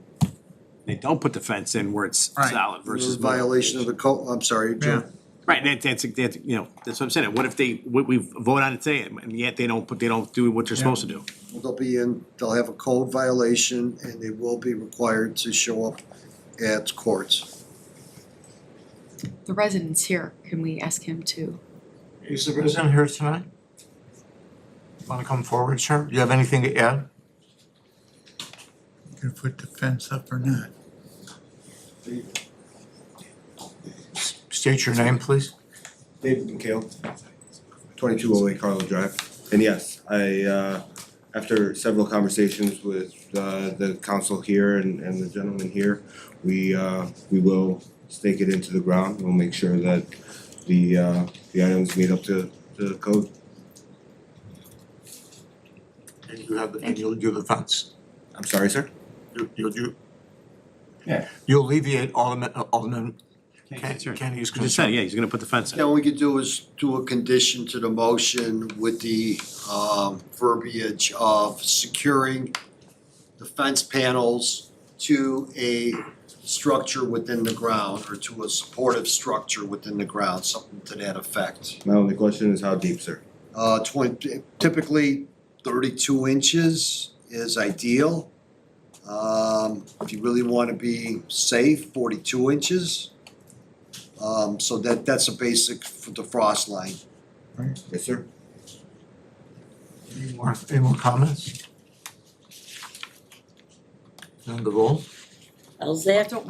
S6: They don't put the fence in where it's
S22: Right.
S6: solid
S12: Versus
S6: versus.
S12: violation of the code, I'm sorry, Joe.
S6: Right, that's what I'm saying. What if we vote on it today and yet they don't do what they're supposed to do?
S12: They'll have a code violation and they will be required to show up at courts.
S10: The resident's here. Can we ask him to?
S1: Is the resident here tonight? Want to come forward, sir? Do you have anything to add?
S22: You gonna put the fence up or not?
S1: State your name, please.
S13: David McHale, 2208 Carlo Drive. And yes, I, after several conversations with the council here and the gentleman here, we will stake it into the ground. We'll make sure that the items meet up to the code.
S1: And you'll do the fence.
S13: I'm sorry, sir?
S1: You'll do.
S13: Yeah.
S1: You'll alleviate Alderman Kenny's
S6: Just said,
S1: concern.
S6: yeah, he's gonna put the fence in.
S12: Yeah, what we could do is do a condition to the motion with the verbiage of securing the fence panels to a structure within the ground or to a supportive structure within the ground, something to that effect.
S13: My only question is how deep, sir?
S12: Typically 32 inches is ideal. If you really wanna be safe, 42 inches. So that's a basic for the frost line.
S13: Yes, sir.
S1: Any more comments? And the roll?
S8: Elzak?
S2: Don't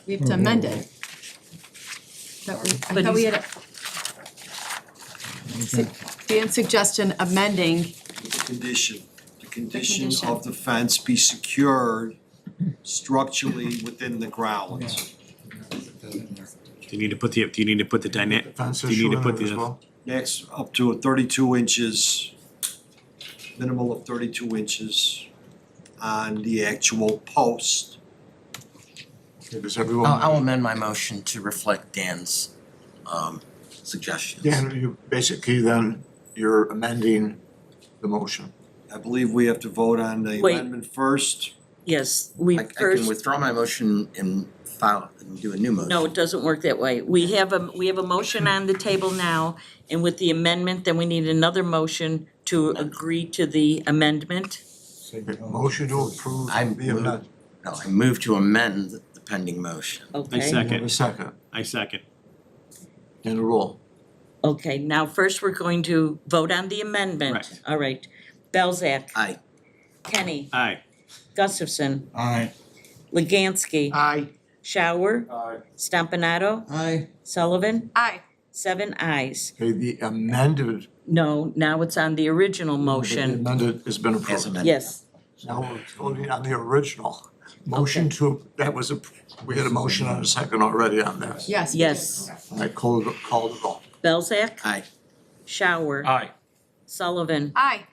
S2: we have to amend it? I thought we had Dan's suggestion amending,
S12: The condition
S2: condition.
S12: of the fence be secured structurally within the grounds.
S6: Do you need to put the dyna,
S1: Fence
S6: do you
S1: issue
S6: need to
S1: in
S6: put
S1: there as
S6: the,
S1: well?
S12: Next, up to 32 inches, minimum of 32 inches on the actual post.
S1: Okay, does everyone?
S4: I'll amend my motion to reflect Dan's suggestions.
S1: Dan, you basically then, you're amending the motion.
S12: I believe we have to vote on the
S8: Wait.
S12: amendment first.
S8: Yes, we
S4: I can
S8: first,
S4: withdraw my motion and file and do a new motion.
S8: no, it doesn't work that way. We have a motion on the table now, and with the amendment, then we need another motion to agree to the amendment.
S1: Motion to approve
S4: I
S1: the
S4: move,
S1: amendment.
S4: no, I move to amend the pending motion.
S8: Okay.
S6: I second.
S1: A second.
S6: I second.
S1: And a roll.
S8: Okay, now first we're going to vote on the amendment.
S6: Right.
S8: All right. Belzak.
S4: Aye.
S8: Kenny.
S6: Aye.
S8: Gustafson.
S22: Aye.
S8: Legansky.
S7: Aye.
S8: Shower.
S12: Aye.
S8: Stompanato.
S11: Aye.
S8: Sullivan.
S2: aye,
S8: 7 ayes.
S1: Okay, the amended.
S8: No, now it's on the original
S1: The
S8: motion.
S1: amended has been
S4: As
S1: approved.
S4: amended.
S8: Yes.
S1: Now we're voting on the original. Motion to, that was a, we had a motion and a second already on that.
S2: yes.
S8: Yes.
S1: I call the roll.
S8: Belzak.
S4: Aye.
S8: Shower.
S18: Aye.
S8: Sullivan.
S2: Aye,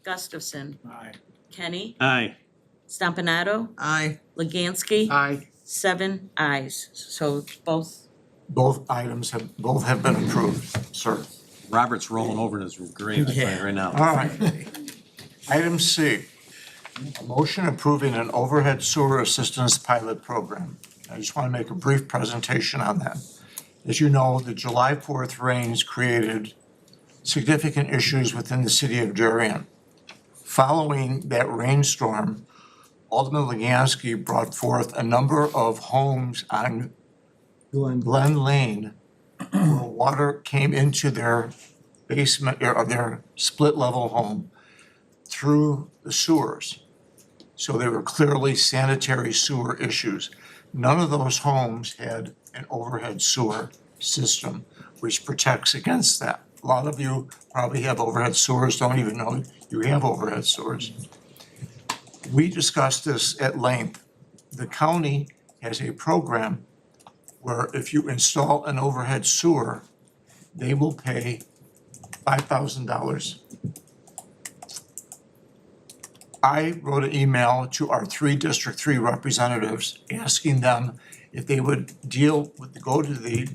S8: Gustafson.
S7: Aye.
S8: Kenny.
S6: Aye.
S8: Stompanato.
S11: Aye.
S8: Legansky.
S7: Aye.
S8: 7 ayes. So both.
S1: Both have been approved, sir.
S6: Robert's rolling over in his grave right now.
S1: All right. Item C, a motion approving an overhead sewer assistance pilot program. I just want to make a brief presentation on that. As you know, the July 4th rains created significant issues within the city of Darien. Following that rainstorm, Alderman Legansky brought forth a number of homes on Glen Lane where water came into their basement or their split level home through the sewers. So there were clearly sanitary sewer issues. None of those homes had an overhead sewer system which protects against that. A lot of you probably have overhead sewers, don't even know you have overhead sewers. We discussed this at length. The county has a program where if you install an overhead sewer, they will pay $5,000. I wrote an email to our 3 District 3 representatives asking them if they would go to the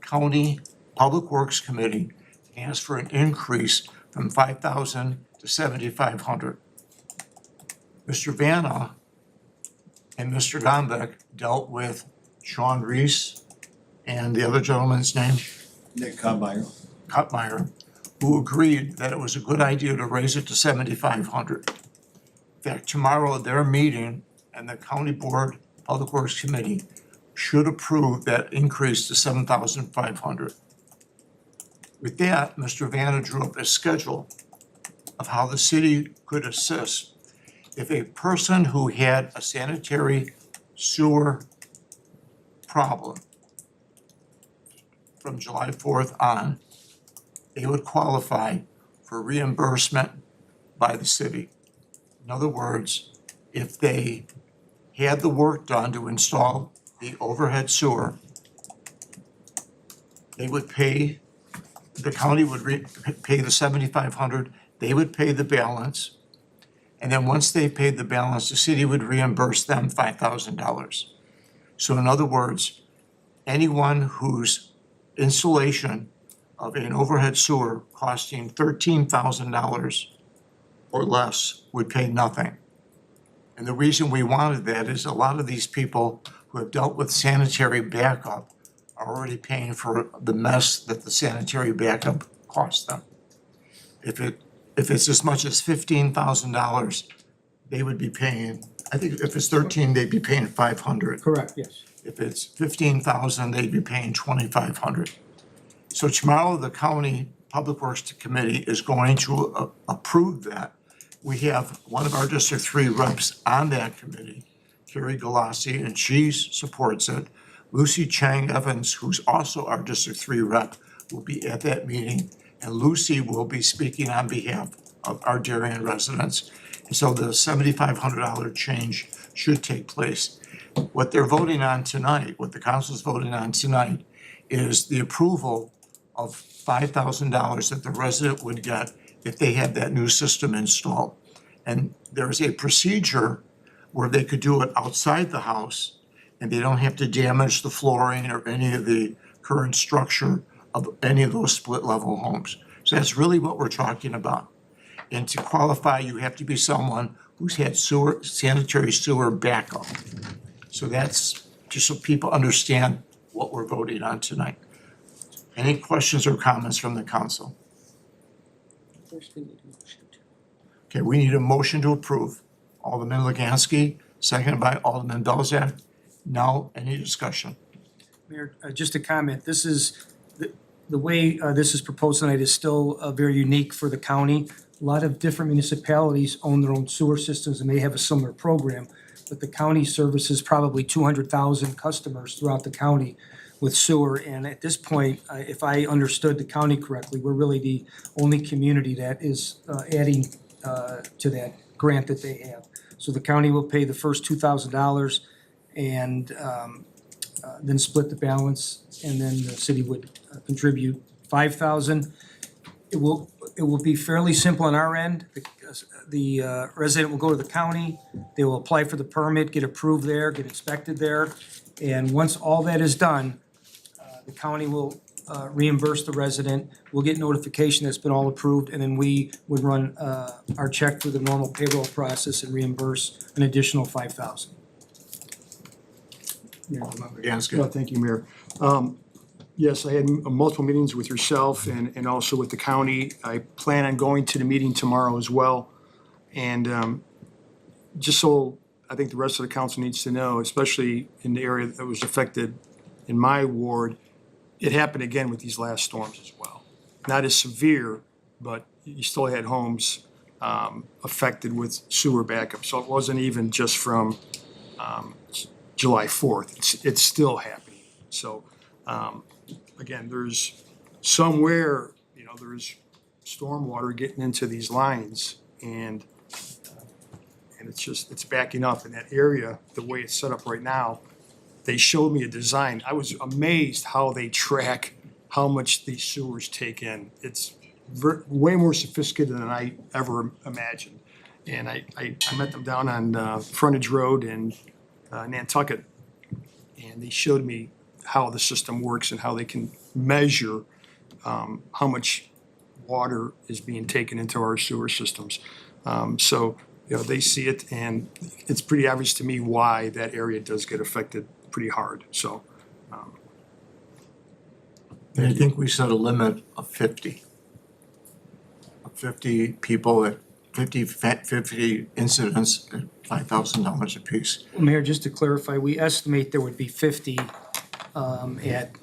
S1: County Public Works Committee and ask for an increase from $5,000 to $7,500. Mr. Vanna and Mr. Gombeck dealt with Sean Reese and the other gentleman's name?
S12: Nick
S1: Cutmeyer, who agreed that it was a good idea to raise it to $7,500. In fact, tomorrow they're meeting and the County Board Public Works Committee should approve that increase to $7,500. With that, Mr. Vanna drew up a schedule of how the city could assist if a person who had a sanitary sewer problem from July 4th on, they would qualify for reimbursement by the city. In other words, if they had the work done to install the overhead sewer, they would pay, the county would pay the $7,500, they would pay the balance, and then once they paid the balance, the city would reimburse them $5,000. So in other words, anyone whose installation of an overhead sewer costing $13,000 or less would pay nothing. And the reason we wanted that is a lot of these people who have dealt with sanitary backup are already paying for the mess that the sanitary backup costs them. If it's as much as $15,000, they would be paying, I think if it's 13, they'd be paying 500.
S15: Correct, yes.
S1: If it's 15,000, they'd be paying 2,500. So tomorrow, the county Public Works Committee is going to approve that. We have one of our District 3 reps on that committee, Carrie Galassi, and she supports it. Lucy Chang Evans, who's also our District 3 rep, will be at that meeting, and Lucy will be speaking on behalf of our Darien residents. And so the $7,500 change should take place. What they're voting on tonight, what the council's voting on tonight, is the approval of $5,000 that the resident would get if they had that new system installed. And there's a procedure where they could do it outside the house, and they don't have to damage the flooring or any of the current structure of any of those split-level homes. So that's really what we're talking about. And to qualify, you have to be someone who's had sanitary sewer backup. So that's just so people understand what we're voting on tonight. Any questions or comments from the council? Okay, we need a motion to approve. Alderman Luganski, seconded by Alderman Belzak. Now, any discussion?
S15: Mayor, just a comment. This is, the way this is proposed tonight is still very unique for the county. A lot of different municipalities own their own sewer systems and may have a similar program, but the county services probably 200,000 customers throughout the county with sewer. And at this point, if I understood the county correctly, we're really the only community that is adding to that grant that they have. So the county will pay the first $2,000 and then split the balance, and then the city would contribute $5,000. It will be fairly simple on our end, because the resident will go to the county, they will apply for the permit, get approved there, get inspected there, and once all that is done, the county will reimburse the resident, we'll get notification that's been all approved, and then we would run our check through the normal payroll process and reimburse an additional $5,000.
S7: No, thank you, Mayor. Yes, I had multiple meetings with yourself and also with the county. I plan on going to the meeting tomorrow as well. And just so I think the rest of the council needs to know, especially in the area that was affected in my ward, it happened again with these last storms as well. Not as severe, but you still had homes affected with sewer backup. So it wasn't even just from July 4th. It's still happening. So again, there's somewhere, there's stormwater getting into these lines, and it's backing up in that area. The way it's set up right now, they showed me a design. I was amazed how they track how much these sewers take in. It's way more sophisticated than I ever imagined. And I met them down on Frontage Road in Nantucket, and they showed me how the system works and how they can measure how much water is being taken into our sewer systems. So, they see it, and it's pretty obvious to me why that area does get affected pretty hard, so.
S1: And I think we set a limit of 50. Of 50 people at 50 incidents at $5,000 apiece.
S15: Mayor, just to clarify, we estimate there would be 50 at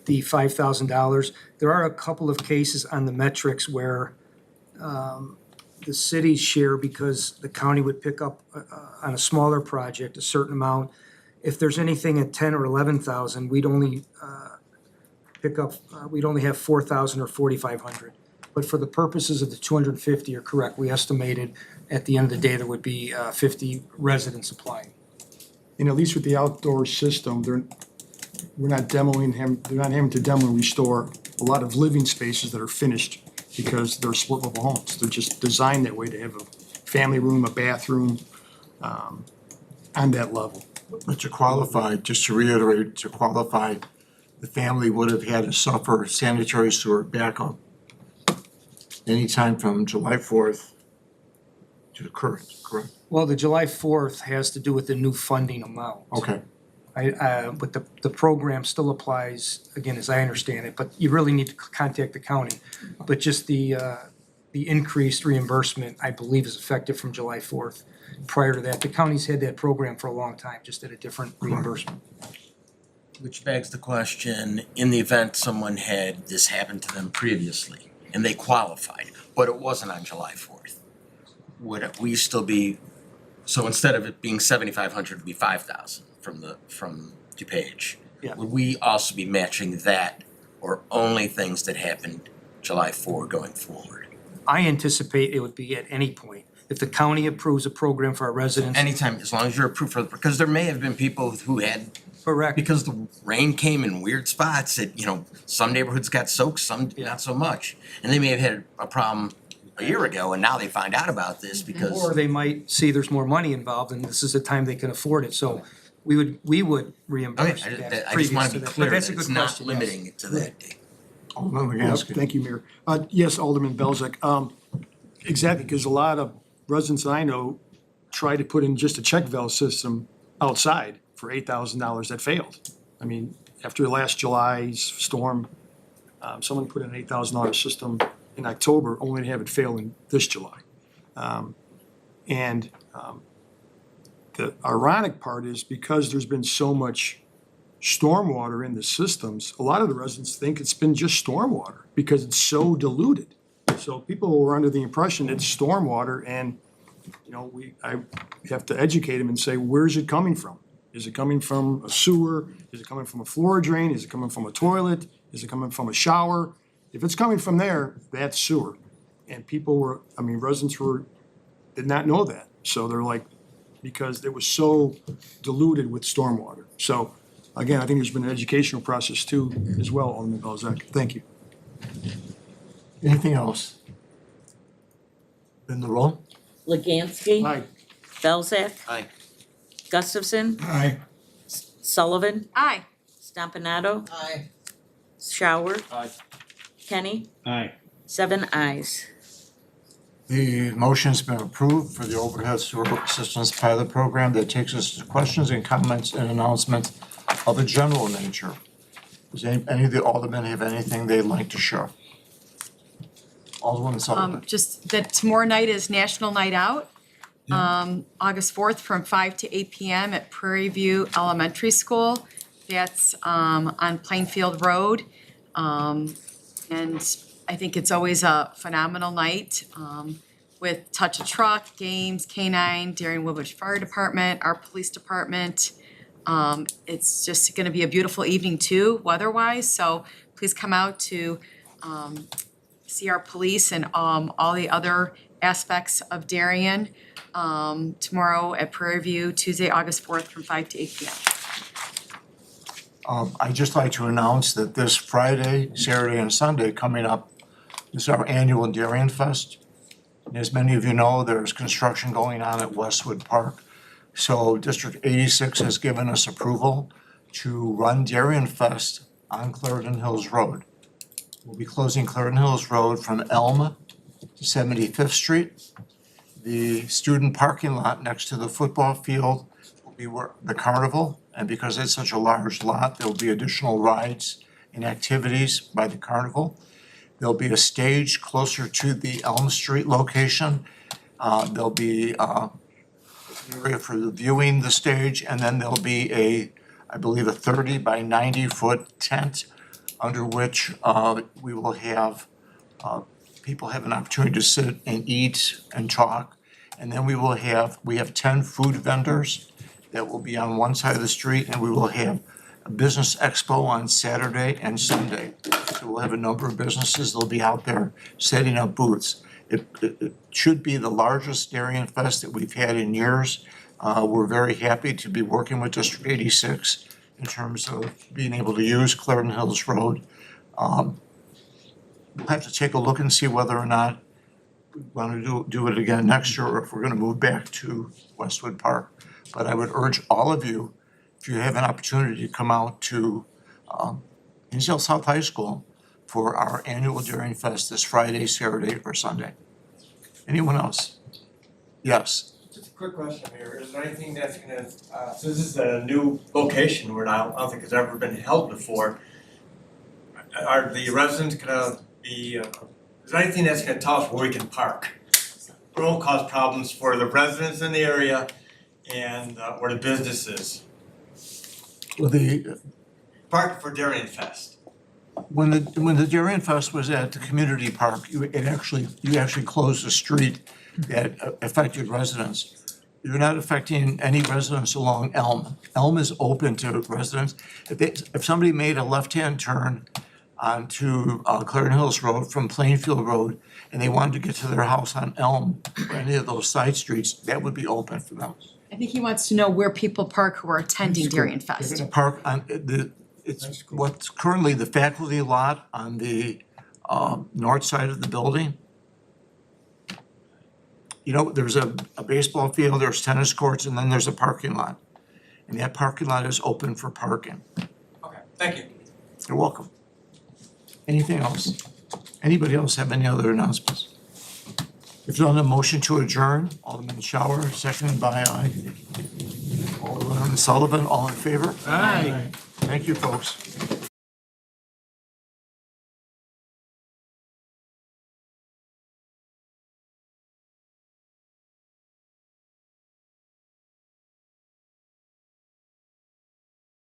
S15: the $5,000. There are a couple of cases on the metrics where the city's share, because the county would pick up on a smaller project a certain amount. If there's anything at 10 or 11,000, we'd only we'd only have 4,000 or 4,500. But for the purposes of the 250, you're correct. We estimated at the end of the day there would be 50 residents applying.
S7: And at least with the outdoor system, we're not demoing him, they're not having to demo and restore a lot of living spaces that are finished because they're split level homes. They're just designed that way to have a family room, a bathroom, on that level.
S1: But to qualify, just to reiterate, to qualify, the family would have had to suffer sanitary sewer backup anytime from July 4th to the current, correct?
S15: Well, the July 4th has to do with the new funding amount.
S1: Okay.
S15: But the program still applies, again, as I understand it, but you really need to contact the county. But just the increased reimbursement, I believe, is effective from July 4th. Prior to that, the county's had that program for a long time, just at a different reimbursement.
S4: Which begs the question, in the event someone had this happen to them previously and they qualified, but it wasn't on July 4th, would we still be, so instead of it being 7,500, it'd be 5,000 from DuPage?
S15: Yeah.
S4: Would we also be matching that or only things that happened July 4 going forward?
S15: I anticipate it would be at any point. If the county approves a program for our residents.
S4: Anytime, as long as you're approved for, because there may have been people who had.
S15: Correct.
S4: Because the rain came in weird spots, some neighborhoods got soaked, some not so much. And they may have had a problem a year ago and now they find out about this because.
S15: Or they might see there's more money involved and this is the time they can afford it. So we would reimburse
S4: Okay,
S15: that
S4: I just
S15: previous
S4: want
S15: to
S4: to be
S15: that.
S4: clear
S15: But
S4: that
S15: that's a
S4: it's
S15: good
S4: not
S15: question, yes.
S4: limiting it to that date.
S1: Alderman
S7: Yep,
S1: Yagowski.
S7: thank you, Mayor. Yes, Alderman Belzak. Exactly, because a lot of residents I know tried to put in just a check valve system outside for $8,000 that failed. I mean, after last July's storm, someone put in an $8,000 system in October, only to have it fail in this July. The ironic part is because there's been so much stormwater in the systems, a lot of the residents think it's been just stormwater because it's so diluted. So people were under the impression it's stormwater and, I have to educate them and say, where's it coming from? Is it coming from a sewer? Is it coming from a floor drain? Is it coming from a toilet? Is it coming from a shower? If it's coming from there, that's sewer. And residents did not know that. So they're like, because it was so diluted with stormwater. So again, I think there's been an educational process too as well, Alderman Belzak. Thank you.
S1: Anything else? In the roll?
S8: Legansky.
S7: Aye.
S8: Belzak.
S4: Aye.
S8: Gustafson.
S22: Aye.
S8: Sullivan.
S2: Aye.
S8: Stompanato.
S11: Aye.
S8: Shower.
S6: Aye.
S8: Kenny.
S6: Aye.
S8: 7 ayes.
S1: The motion's been approved for the overhead sewer assistance pilot program. That takes us to questions and comments and announcements of a general nature. Does any of the aldermen have anything they'd like to share? Alderman Sullivan.
S2: Just that tomorrow night is National Night Out. August 4th from 5 to 8 p.m. at Prairie View Elementary School. That's on Plainfield Road. And I think it's always a phenomenal night with Touch a Truck, games, K-9, Darien Woodbridge Fire Department, our police department. It's just gonna be a beautiful evening too, weather-wise, so please come out to see our police and all the other aspects of Darien tomorrow at Prairie View, Tuesday, August 4th from 5 to 8 p.m.
S1: I'd just like to announce that this Friday, Saturday, and Sunday coming up is our annual Darien Fest. And as many of you know, there's construction going on at Westwood Park. So District 86 has given us approval to run Darien Fest on Clarendon Hills Road. We'll be closing Clarendon Hills Road from Elm to 75th Street. The student parking lot next to the football field will be where the carnival. And because it's such a large lot, there'll be additional rides and activities by the carnival. There'll be a stage closer to the Elm Street location. There'll be an area for viewing the stage, and then there'll be I believe a 30 by 90 foot tent under which we will have people have an opportunity to sit and eat and talk. And then we have 10 food vendors that will be on one side of the street, and we will have a business expo on Saturday and Sunday. So we'll have a number of businesses that'll be out there setting up booths. It should be the largest Darien Fest that we've had in years. We're very happy to be working with District 86 in terms of being able to use Clarendon Hills Road. We'll have to take a look and see whether or not we want to do it again next year, or if we're going to move back to Westwood Park. But I would urge all of you, if you have an opportunity to come out to Hinsdale South High School for our annual Darien Fest this Friday, Saturday, or Sunday. Anyone else? Yes.
S14: Just a quick question, Mayor. Is there anything that's gonna, so this is a new location where I don't think it's ever been held before. Are the residents gonna be, is there anything that's gonna tell us where we can park? It won't cause problems for the residents in the area and where the business is.
S1: Well,
S14: Park for Darien Fest.
S1: when the Darien Fest was at the community park, you actually closed the street that affected residents. You're not affecting any residents along Elm. Elm is open to residents. If somebody made a left-hand turn onto Clarendon Hills Road from Plainfield Road, and they wanted to get to their house on Elm or any of those side streets, that would be open for them.
S10: I think he wants to know where people park who are attending Darien
S1: They're
S10: Fest.
S1: gonna park on it's what's currently the faculty lot on the north side of the building. You know, there's a baseball field, there's tennis courts, and then there's a parking lot. And that parking lot is open for parking.
S14: Okay, thank you.
S1: You're welcome. Anything else? Anybody else have any other announcements? If not, a motion to adjourn, Alderman Shower, seconded by Alderman Sullivan, all in favor?
S15: Aye.
S1: Thank you, folks.